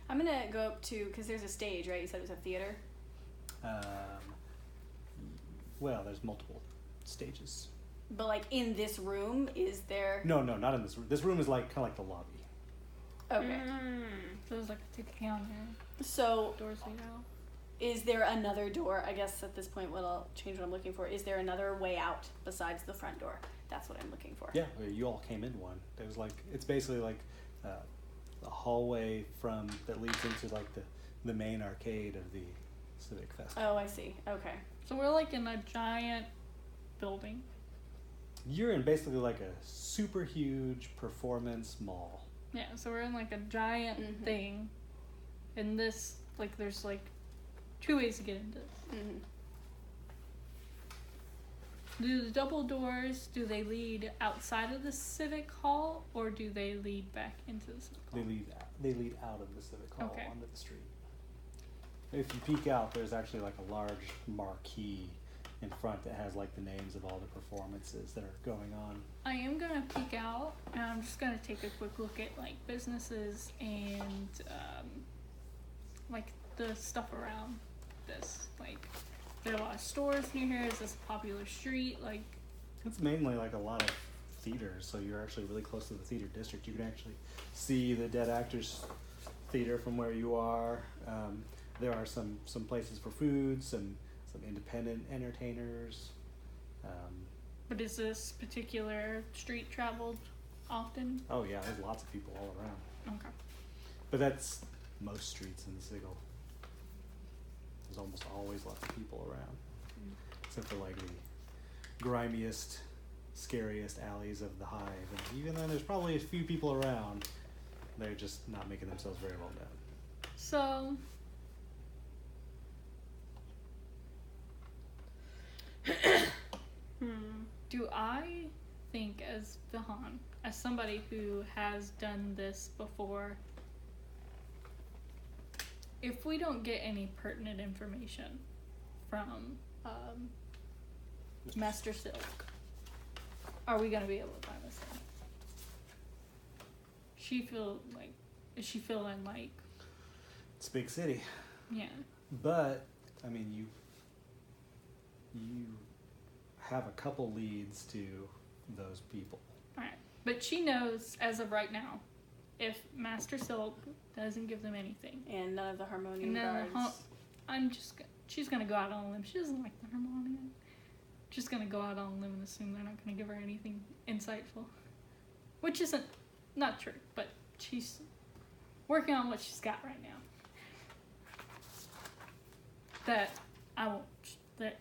I'm gonna go up to, because there's a stage, right? You said it was a theater. Well, there's multiple stages. But like in this room, is there? No, not in this room. This room is like kind of like the lobby. Okay. So there's like a counter. So Doors lead out. is there another door? I guess at this point, I'll change what I'm looking for. Is there another way out besides the front door? That's what I'm looking for. Yeah, you all came in one. There was like, it's basically like a hallway that leads into like the main arcade of the Civic Festival. Oh, I see. Okay. So we're like in a giant building. You're in basically like a super huge performance mall. Yeah, so we're in like a giant thing. And this, like, there's like 2 ways to get into this. Mm-hmm. Do the double doors, do they lead outside of the Civic Hall, or do they lead back into the Civic Hall? They lead out of the Civic Hall Okay. onto the street. If you peek out, there's actually like a large marquee in front that has like the names of all the performances that are going on. I am gonna peek out, and I'm just gonna take a quick look at like businesses and like the stuff around this. Like, there are a lot of stores near here. Is this a popular street? Like, It's mainly like a lot of theaters, so you're actually really close to the theater district. You can actually see the Dead Actors Theater from where you are. There are some places for food, some independent entertainers. but is this particular street traveled often? Oh yeah, there's lots of people all around. Okay. But that's most streets in Sigil. There's almost always lots of people around. Except for like the grimiest, scariest alleys of the Hive. And even then there's probably a few people around. They're just not making themselves very well known. So, do I think as Vehan, as somebody who has done this before, if we don't get any pertinent information from Master Silk, are we gonna be able to find this thing? Is she feeling like, It's a big city. yeah. But, I mean, you have a couple leads to those people. Alright. But she knows, as of right now, if Master Silk doesn't give them anything, And none of the Harmonium and then guards. she's gonna go out on a limb. She doesn't like the Harmonium. She's gonna go out on a limb and assume they're not gonna give her anything insightful. Which isn't not true, but she's working on what she's got right now. That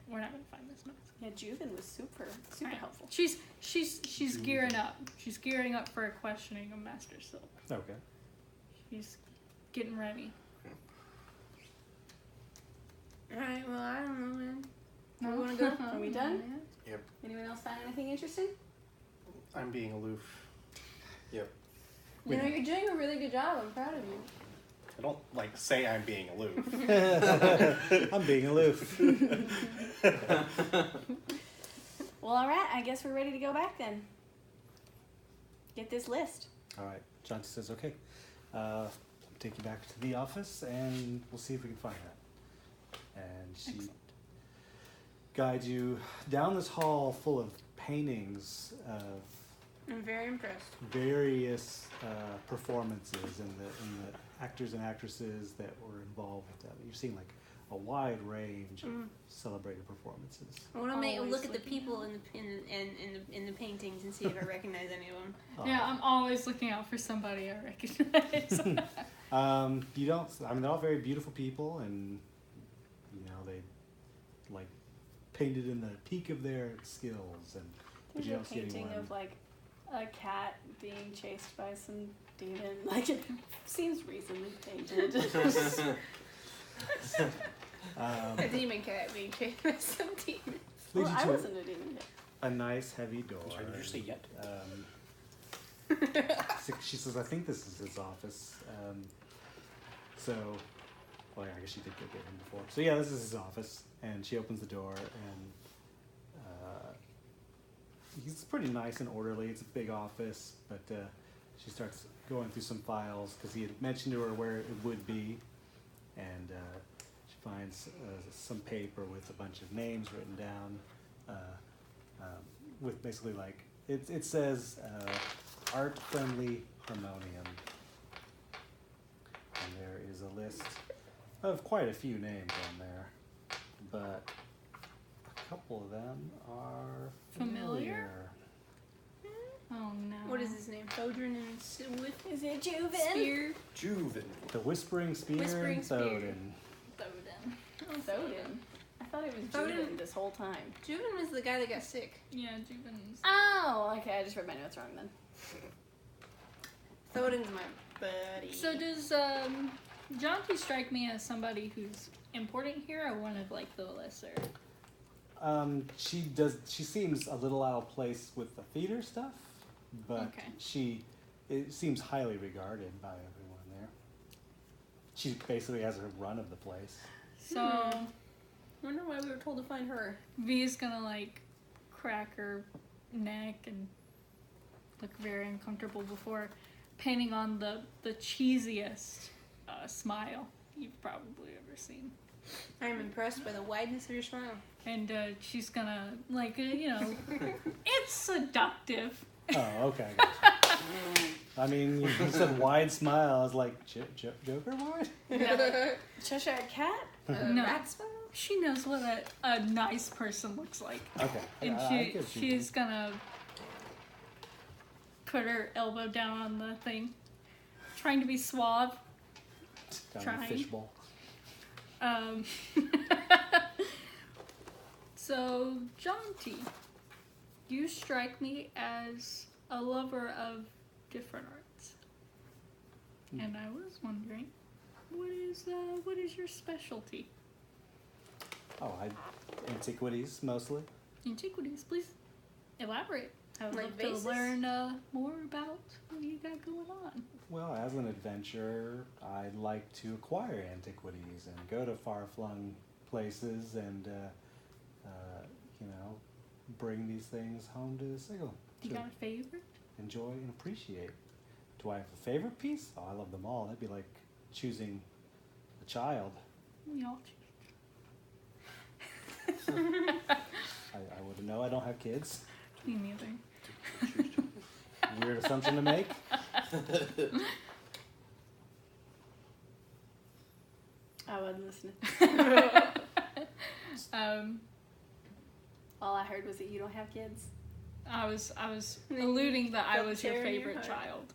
we're not gonna find this mask. Yeah, Juven was super Right. helpful. She's gearing up. She's gearing up for a questioning of Master Silk. Okay. She's getting ready. Alright, well, I don't know, man. Do we want to go? Are we done? Yep. Anyone else find anything interesting? I'm being aloof. Yep. You know, you're doing a really good job. I'm proud of you. I don't like say I'm being aloof. I'm being aloof. Well, all right. I guess we're ready to go back then. Get this list. All right. Jonty says, okay. I'll take you back to the office, and we'll see if we can find that. And she guides you down this hall full of paintings of I'm very impressed. various performances and the actors and actresses that were involved with that. You've seen like a wide range of celebrated performances. I want to make a Always look at the looking people in the paintings and see if I recognize any of them. Yeah, I'm always looking out for somebody I recognize. You don't. I mean, they're all very beautiful people, and you know they like painted in the peak of their skills, and but There's you a don't see painting anyone. of like a cat being chased by some demon. Like it seems recently painted. A demon cat being chased by some demon. Well, leads you I to wasn't a demon. a nice heavy door. Sorry, did you say yet? She says, "I think this is his office." So, well, yeah, I guess she did go get him before. So yeah, this is his office, and she opens the door, and he's pretty nice and orderly. It's a big office, but she starts going through some files because he had mentioned to her where it would be, and she finds some paper with a bunch of names written down, with basically like it says art friendly harmonium, and there is a list of quite a few names on there, but a couple of them are Familiar? Oh no. What is his name? Fodrin and Swift? Is it Juven? Spear? Juven. the Whispering Spear Whispering and Spear. Thodin. Thoden. Thodin. I thought it was Thodin. Juven this whole time. Juven was the guy that got sick. Yeah, Juven's. Oh, okay. I just read my notes wrong then. Thodin's my buddy. So does Jonty strike me as somebody who's important here, or one of like the lesser? She seems a little out of place with the theater stuff, but Okay. it seems highly regarded by everyone there. She basically has a run of the place. So I wonder why we were told to find her. V's gonna like crack her neck and look very uncomfortable before painting on the cheesiest smile you've probably ever seen. I am impressed by the wideness of your smile. And she's gonna like it's seductive. Oh, okay. I gotcha. I mean, you said wide smile. I was like, Joker wide? Cheshire Cat? No. Rat smile? She knows what a nice person looks like. Okay. And I get what you she's gonna put her elbow down on the thing, trying to be suave. mean. Down in trying. the fishbowl. So, Jonty, you strike me as a lover of different arts. And I was wondering, what is your specialty? Oh, antiquities mostly. Antiquities, please elaborate. I would Like love vases? to learn more about what you got going on. Well, as an adventurer, I like to acquire antiquities and go to far-flung places and, bring these things home to Sigil You to got a favorite? enjoy and appreciate. Do I have a favorite piece? Oh, I love them all. That'd be like choosing a child. We all I wouldn't know. I don't have kids. Me neither. Weird assumption to make. I wasn't listening. Um, All I heard was that you don't have kids. I was alluding that I Felt was your tear in your favorite heart. child.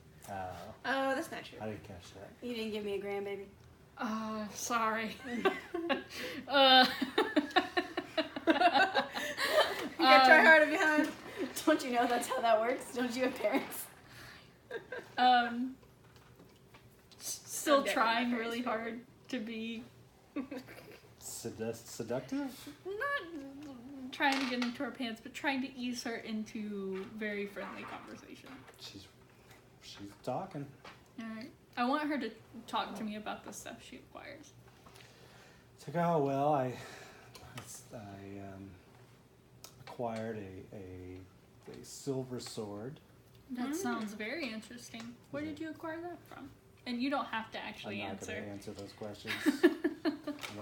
Oh, that's not true. I didn't catch that. You didn't give me a grandbaby. Sorry. You gotta try harder behind. Don't you know that's how that works? Don't you have parents? Still I'm dead. trying My really parents' hard to be Seductive? not trying to get into her pants, but trying to ease her into very friendly conversation. She's she's talking. Alright. I want her to talk to me about the stuff she acquires. It's like, oh well, I acquired a silver sword. That sounds very interesting. Where did you acquire that from? And you don't have to actually I'm not answer. going to answer those questions.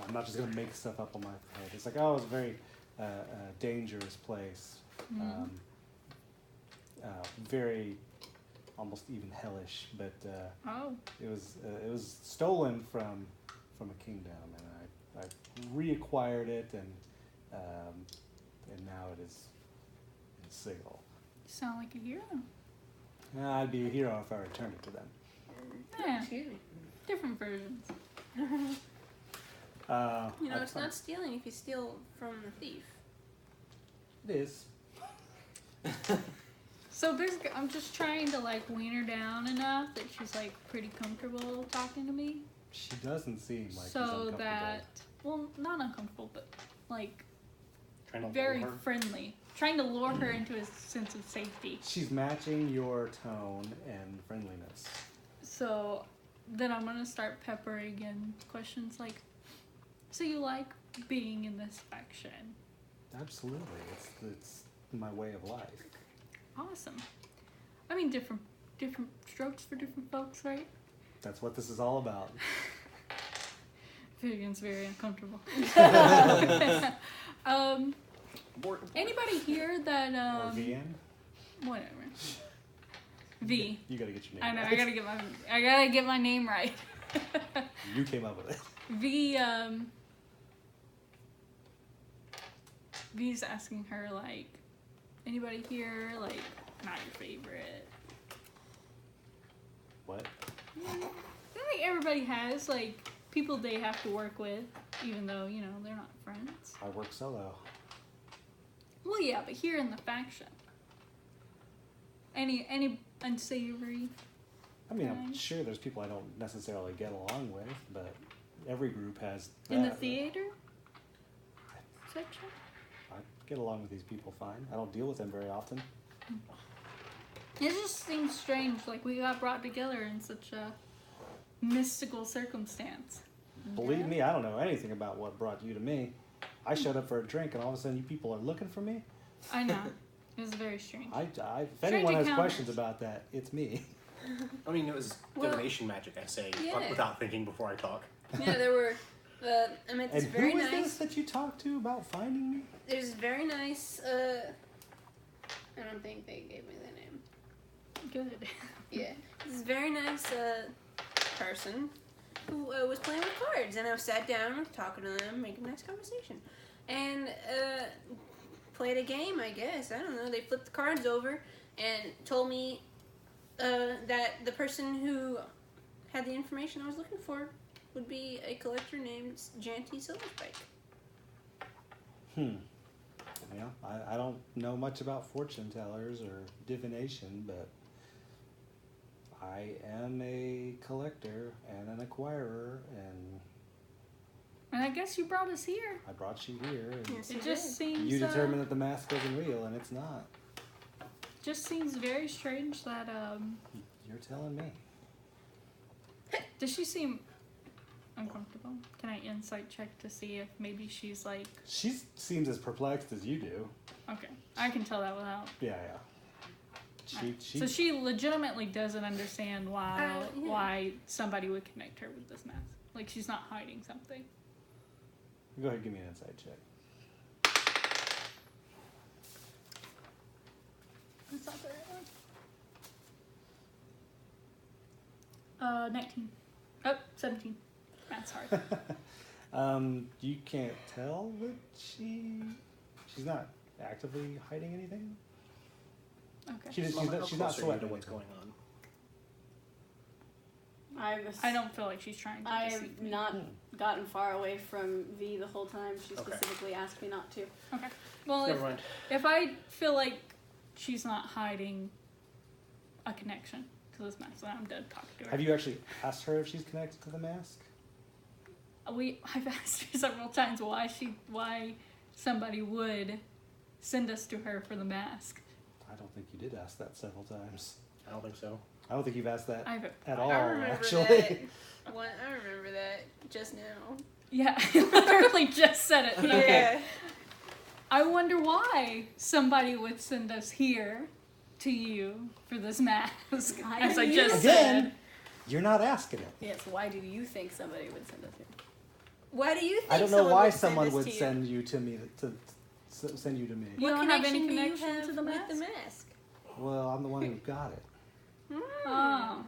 I'm not just going to make stuff up on my head. It's like, oh, it's a very dangerous place. Very, almost even hellish. But it was stolen from a kingdom, and I reacquired it, and now it is in Sigil. You sound like a hero. I'd be a hero if I returned it to them. Yeah. Excuse me. Different versions. It's not stealing if you steal from the thief. It is. So basically, I'm just trying to like wean her down enough that she's like pretty comfortable talking to me. She doesn't seem like she's So uncomfortable. that, well, not uncomfortable, but like Trying to very lure her. friendly. Trying to lure her into a sense of safety. She's matching your tone and friendliness. So then I'm gonna start peppering in questions like, so you like being in this faction? Absolutely, it's my way of life. Awesome. I mean, different strokes for different folks, right? That's what this is all about. Vivian's very uncomfortable. Anybody here that Or VN? whatever. V. You gotta get your name I know. right. I gotta get my name right. You came up with it. V. V's asking her like, anybody here like not your favorite? What? I think everybody has like people they have to work with, even though they're not friends. I work solo. Well, yeah, but here in the faction, any unsavory. I mean, I'm Right. sure there's people I don't necessarily get along with, but every group has that. In the theater section? I get along with these people fine. I don't deal with them very often. It just seems strange, like we got brought together in such a mystical circumstance. Believe me, I don't know anything about what brought you to me. I showed up for a drink, and all of a sudden you people are looking for me? I know. It was very strange. If Strange anyone has encounters. questions about that, it's me. I mean, it was Well, divination magic, I say, yeah. without thinking before I talk. Yeah, there were. I met this And very who is nice. this that you talked to about finding me? There's this very nice. I don't think they gave me their name. Good. Yeah, this is very nice person who was playing with cards, and I sat down talking to them, making a nice conversation, and played a game. I guess I don't know. They flipped the cards over and told me that the person who had the information I was looking for would be a collector named Janty Silverspike. Yeah, I don't know much about fortune tellers or divination, but I am a collector and an acquirer, and I guess you brought us here. I brought you here. And Yes, It you just did. seems you determined that the mask wasn't real, and it's not. just seems very strange that You're telling me. does she seem uncomfortable? Can I insight check to see if maybe she's like She seems as perplexed as you do. okay. I can tell that without Yeah. She so she legitimately doesn't understand why yeah. why somebody would connect her with this mask. Like she's not hiding something. Go ahead and give me an insight check. That's not the right one. 19. Oh, 17. That's hard. You can't tell that she's not actively hiding anything. Okay. She's How not close are you sweating to what's anything. going on? I don't feel like she's trying to I've deceive me. not gotten far away from V the whole time. She Okay. specifically asked me not to. Okay. Well, Never mind. if I feel like she's not hiding a connection to this mask, then I'm done talking to her. Have you actually asked her if she's connected to the mask? I've asked her several times why somebody would send us to her for the mask. I don't think you did ask that several times. I don't think so. I don't think you've asked that I've- at all, I remember actually. that. I remember that just now. Yeah, I literally just said it. Yeah. Okay. I wonder why somebody would send us here to you for this mask, as I just Again, said. you're not asking it. Yes, why do you think somebody would send us here? Why do you think I don't know why someone this would to you? send you to me to send you to me. You What don't have any connection do you connection have to the with mask? the mask? Well, I'm the one who got it. Oh.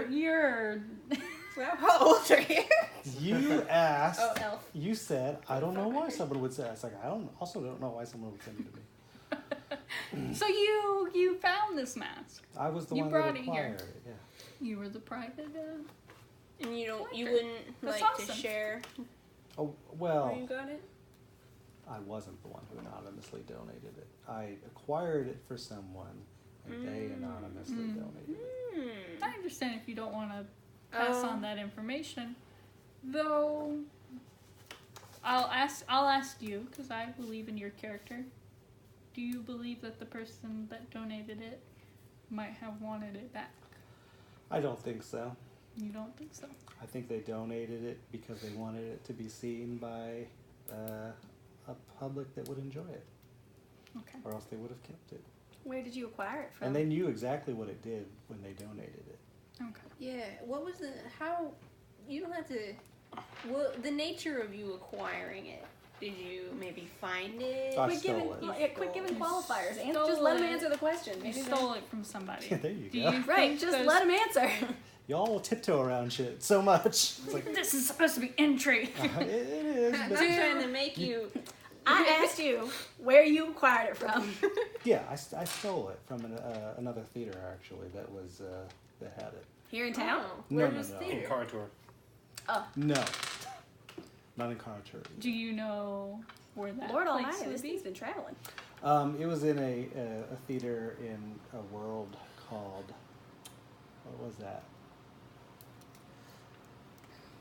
You're Well, how old are you? You asked. Oh, elf. You said, I don't know why someone would say. I was like, I also don't know why someone would send you to me. So you found this mask. I was the You one brought that it here. acquired it. Yeah. You were the private. And you Collector. wouldn't That's like awesome. to share Oh where well, you got it? I wasn't the one who anonymously donated it. I acquired it for someone, and they anonymously donated it. I understand if you don't want to pass on that information, though. I'll ask you because I believe in your character. Do you believe that the person that donated it might have wanted it back? I don't think so. You don't think so? I think they donated it because they wanted it to be seen by a public that would enjoy it, Okay. or else they would have kept it. Where did you acquire it from? And they knew exactly what it did when they donated it. Okay. Yeah. What was how? You don't have to. Well, the nature of you acquiring it. Did you maybe find it? I Quit stole giving, it. yeah, quit giving qualifiers. Stole Just let him it. answer the question. You Maybe stole it from somebody. There you Do go. you Right, think just those- let him answer. Y'all will tiptoe around shit so much. It's like, This is supposed to be intrigue. it is. I'm But trying to make you. I asked you where you acquired it from. yeah, I stole it from another theater actually that was that had it. Here in town? Oh, No, where no, was no. the In theater? Cartour. No, not in Carter. Do you know where that Lord place Almighty, would this be? thing's been traveling. It was in a theater in a world called, what was that?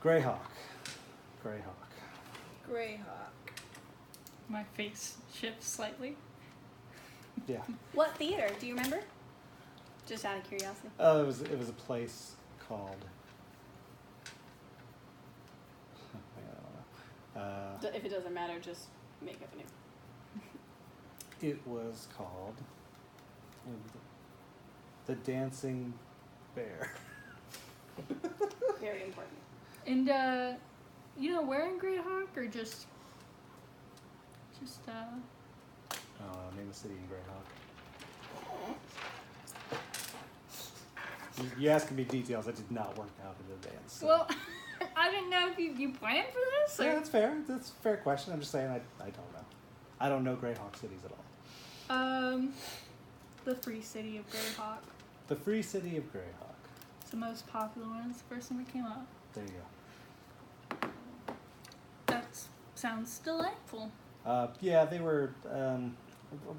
Greyhawk. Greyhawk. My face shifts slightly. Yeah. What theater? Do you remember? Just out of curiosity. It was a place called. I don't know. If it doesn't matter, just make up a name. It was called the Dancing Bear. Very important. And where in Greyhawk or just Name a city in Greyhawk. You asking me details that did not work out in advance. So. well, I didn't know if you planned for this or Yeah, that's fair. That's a fair question. I'm just saying I don't know. I don't know Greyhawk cities at all. the free city of Greyhawk. The Free City of Greyhawk. It's the most popular one. It's the first one that came up. There you go. That sounds delightful. Yeah, they were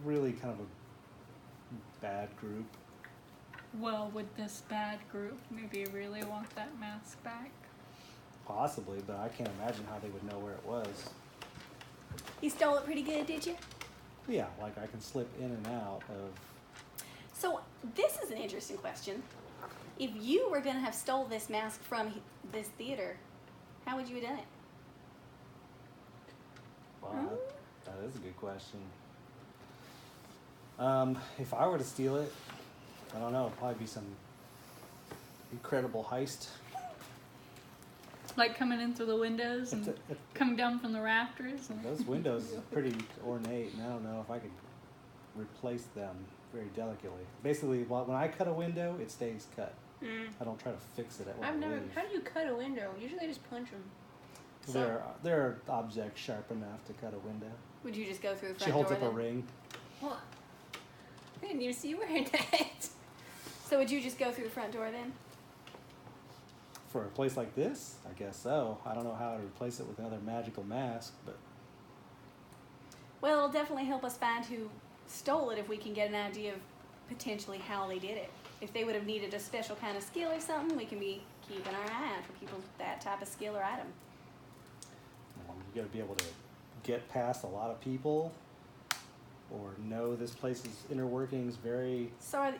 really kind of a bad group. Well, would this bad group maybe really want that mask back? Possibly, but I can't imagine how they would know where it was. You stole it pretty good, did you? Yeah, like I can slip in and out of. So, this is an interesting question. If you were going to have stole this mask from this theater, how would you have done it? Well, that is a good question. If I were to steal it, I don't know, it'd probably be some incredible heist. Like coming in through the windows and coming down from the rafters? And Those windows are pretty ornate, and I don't know if I could replace them very delicately. Basically, when I cut a window, it stays cut. I don't try to fix it at when I leave. How do you cut a window? Usually I just punch them. There are objects sharp enough to cut a window. Would you just go through the front She holds door up a then? ring. What? I didn't even see you wearing that. So would you just go through the front door then? For a place like this, I guess so. I don't know how to replace it with another magical mask, but Well, it'll definitely help us find who stole it if we can get an idea of potentially how they did it. If they would have needed a special kind of skill or something, we can be keeping our eye out for people with that type of skill or item. you got to be able to get past a lot of people or know this place's inner workings very. So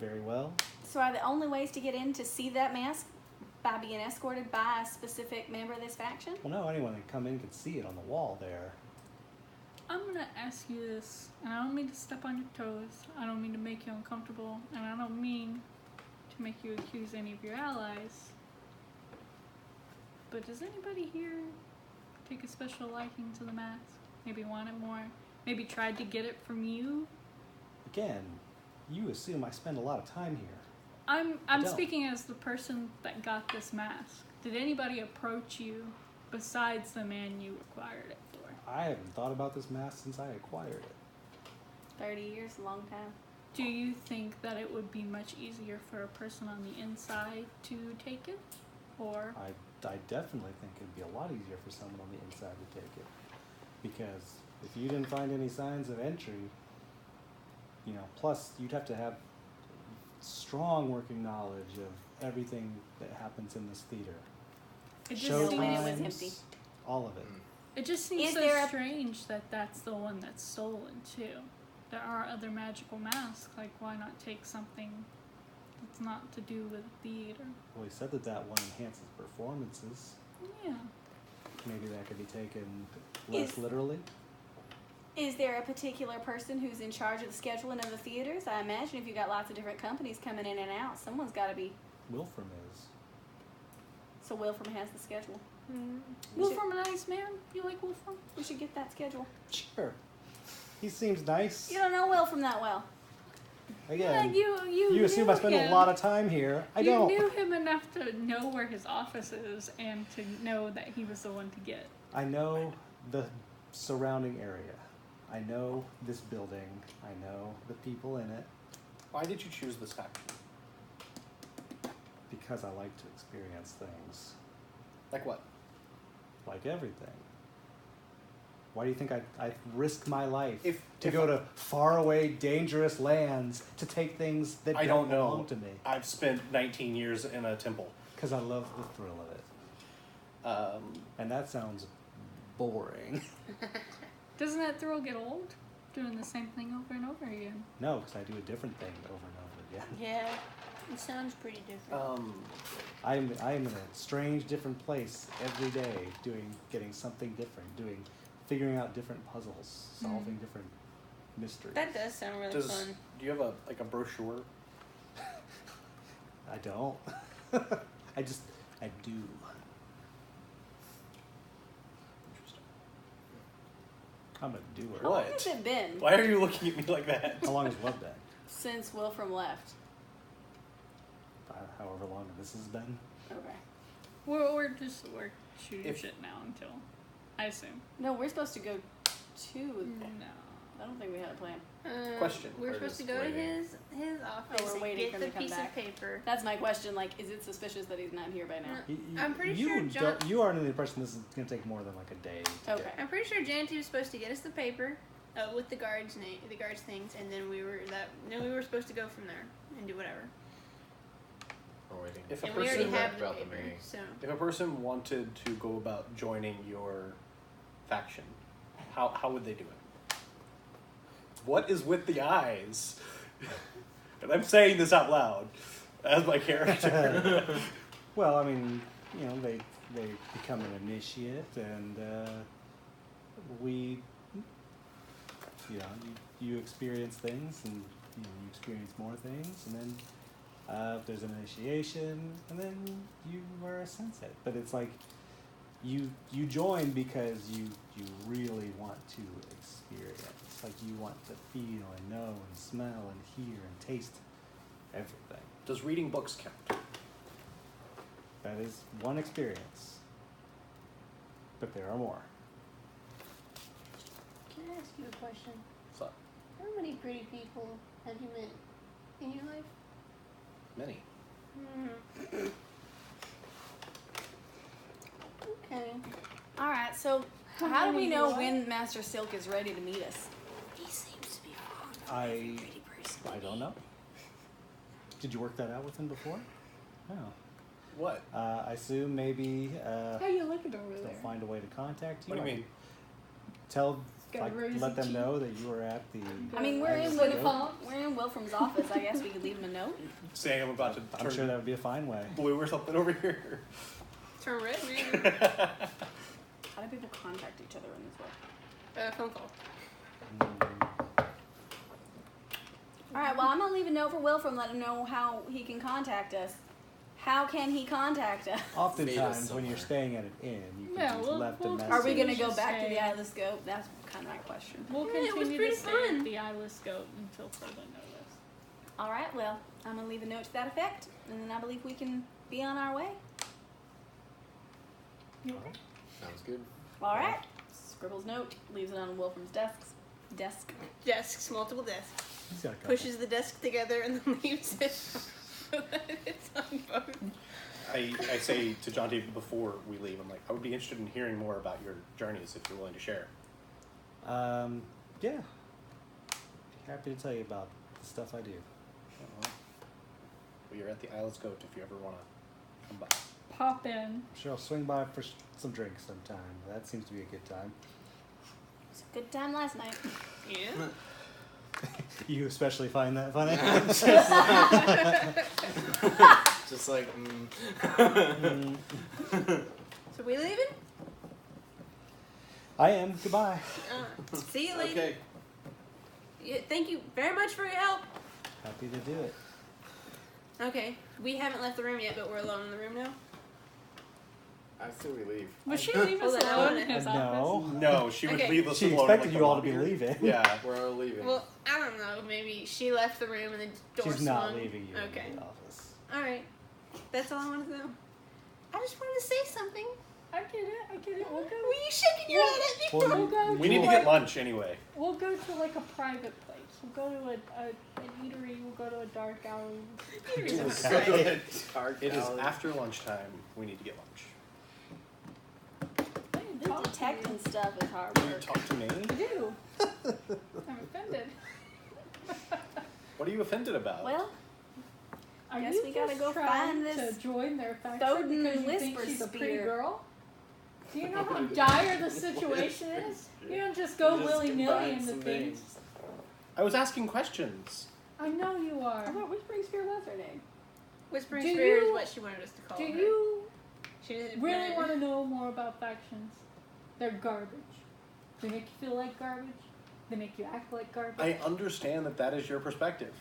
Very well. So are the only ways to get in to see that mask by being escorted by a specific member of this faction? Well, no, anyone that come in can see it on the wall there. I'm gonna ask you this, and I don't mean to step on your toes. I don't mean to make you uncomfortable, and I don't mean to make you accuse any of your allies. But does anybody here take a special liking to the mask? Maybe want it more? Maybe tried to get it from you? Again, you assume I spend a lot of time here. I'm don't. speaking as the person that got this mask. Did anybody approach you besides the man you acquired it for? I haven't thought about this mask since I acquired it. 30 years, a long time. Do you think that it would be much easier for a person on the inside to take it? Or I definitely think it'd be a lot easier for someone on the inside to take it. Because if you didn't find any signs of entry, you know, plus you'd have to have strong working knowledge of everything that happens in this theater. it just Show seems, when it was times, empty. all of it. it just seems Is so there a- strange that that's the one that's stolen too. There are other magical masks. Like, why not take something that's not to do with theater? Well, he said that that one enhances performances. Yeah. Maybe that could be taken less Is- literally. Is there a particular person who's in charge of the scheduling of the theaters? I imagine if you got lots of different companies coming in and out, someone's got to be. Wilfram is. So Wilfram has the schedule. Wolfram, a nice man. You like Wolfram? We should get that schedule. Sure. He seems nice. You don't know Wilfram that well. Again, Yeah, you assume I spend a lot of time here. I don't. You knew him enough to know where his office is and to know that he was the one to get. I know the surrounding area. I know this building. I know the people in it Why did you choose this faction? because I like to experience things. Like what? Like everything. Why do you think I risk my life If to go to faraway, dangerous lands to take things that I don't don't know. belong to me? I've spent 19 years in a temple. Because I love the thrill of it. And that sounds boring. Doesn't that thrill get old? Doing the same thing over and over again. No, because I do a different thing over and over again. Yeah, it sounds pretty different. I am in a strange, different place every day, getting something different, figuring out different puzzles, solving different mysteries. That does sound really fun. Do you have a brochure? I don't. I do. Interesting. I'm a doer. How long What? has it been Why are you looking at me like that? How long has what been? since Wilfram left? However long this has been. Okay. We're shooting If- shit now until, I assume. No, we're supposed to go to. No. I don't think we had a plan. Question. We're We're supposed to just go waiting. to his office Oh, we're and waiting get for the him to come piece back. of paper. That's my question. Like, is it suspicious that he's not here by now? I'm pretty you sure John- You are under the impression this is going to take more than like a day. To Okay. get. I'm pretty sure Janty was supposed to get us the paper with the guards' things, and then we were supposed to go from there and do whatever. We're waiting. If a And we already person have the about the paper, meeting. so If a person wanted to go about joining your faction, how would they do it? What is with the eyes? And I'm saying this out loud as my character. Well, I mean, you know, they become an initiate, and we, you know, you experience things, and you experience more things, and then there's an initiation, and then you are a sensei. But it's like you join because you really want to experience. Like you want to feel and know and smell and hear and taste everything. Does reading books count? That is one experience. But there are more. can I ask you a question? So, How many pretty people have you met in your life? many. Okay. All right. So, how do we know when Master Silk is ready to meet us? He seems to be fond of I every pretty person. I don't know. Did you work that out with him before? No. What? I assume maybe How you looking over they'll there? find a way to contact you. What do you I mean? could Gotta raise let the them key. know that you were at the. I mean, we're in Wilfram's office. I guess we could leave him a note. Saying I'm about to I'm turn sure that would be a fine way. blue or something over here. Turn red, maybe. How do people contact each other in this way? Phone call. All right. Well, I'm gonna leave a note for Wilfram. Let him know how he can contact us. How can he contact us? Oftentimes, when you're staying at an inn, you can Yeah, just we'll- left we'll- a message. Are we gonna Should go back to the say- Isle of Scope? That's kind of my question. We'll Yeah, it was continue pretty to stay fun. at the Isle of Scope until further notice. All right. Well, I'm gonna leave a note to that effect, and then I believe we can be on our way. Sounds good. All right. Scribbles note, leaves it on Wilfram's desk. Desks, multiple desks. He's got a couple. Pushes the desk together and then leaves it so that it's on both. I say to Jonty before we leave, I'm like, I would be interested in hearing more about your journeys if you're willing to share. Yeah. Happy to tell you about the stuff I do. Well, you're at the Isle of Goat if you ever want to come by. Pop in. I'm sure I'll swing by for some drinks sometime. That seems to be a good time. It was a good time last night. Yeah. You especially find that funny? Just like, So we leaving? I am. Goodbye. See you later. okay. Yeah, thank you very much for your help. Happy to do it. Okay, we haven't left the room yet, but we're alone in the room now. I say we leave. Would she leave us Hold on, alone I in his No. office? No, she would Okay. leave us She alone. expected like, you the all to be lobby. leaving. Yeah. We're all leaving. Well, I don't know. Maybe she left the room and the door She's swung. not leaving you Okay. in the office. All right. That's all I wanted to know. I just wanted to say something. I get it. We'll Were go. you shaking your head at me? Well, We'll go. We need to get lunch anyway. We'll go to like a private place. We'll go to an eatery. We'll go to a dark alley. It is after lunchtime. We need to get lunch. The detecting stuff is hard Will you work. talk to me? I do. I'm offended. What are you offended about? Well, Are Guess you we gotta just go trying find this to join their faction Thoden because you think Whisper she's a pretty Spear. girl? Do you know how dire the situation is? You don't just go Just willy-nilly combine into some things. names. I was asking questions. I know you I are. thought Whispering Spear was her name. Whispering Do Spear is you- what she wanted us to call Do her. you She didn't really want to know more about factions? They're garbage. They make you feel like garbage. They make you act like garbage. I understand that that is your perspective.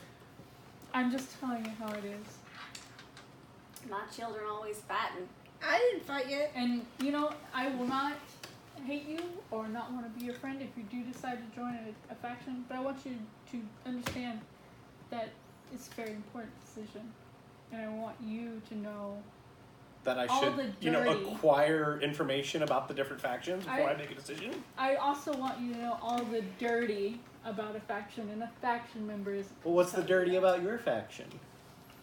I'm just telling you how it is. My children always fighting. I didn't fight yet. And, you know, I will not hate you or not want to be your friend if you do decide to join a faction, but I want you to understand that it's a very important decision. And I want you to know That I All should, the you know, dirty- acquire information about the different factions before I make a decision. I also want you to know all the dirty about a faction and the faction members. Well, what's the dirty about your faction?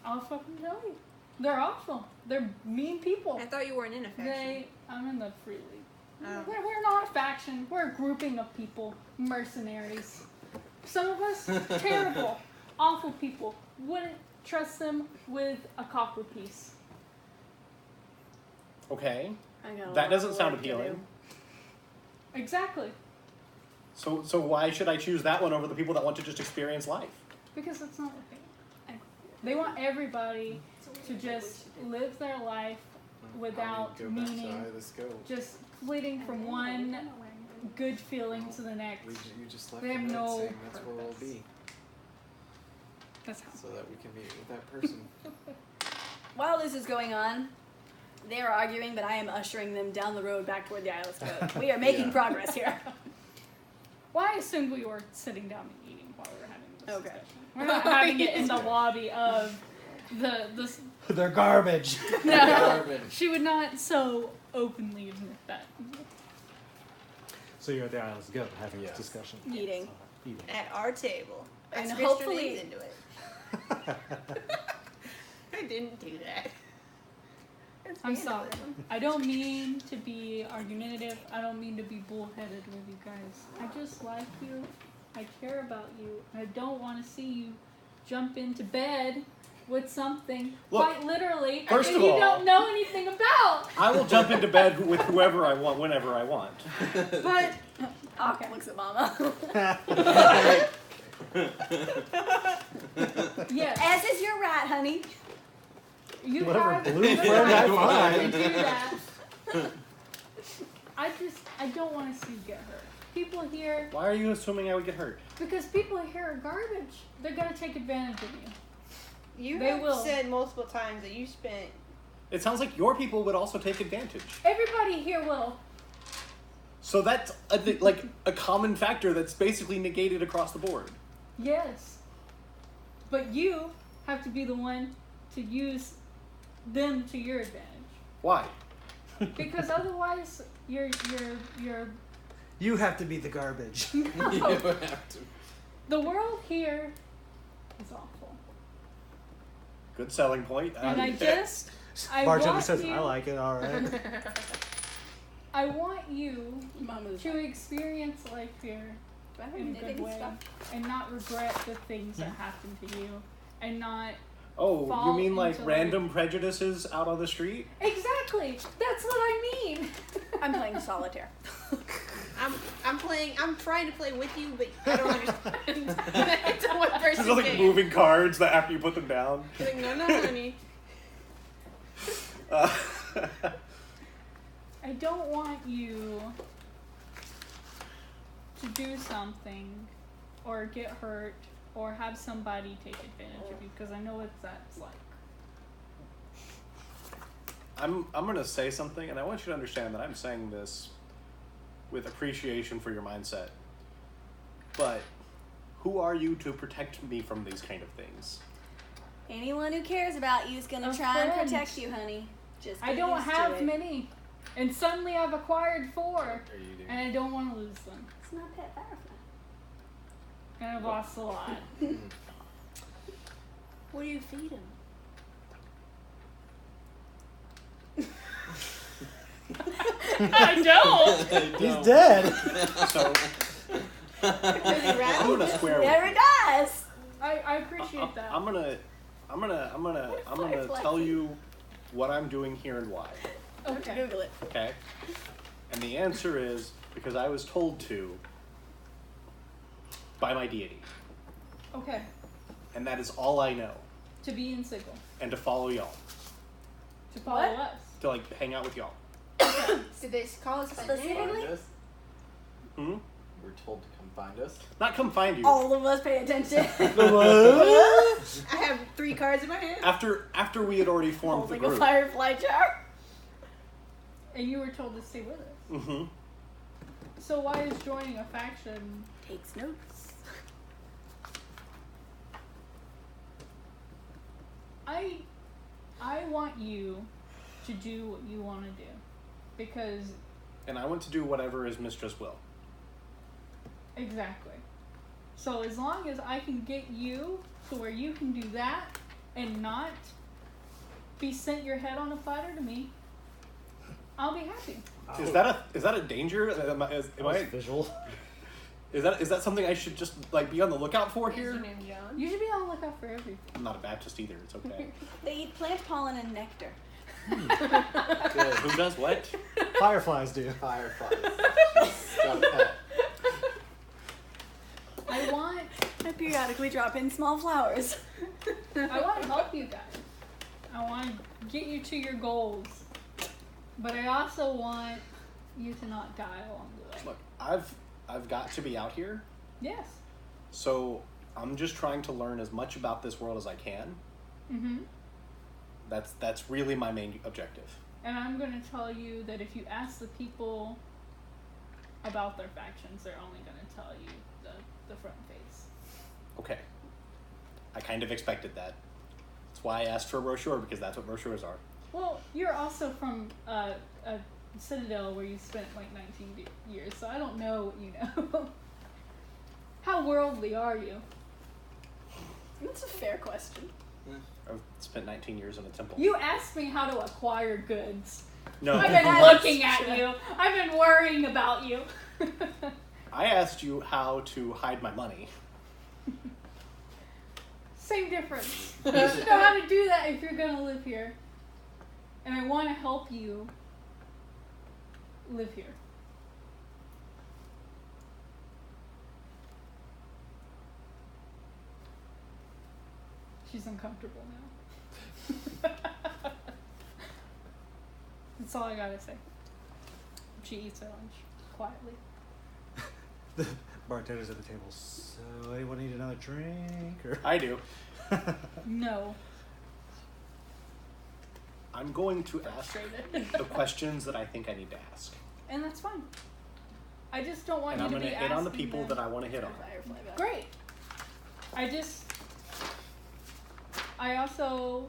I'll fucking tell you. They're awful. They're mean people. I thought you weren't in a faction. I'm in the Free League. Oh. We're not a faction. We're a grouping of people. Mercenaries. Some of us, terrible, awful people. Wouldn't trust them with a copper piece. Okay, I got a that lot doesn't of sound work to appealing. do. Exactly. So why should I choose that one over the people that want to just experience life? Because that's not what they want. They want everybody to just live their life without Go back to meaning, the scope. just flitting from one good feeling to the next. You just left They have a note no saying that's where we'll purpose. be, That's how. so that we can meet with that person. While this is going on, they are arguing, but I am ushering them down the road back toward the Isle of Scope. We are making Yeah. progress here. Well, I assumed we were sitting down and eating while we were having this Okay. discussion. We're not having it in the lobby of the. They're garbage. No, Garbage. she would not so openly admit that. So you're at the Isle of Goat having Yes. this discussion. Eating. Eating. At our table. I And switched her hopefully- names into it. I didn't do that. That's I'm the end of sorry. that one. I don't mean to be argumentative. I don't mean to be bullheaded with you guys. I just like you. I care about you. I don't want to see you jump into bed with something, Look, quite literally, first that of you all- don't know anything about. I will jump into bed with whoever I want, whenever I want. But Ock looks at Mama. Yes. As is your rat, honey. You Whatever have blue friend I find. to do that. I don't want to see you get hurt. People here, Why are you assuming I would get hurt? because people here are garbage. They're gonna take advantage of you. You They have will. said multiple times that you spent. It sounds like your people would also take advantage. Everybody here will. So that's a common factor that's basically negated across the board. Yes. But you have to be the one to use them to your advantage. Why? Because otherwise, you're You have to be the garbage. You have to. the world here is awful. Good selling point. And I Bartender want says, you, I like it, alright. I want you Mama's to experience life here Do I have in a knitting good way stuff? and not regret the things that happen to you and not Oh, you fall mean like into, random prejudices out on the street? exactly. That's what I mean. I'm playing solitaire. I'm trying to play with you, but I don't understand. It's a one person There's like game. moving cards that after you put them down. Like, no, honey. I don't want you to do something or get hurt or have somebody take advantage of you because I know what that's like. I'm gonna say something, and I want you to understand that I'm saying this with appreciation for your mindset. But who are you to protect me from these kind of things? Anyone who cares about you is gonna A try and friend. protect you, honey. Just I get don't used to have it. many, and suddenly I've acquired 4, What are you doing? and I don't want to lose them. It's not pet firefly. And I've lost a lot. What do you feed him? I don't. He's dead. So Does he I'm rattle? gonna square Never with you. does. I appreciate that. I'm gonna Firefly. tell you what I'm doing here and why. Okay. Google it. Okay? And the answer is because I was told to by my deity. Okay. And that is all I know. To be in Sigil. And to follow y'all. To follow What? us. To like hang out with y'all. Did they call us by name? Specifically? Find us? Hmm? We're told to come find us. Not come find you. All of us pay attention. I have 3 cards in my hand. After we had already formed the Holding a group. firefly jar. And you were told to stay with us. Mm-hmm. So why is joining a faction? Takes notes. I want you to do what you want to do. Because And I want to do whatever is Mistress will. exactly. So as long as I can get you to where you can do that and not be sent your head on a platter to me, I'll be happy. Is that a danger? Am I, Visual. is that something I should just like be on the lookout for Is your here? name John? You should be on the lookout for everything. I'm not a Baptist either. It's okay. They eat plant pollen and nectar. Good. Who does what? Fireflies do. Fireflies. She's got a pet. I periodically drop in small flowers. I want to help you guys. I want to get you to your goals. But I also want you to not die along the way. Look, I've got to be out here, Yes. so I'm just trying to learn as much about this world as I can. Mm-hmm. That's really my main objective. And I'm going to tell you that if you ask the people about their factions, they're only going to tell you the front face. Okay. I kind of expected that. That's why I asked for a brochure, because that's what brochures are. Well, you're also from a citadel where you spent like 19 years, so I don't know what you know. How worldly are you? That's a fair question. I've spent 19 years in a temple. You asked me how to acquire goods. No. I've been looking at you. I've been worrying about you. I asked you how to hide my money. Same difference. You should know how to do that if you're going to live here. And I want to help you live here. She's uncomfortable now. That's all I gotta say. She eats her lunch quietly. The bartender's at the table. So, anyone need another drink? Or I do. No. I'm going to ask Frustrated. the questions that I think I need to ask. And that's fine. I just don't want And I'm you to going be to hit on the asking people them. that I want to hit on. Firefly back. Great. I also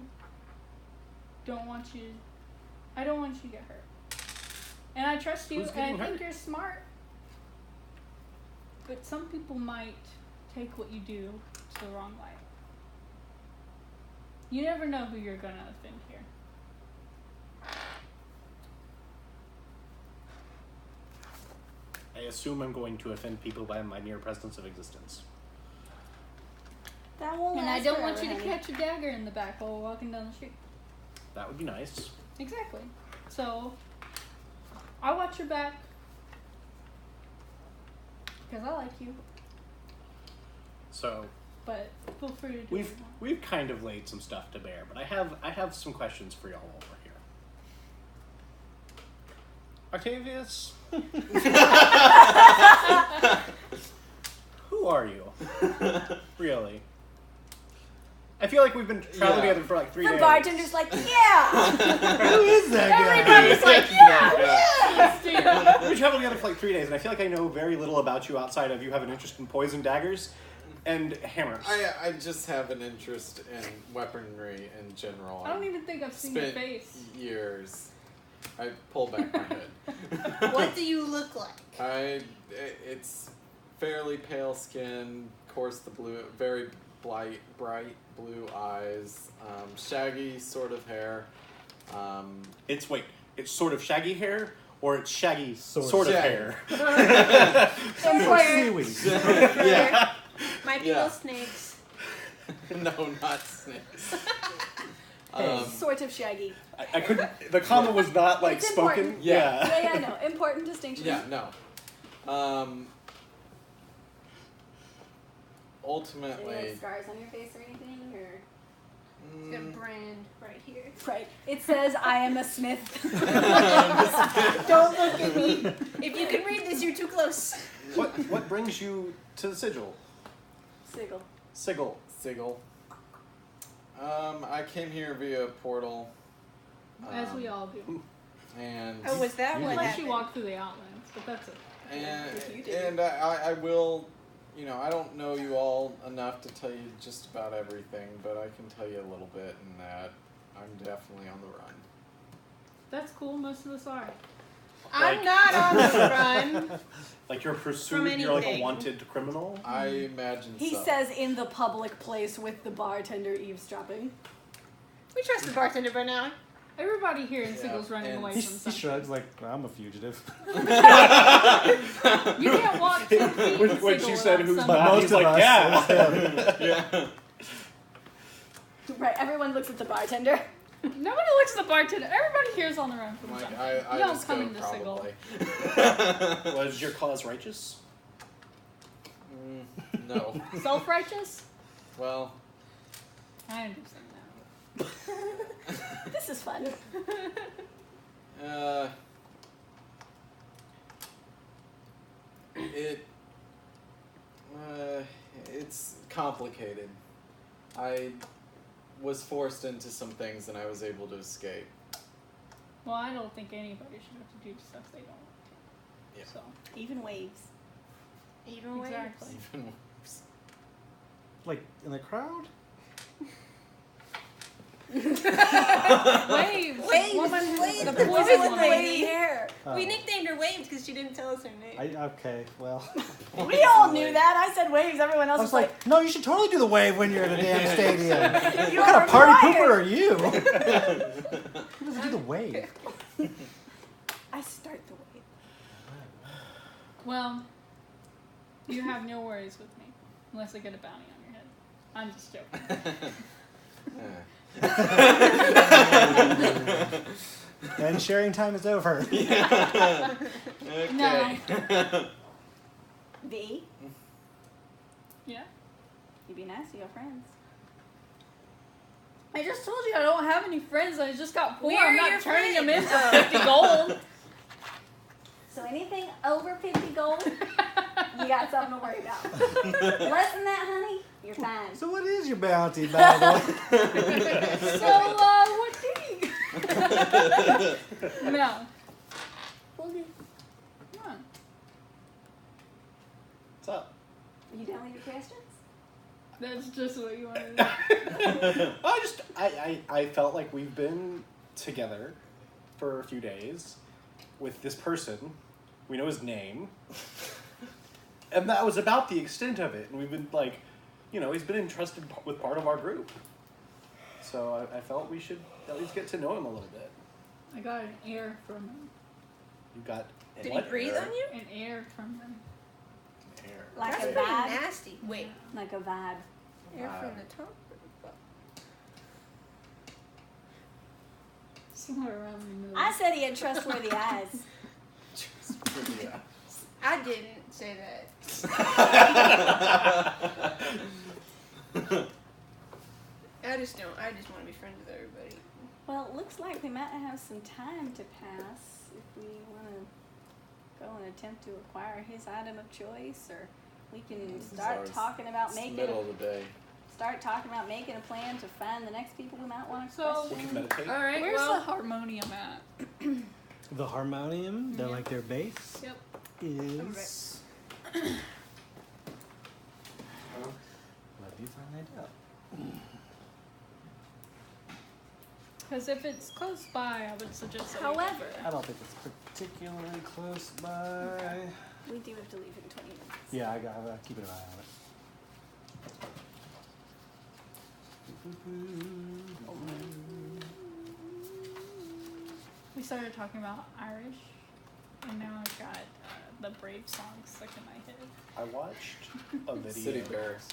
don't want you to get hurt. And I trust you, Who's and I getting think hurt? you're smart. But some people might take what you do to the wrong way. You never know who you're gonna offend here. I assume I'm going to offend people by my mere presence of existence. That won't And I last don't forever, want you to honey. catch a dagger in the back while we're walking down the street. That would be nice. Exactly. So, I watch your back. Because I like you. So But feel free to do what you want. we've kind of laid some stuff to bear, but I have some questions for y'all over here. Octavius, who are you? Really? I feel like we've been traveling Yeah. together for like 3 The days. bartender's like, yeah! who is that guy? Everybody's like, yeah! Yeah. We've been traveling together for like 3 days, and I feel like I know very little about you outside of you have an interest in poison daggers and hammers. I just have an interest in weaponry in general. I don't even think I've seen your spent face. years. I pull back my head. What do you look like? It's fairly pale skin, coarse the blue, very bright blue eyes, shaggy sort of hair. It's sort of shaggy hair, or it's shaggy Sort sort of shaggy. hair. Seaweed. Yeah. Might be Yeah. little snakes. No, not snakes. Sort of shaggy. I couldn't. The comment was not like It's spoken. important. Yeah. Yeah, no. Important distinction. Yeah, no. Ultimately, Any like scars on your face or anything? Or It's got a brand right here. right. It says, I am a smith. Don't look at me. If you can read this, you're too close. What brings you to the sigil? Sigil. Sigil. Sigil. I came here via portal. As we all do. And Oh, was that what Unless happened? you walk through the outlines, but that's it. If you do. and I will, I don't know you all enough to tell you just about everything, but I can tell you a little bit in that I'm definitely on the run. That's cool, most of us are. I'm Like- not on the run. Like you're From pursued. You're like a anything. wanted criminal. I imagine He so. says in the public place with the bartender eavesdropping. We trust the bartender by now. Everybody here in Yeah, Sigil's running and away He from something. shrugs like, I'm a fugitive. You can't walk 10 feet in When Sigil she said without who's somebody. not, most he's of like, us, yeah. Yeah. Right, everyone looks at the bartender. Nobody looks at the bartender. Everybody here's on the run from Like, something. I You don't just come go into Sigil. probably. Was your cause righteous? No. Self-righteous? Well, I understand This is fun. it's complicated. I was forced into some things and I was able to escape. that. Well, I don't think anybody should have to do stuff they don't want to. Yeah. So, Even waves. Even waves. exactly. Even worse. Like, in the crowd? Waves! Waves! Woman, Waves! the The poison woman woman. with wavy hair. We nicknamed her Waves because she didn't tell us her name. Okay, well. We all knew that. I said waves. Everyone else I was like, no, you should totally do the wave when you're in a damn stadium. you What kind are of party required. pooper are you? Who doesn't do the wave? I start the wave. Well, you have no worries with me. Unless I get a bounty on your head. I'm just joking. And sharing time is over. Okay. No. V, Yeah? you be nice to your friends. I just told you I don't have any friends. I just got poor. Where I'm are not your turning them in friends? for 50 gold. So anything over 50 gold, you got something to worry about. Less than that, honey, you're fine. So what is your bounty, by the way? So, what do you? No. Okay. Come on. What's up? You done with your questions? That's just what you wanted to do. I felt like we've been together for a few days with this person. We know his name. And that was about the extent of it. And we've been like, he's been entrusted with part of our group. So I felt we should at least get to know him a little bit. I got an air from him. You got Did what? he breathe on you? An air from him. Air. Like That's a pretty vibe? nasty. Wait, Like a vibe. air from the top. Somewhere around the middle. I said he had trustworthy eyes. Yeah. I didn't say that. I just don't. I just want to be friends with everybody. Well, it looks like we might have some time to pass if we want to go and attempt to acquire his item of choice, or we can start talking about It's the middle making of the day. a plan to find the next people we might want to So- question. We can meditate. All right. Where's well, the harmonium at? The harmonium, they're like their base, Yep. is... Let you find out. Because if it's close by, I would suggest that we go However, I don't think it's particularly close by. we do have to leave in 20 minutes. Yeah, I gotta keep an eye on it. We started talking about Irish, and now I've got the Brave song stuck in my head. I watched a video. City barracks.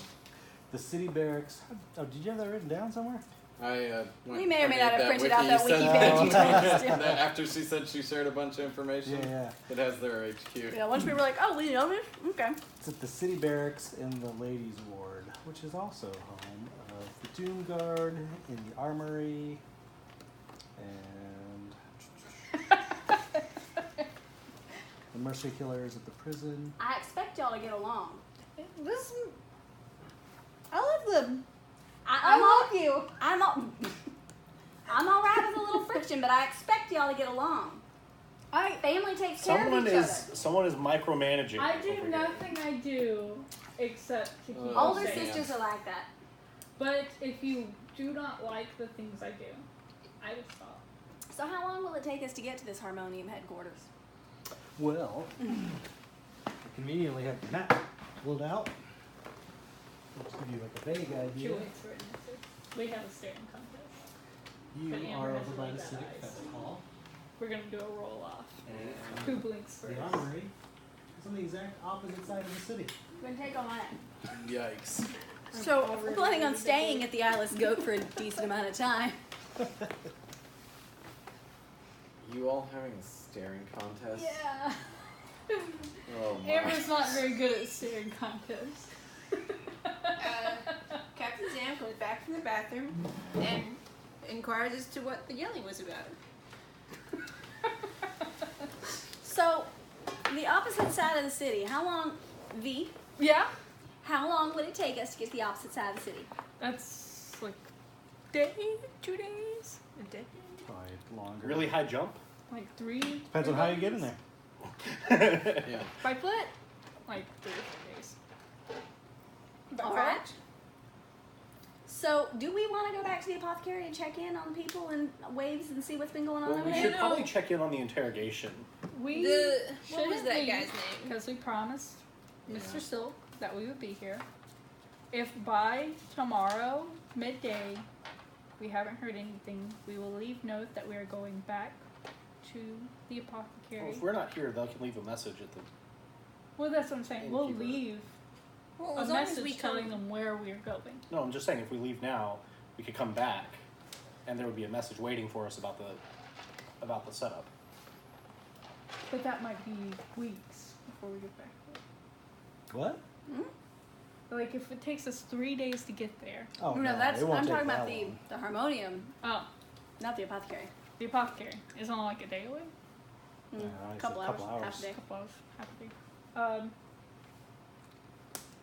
The city barracks. Oh, did you have that written down somewhere? I We may or may not have printed out wiki that you wiki sent page me. you told us to. And then after she said she shared a bunch of information, Yeah. it has their HQ. Yeah, once we were like, oh, we know this? Okay. It's at the city barracks in the ladies' ward, which is also home of the Doom Guard in the armory, and the mercy killers at the prison. I expect y'all to get along. this. I love them. I'm all, you. I'm all right with a little friction, but I expect y'all to get along. Family takes care of each other. Someone is micromanaging. I over do here. nothing I do except to keep you Older safe. sisters are like that. But if you do not like the things I do, I will stop. So how long will it take us to get to this Harmonium headquarters? Well, I conveniently have the map pulled out. Let's give you like a vague She idea. waits for an answer. We have a staring contest. You But Amber are has over by really the bad civic eyes. fest hall. We're gonna do a roll off. And Who blinks first? the armory is on the exact opposite side of the city. We're gonna take all mine. Yikes. So we're planning on staying at the Eyeless Goat for a decent amount of time. You all having a staring contest? Yeah. Oh my. Amber's not very good at staring contests. Captain Sam comes back from the bathroom and inquires as to what the yelling was about. So, the opposite side of the city, how long, V, Yeah? how long would it take us to get to the opposite side of the city? That's like day, 2 days, a day, Probably longer. Really high jump. like 3. Depends on how you get in there. Yeah. By foot, like 3 or 4 days. All right. So, do we want to go back to the apothecary and check in on people and waves and see what's been going on Well, over we there? should probably check in on the interrogation. We What was that guy's name? Because we promised Mr. Yeah. Silk that we would be here. If by tomorrow, midday, we haven't heard anything, we will leave note that we are going back to the Well, apothecary. if we're not here, they can leave a message at the. Well, that's what I'm saying. We'll Innkeeper. leave Well, a as long as we message telling come. them where we're going. No, I'm just saying if we leave now, we could come back, and there would be a message waiting for us about the setup. But that might be weeks before we get back there. What? Like, if it takes us 3 days to get there. Oh, no, that's it won't I'm take talking that about long. the harmonium, Oh, not the apothecary. the apothecary is only like a day away. Mm, Yeah, I said couple hours, couple hours. half a day. Couple of half a day.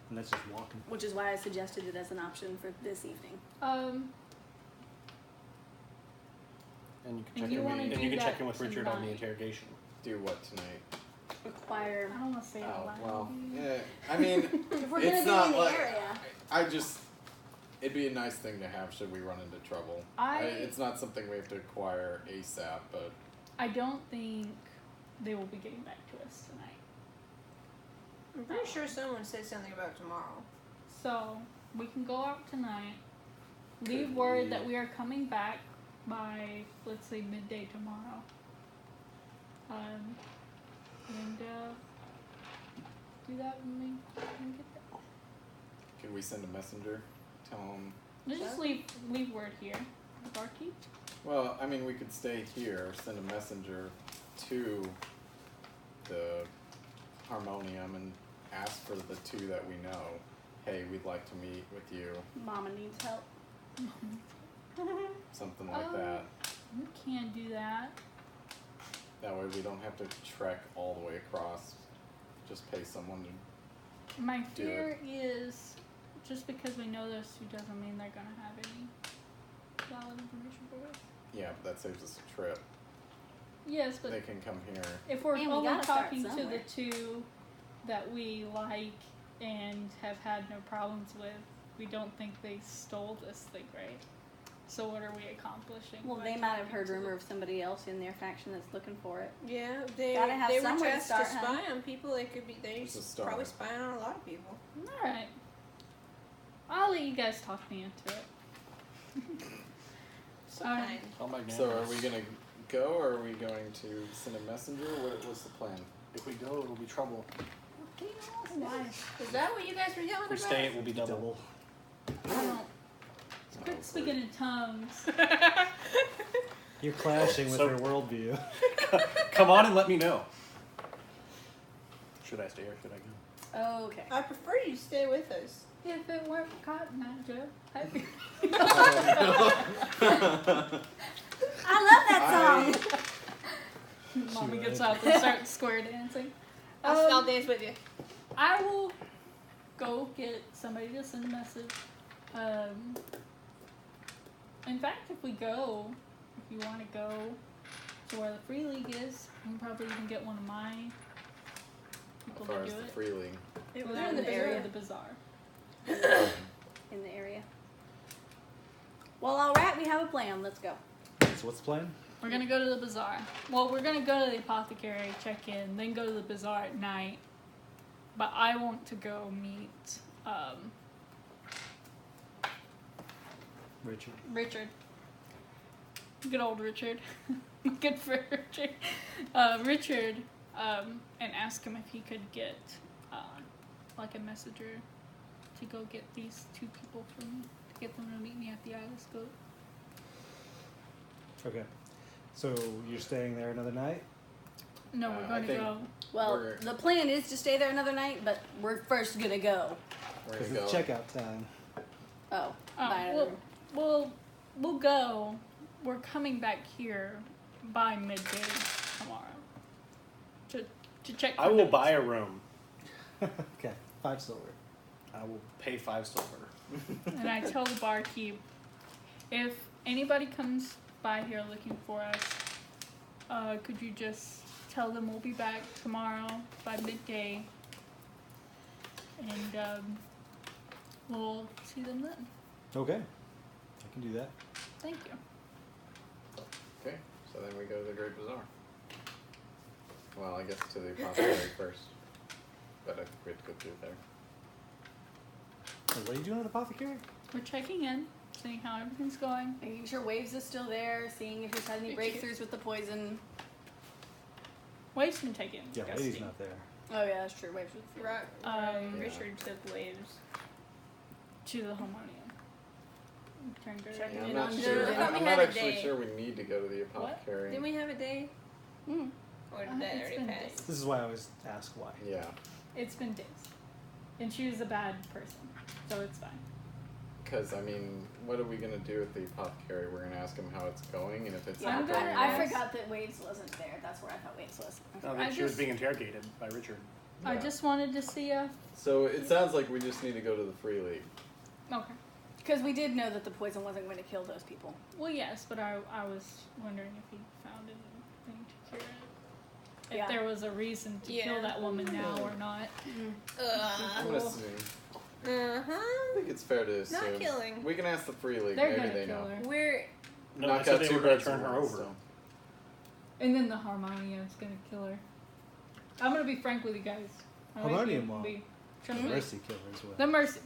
And that's just walking. Which is why I suggested it as an option for this evening. And you If can check you in. wanna And do you can check that in with Richard on the tonight. interrogation. Do what tonight? Require. I don't want to say it out Oh, loud. well, yeah. I mean, If we're it's gonna be not in the like area. I just. It'd be a nice thing to have should we run into trouble. It's not something we have to acquire ASAP, but I don't think they will be getting back to us tonight. I'm pretty sure someone said something about tomorrow. So we can go out tonight. Leave Could word we- that we are coming back by, let's say, midday tomorrow. And do that when we get there. could we send a messenger? Tell them. Let's just leave word here. The barkeep. Well, I mean, we could stay here, send a messenger to the harmonium and ask for the two that we know. Hey, we'd like to meet with you. Mama needs help. Something like Oh. that. We can do that. That way we don't have to trek all the way across. Just pay someone to. My Do fear is just because we know those two doesn't mean they're gonna have any valid information for us. Yeah, but that saves us a trip. Yes, but They can come here. if we're And we only gotta start talking to the somewhere. two that we like and have had no problems with, we don't think they stole this thing, right? So what are we accomplishing? Well, by they might have talking heard to rumor the- of somebody else in their faction that's looking for it. Yeah, they Gotta have were somewhere to tasked to start, spy huh? on people. They could be. They It's a start. probably spying on a lot of people. All right. I'll let you guys talk me into it. So Alright. kind. How magnanimous. So are we gonna go, or are we going to send a messenger? What's the plan? If we go, it'll be trouble. Why? Is that what you guys were yelling If we about? stay, it will be double. I don't. Oh, Quit speaking in tongues. You're clashing with So- her worldview. Come on and let me know. Should I stay or should I go? Okay. I prefer you stay with us. If it weren't for Cotton Eye Joe, I'd be. I love that song. Mama gets up and starts square dancing. I'll dance with you. I will go get somebody to send a message. In fact, if we go, if you want to go to where the Free League is, you can probably even get one of my As people far to as do the it. free league. It was They're in the area. area. The Bazaar. In the area. Well, all right, we have a plan. Let's go. So what's the plan? We're gonna go to the Bazaar. Well, we're gonna go to the apothecary, check in, then go to the Bazaar at night. But I want to go meet Richard. Richard. Good old Richard. Good for Richard. Richard, and ask him if he could get like a messenger to go get these two people for me, to get them to meet me at the Isle Scope. Okay. So you're staying there another night? No, we're I going to think- go. Well, We're- the plan is to stay there another night, but we're first gonna go. We're Because gonna it's go. checkout time. Oh, Oh, buy another well, room. we'll go. We're coming back here by midday tomorrow to check. I for will notes. buy a room. Okay. 5 silver. I will pay 5 silver. And I tell the barkeep, if anybody comes by here looking for us, could you just tell them we'll be back tomorrow by midday, and we'll see them then. Okay. I can do that. Thank you. Okay, so then we go to the Great Bazaar. Well, I guess to the apothecary first. But I think we have to go through there. So what are you doing at the apothecary? We're checking in, seeing how everything's going. Making sure Waves is still there, seeing if he's had any breakthroughs with the poison. Waves can take in. Yeah, custody. lady's not there. Oh yeah, that's true. Waves was Right. Um, Richard took Waves. To the harmonium. Turned her Checking Yeah, in I'm on not the- sure. I thought we I'm had not a actually day. sure we need to go to the apothecary. Didn't we have a day? Mm. Or did Uh, that it's already been pass? days. This is why I always ask why. Yeah. It's been days. And she was a bad person, so it's fine. Because, I mean, what are we going to do with the apothecary? We're going to ask him how it's going, and if it's Yeah, not going I well- forgot that Waves wasn't there. That's where I thought Waves was. No, that she was being interrogated by Richard. I Yeah. just wanted to see if... So it sounds like we just need to go to the Free League. Okay. Because we did know that the poison wasn't going to kill those people. Well, yes, but I was wondering if he found anything to cure it. If Yeah. there was a reason to kill that woman now or not. I'm going to assume. I think it's fair to assume. Not killing. We can ask the Free League. They're Maybe gonna they kill know. her. We're No, Knock they said out they two were going birds to turn with her one over. stone. And then the Harmonium's gonna kill her. I'm gonna be frank with you guys. I like Harmonium you to won't. be- trust me. Mercy killers will. The Mercy.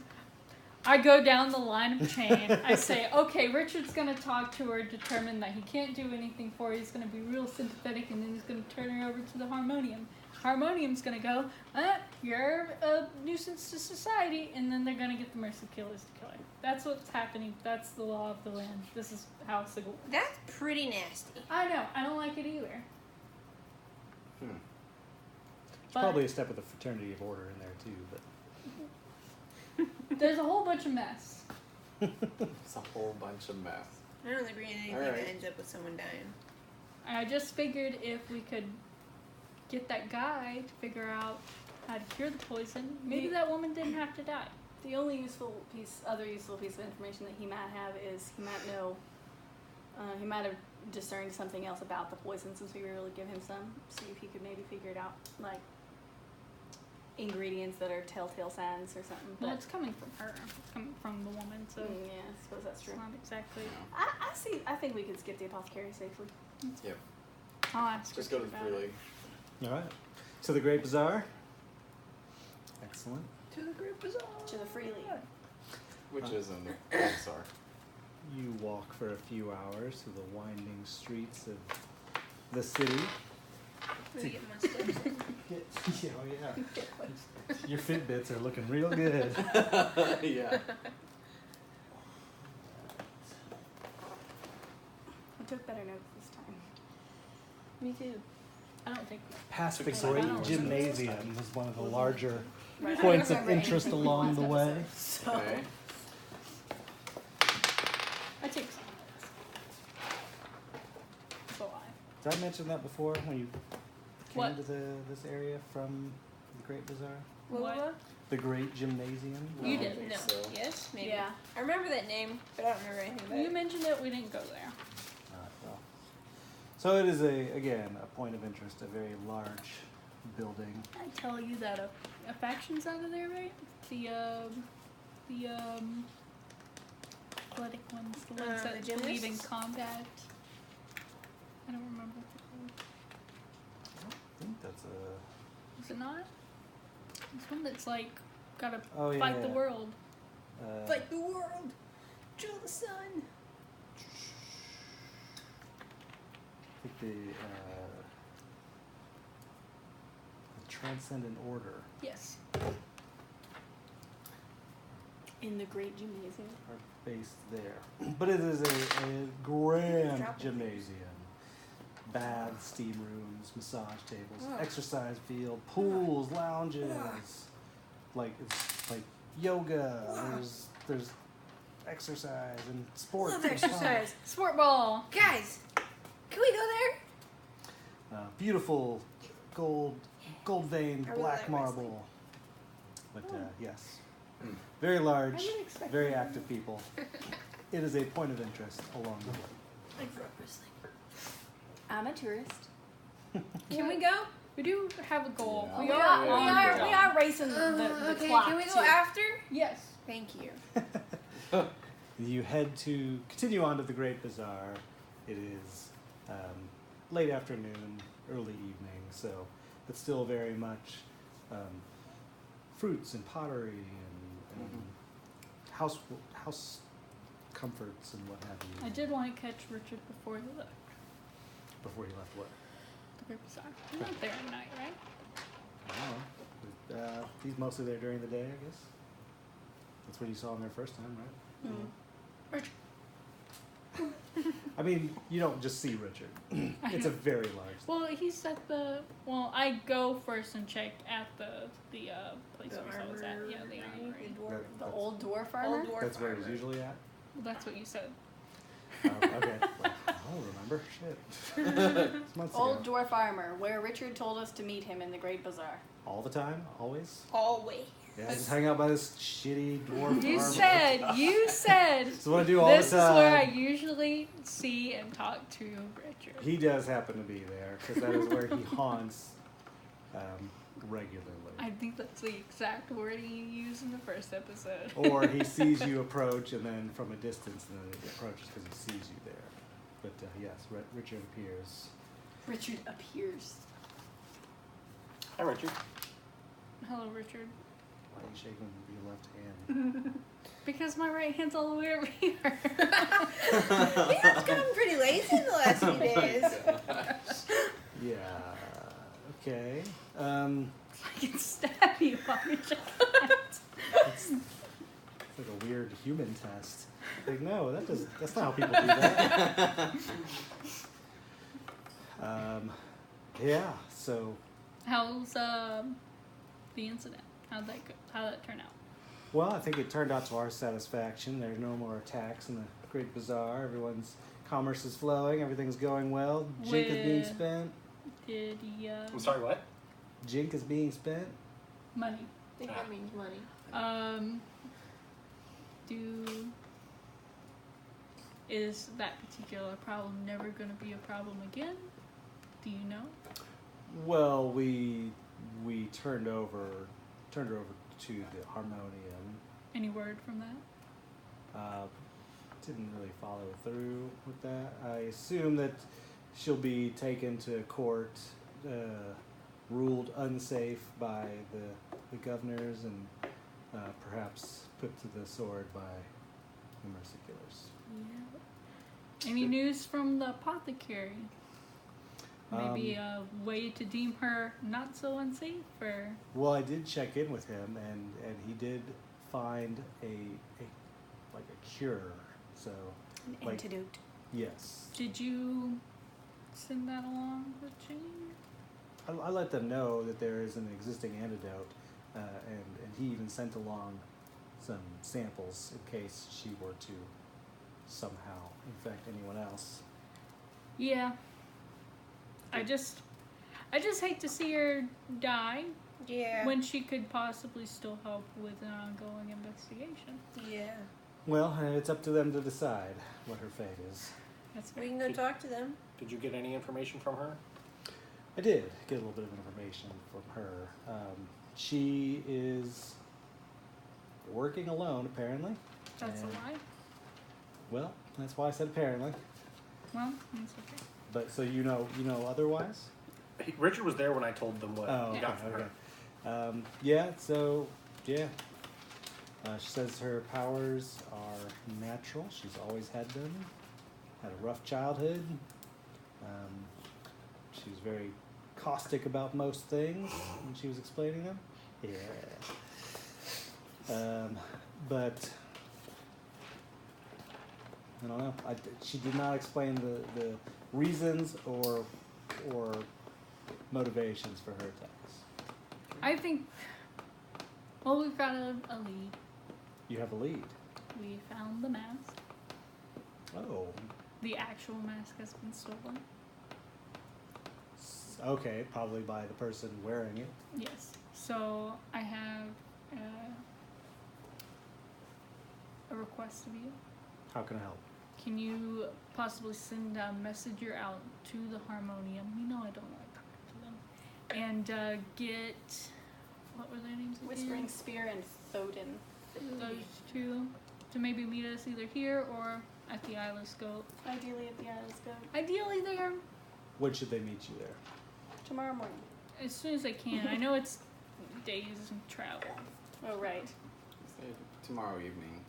I go down the line of chain. I say, okay, Richard's gonna talk to her, determine that he can't do anything for her. He's gonna be real sympathetic, and then he's gonna turn her over to the Harmonium. Harmonium's gonna go, you're a nuisance to society, and then they're gonna get the Mercy killers to kill her. That's what's happening. That's the law of the land. This is how Sigil works. that's pretty nasty. I know. I don't like it either. It's probably a step with the fraternity of order in there too, but There's a whole bunch of mess. It's a whole bunch of mess. I don't agree with anything Alright. that ends up with someone dying. I just figured if we could get that guy to figure out how to cure the poison, maybe that woman didn't have to die. The only other useful piece of information that he might have is he might know, he might have discerned something else about the poison since we were able to give him some. See if he could maybe figure it out, like ingredients that are telltale signs or something. Well, But it's coming from her. It's coming from the woman, so yeah, I suppose that's it's true. not exactly. I think we could skip the apothecary safely. Yep. I'll ask Just go to Richard the about Free it. League. all right. So the Great Bazaar. Excellent. To the group is all. To the Free League. Which is in the Bazaar. You walk for a few hours through the winding streets of the city. Let me get my steps in. Oh yeah. Your Fitbits are looking real good. Yeah. I took better notes this time. Me too. I don't think. Past the I Great don't. Gymnasium was one of the larger Right. points I of don't remember interest anything from along the last way. episode, So. Okay. I take some notes. That's a lie. Did I mention that before when you came What? to this area from the Great Bazaar? What? The Great Gymnasium? You I did. think No. so. Yes, maybe. Yeah. I remember that name, but I don't remember anything about You it. mentioned it. We didn't go there. Well. So it is again a point of interest, a very large building. I tell you that a faction's out of there, right? The athletic ones, the ones The that believe in gymnasts? combat. I don't remember what they're I think that's a. called. Is it not? This one that's like gotta Oh, yeah, fight the yeah. world. Fight the world! Kill the sun! I think the Transcendent Order Yes. In the Great Gymnasium. are based there. But it is a grand Drop it. gymnasium. Baths, steam rooms, massage tables, Oh. exercise field, pools, lounges. Like it's like yoga. There's exercise and sports. Love and fun. exercise. Sport ball. Guys, can we go there? Beautiful gold veined I really black like marble. But yes, Hmm. very I large, didn't expect very that. active people. It is a point of interest along the way. I grew up wrestling. I'm a tourist. Can we go? We do have a goal. Yeah. We We are are, on we the are, job. we are racing the Okay, clock. can we go too. after? Yes. Thank you. You continue on to the Great Bazaar. It is late afternoon, early evening, so it's still very much fruits and pottery and house comforts and what have you. I did want to catch Richard before he left. Before you left what? The Great Bazaar. He's not there at night, right? I don't know. He's mostly there during the day, I guess. That's what you saw him there first time, right? Richard. I mean, you don't just see Richard. It's a very large. Well, he's at the. Well, I go first and check at the place where I was at. Yeah, the armory. The old dwarf armor? That's where he's usually at. Well, that's what you said. Okay. Well, I don't remember. Shit. It's months Old ago. dwarf armor, where Richard told us to meet him in the Great Bazaar. All the time? Always? Always. Yeah, just hang out by this shitty dwarf You armor. said. That's what I do all This the is time. where I usually see and talk to Richard. He does happen to be there, because that is where he haunts regularly. I think that's the exact wording you used in the first episode. Or he sees you approach, and then from a distance, and then he approaches because he sees you there. But yes, Richard appears. Richard appears. Hi, Richard. Hello, Richard. Why are you shaking with your left hand? Because my right hand's all the way over here. He has gotten pretty lazy the last few days. Yeah. Okay. I can stab you while you're It's like a weird human test. Like, no, that's not how people do that. Yeah, so, How's the incident? How'd that turn out? well, I think it turned out to our satisfaction. There's no more attacks in the Great Bazaar. Everyone's commerce is flowing. Everything's going well. Jink is being spent. Did he, I'm sorry, what? Jink is being spent. money? I think that means money. Is that particular problem never going to be a problem again? Do you know? Well, we turned her over to the Harmonium. Any word from that? Didn't really follow through with that. I assume that she'll be taken to court, ruled unsafe by the governors, and perhaps put to the sword by the Mercy Killers. Yeah. Any news from the apothecary? Maybe a way to deem her not so unsafe, or Well, I did check in with him, and he did find a cure. So, An like, antidote. yes, did you send that along with Jane? I let them know that there is an existing antidote, and he even sent along some samples in case she were to somehow infect anyone else. Yeah. I just hate to see her die Yeah. when she could possibly still help with an ongoing investigation. Yeah. Well, it's up to them to decide what her fate is. That's We fair. can go talk to them. Did you get any information from her? I did get a little bit of information from her. She is working alone, apparently. That's a and- lie. Well, that's why I said apparently. Well, that's okay. But so you know otherwise? Richard was there when I told them what Oh, we okay, got from her. okay. Yeah, so, yeah. She says her powers are natural. She's always had them. Had a rough childhood. She was very caustic about most things when she was explaining them. Yeah. But I don't know. She did not explain the reasons or motivations for her attacks. I think. Well, we've got a lead. You have a lead. We found the mask. Oh. The actual mask has been stolen. Okay, probably by the person wearing it. Yes. So I have a request of you. How can I help? Can you possibly send a messenger out to the Harmonium? You know I don't like talking to them. And get, what were their names again? Whispering Spear and Thodin. Those two to maybe meet us either here or at the Isle of Scope. Ideally at the Isle of Scope. Ideally there When should they meet you there? Tomorrow morning. as soon as I can. I know it's days and travel. Oh, right. Say tomorrow evening.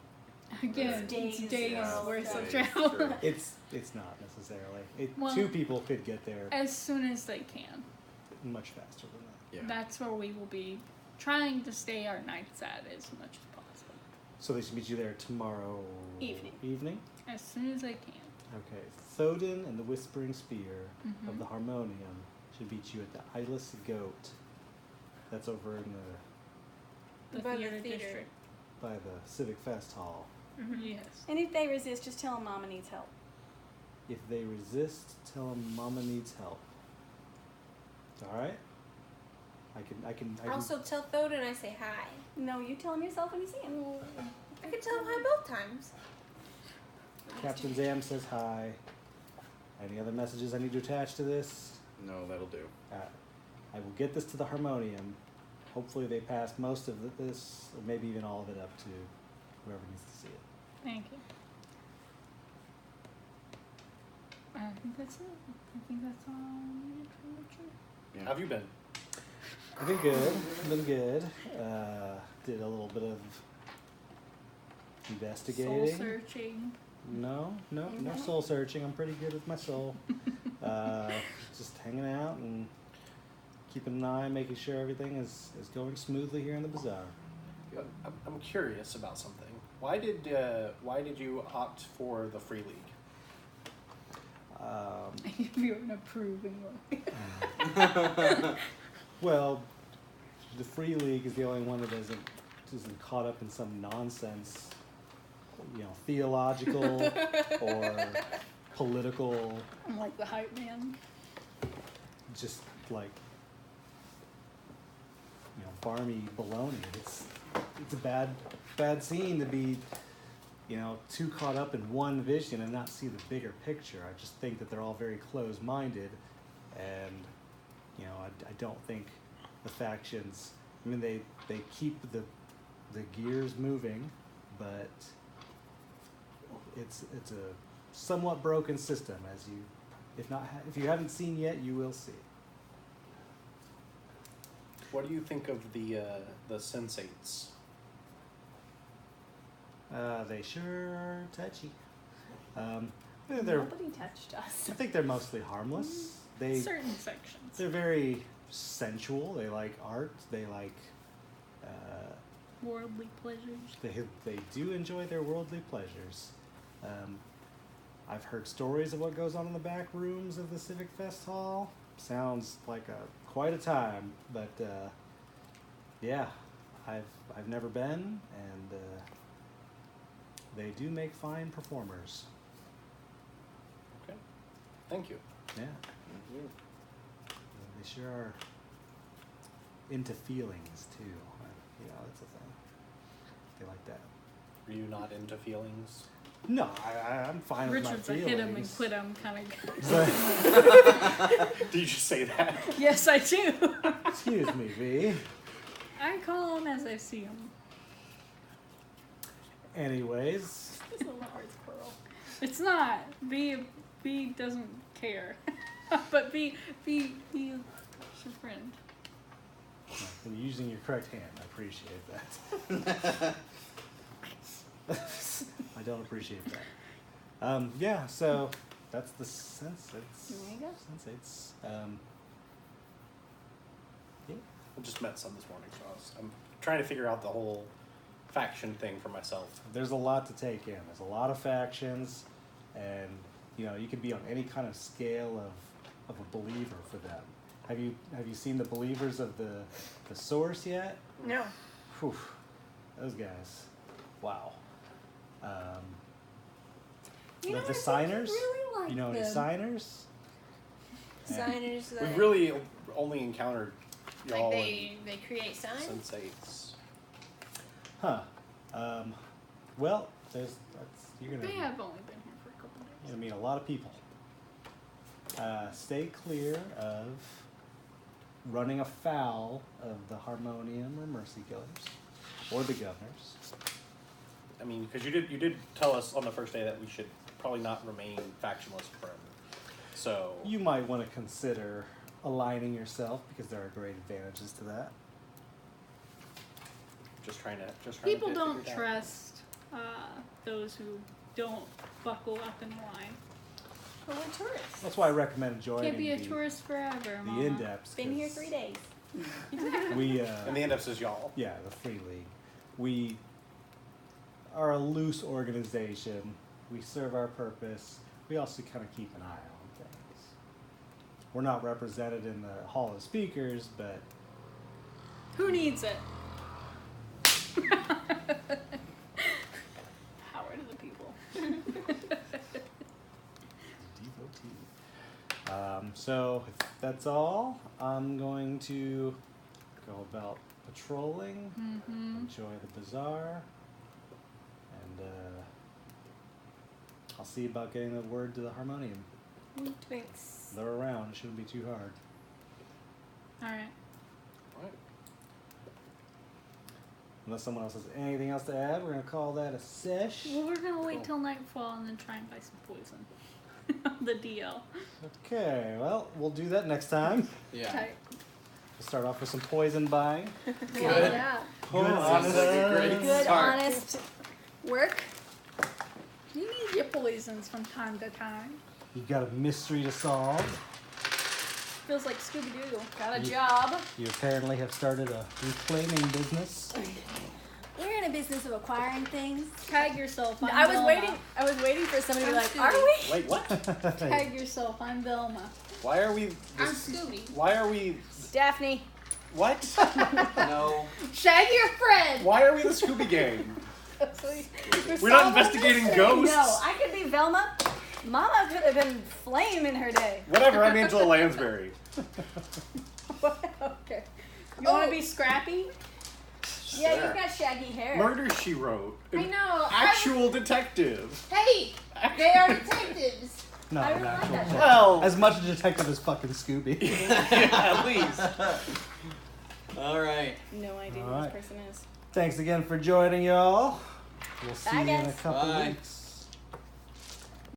Again, It's it's days days of worth of Days, travel. true. It's not necessarily. Well- Two people could get there As soon as they can. much faster than that. Yeah. That's where we will be trying to stay our nights at as much as possible. So they should meet you there tomorrow Evening. evening? As soon as I can. Okay, Thodin and the Whispering Spear of the Harmonium should meet you at the Eyeless Goat. That's over in The By the theater theater. district. by the Civic Fest Hall. Yes. And if they resist, just tell them Mama needs help. If they resist, tell them Mama needs help. All right. I can. Also, tell Thodin I say hi. No, you tell him yourself when you see him. I can tell him hi both times. Captain Zam says hi. Any other messages I need to attach to this? No, that'll do. I will get this to the Harmonium. Hopefully they pass most of this, or maybe even all of it up to whoever needs to see it. Thank you. I think that's it. I think that's all I needed from Richard. Yeah. How have you been? I've been good. Been good. Did a little bit of investigating. Soul searching. No soul searching. I'm pretty good with my soul. Just hanging out and keeping an eye, making sure everything is going smoothly here in the Bazaar. I'm curious about something. Why did you opt for the Free League? If you're an approving one. Well, the Free League is the only one that isn't caught up in some nonsense, theological or political, I'm like the hype man. just like barmy baloney. It's a bad scene to be too caught up in one vision and not see the bigger picture. I just think that they're all very close-minded, and I don't think the factions. I mean, they keep the gears moving, but it's a somewhat broken system. As if you haven't seen yet, you will see. What do you think of the sensates? They sure are touchy. They're Nobody touched us. I think they're mostly harmless. Certain sections. They're very sensual. They like art. They like. Worldly pleasures. They do enjoy their worldly pleasures. I've heard stories of what goes on in the back rooms of the Civic Fest Hall. Sounds like quite a time, but yeah, I've never been, and they do make fine performers. Okay, thank you. Yeah. They sure are into feelings too. That's a thing. They like that. Are you not into feelings? No, I'm fine with my Richard's a feelings. hit him and quit him kind of guy. Did you just say that? Yes, I do. Excuse me, V. I call him as I see him. Anyways, It's a large pearl. It's not. B doesn't care. But B is your friend. and using your correct hand, I appreciate that. I don't appreciate that. Yeah, so that's the sensates. There you go. Sensates. Yeah. I just met some this morning, so I'm trying to figure out the whole faction thing for myself. There's a lot to take in. There's a lot of factions, and you can be on any kind of scale of a believer for them. Have you seen the believers of the source yet? No. Whew, those guys. Wow. The signers? Really like You know any them. signers? Signers. We've really only encountered like y'all they create signs. and sensates. Huh. Well, you're They gonna have only been here for a couple days. you're gonna meet a lot of people. Stay clear of running afoul of the Harmonium or Mercy Killers or the Governors. I mean, because you did tell us on the first day that we should probably not remain factionless forever. So You might want to consider aligning yourself because there are great advantages to that. just trying to People get don't figured out. trust those who don't buckle up in line. Well, we're tourists. That's why I recommend joining Can't be a the, tourist forever, the Mama. in-depths. Been here 'cause 3 days. We And the index is y'all. yeah, the Free League. We are a loose organization. We serve our purpose. we also kind of keep an eye on things. We're not represented in the Hall of Speakers, but Who needs it? Power to the people. devotee. So if that's all, I'm going to go about patrolling, enjoy the bazaar, and I'll see about getting the word to the harmonium. Thanks. They're around. It shouldn't be too hard. Alright. Alright. Unless someone else has anything else to add, we're going to call that a sesh. Well, we're gonna wait till nightfall and then try and buy some poison. The DL. Okay, well, we'll do that next time. Yeah. Tight. We'll start off with some poison buying. Good. Yeah. Good, Sounds like a great Good, start. honest work. You need your poisons from time to time. You've got a mystery to solve. Feels like Scooby-Doo. Got a job. You apparently have started a reclaiming business. We're in a business of acquiring things. Tag yourself. I'm I was Velma. waiting for somebody to be I'm like, Scooby. are we? Wait, what? Tag yourself. I'm Velma. Why are we? I'm Scooby. Why are we? Daphne. What? No. Shag your friend. Why are we the Scooby Gang? We're We're not solving a investigating mystery. ghosts. No, I could be Velma. Mama could have been Flame in her day. Whatever. I'm Angela Lansbury. Okay. You want to be Scrappy? Yeah, Sure. you've got shaggy hair. Murder, She Wrote. I know. Actual detective. Hey, they are detectives. No, I an really like actual that detective. Well, As much a detective as fucking Scooby. yeah, at least. All right. No idea All who right. this person is. Thanks again for joining, y'all. We'll see Bye, you in a guys. couple Bye. weeks.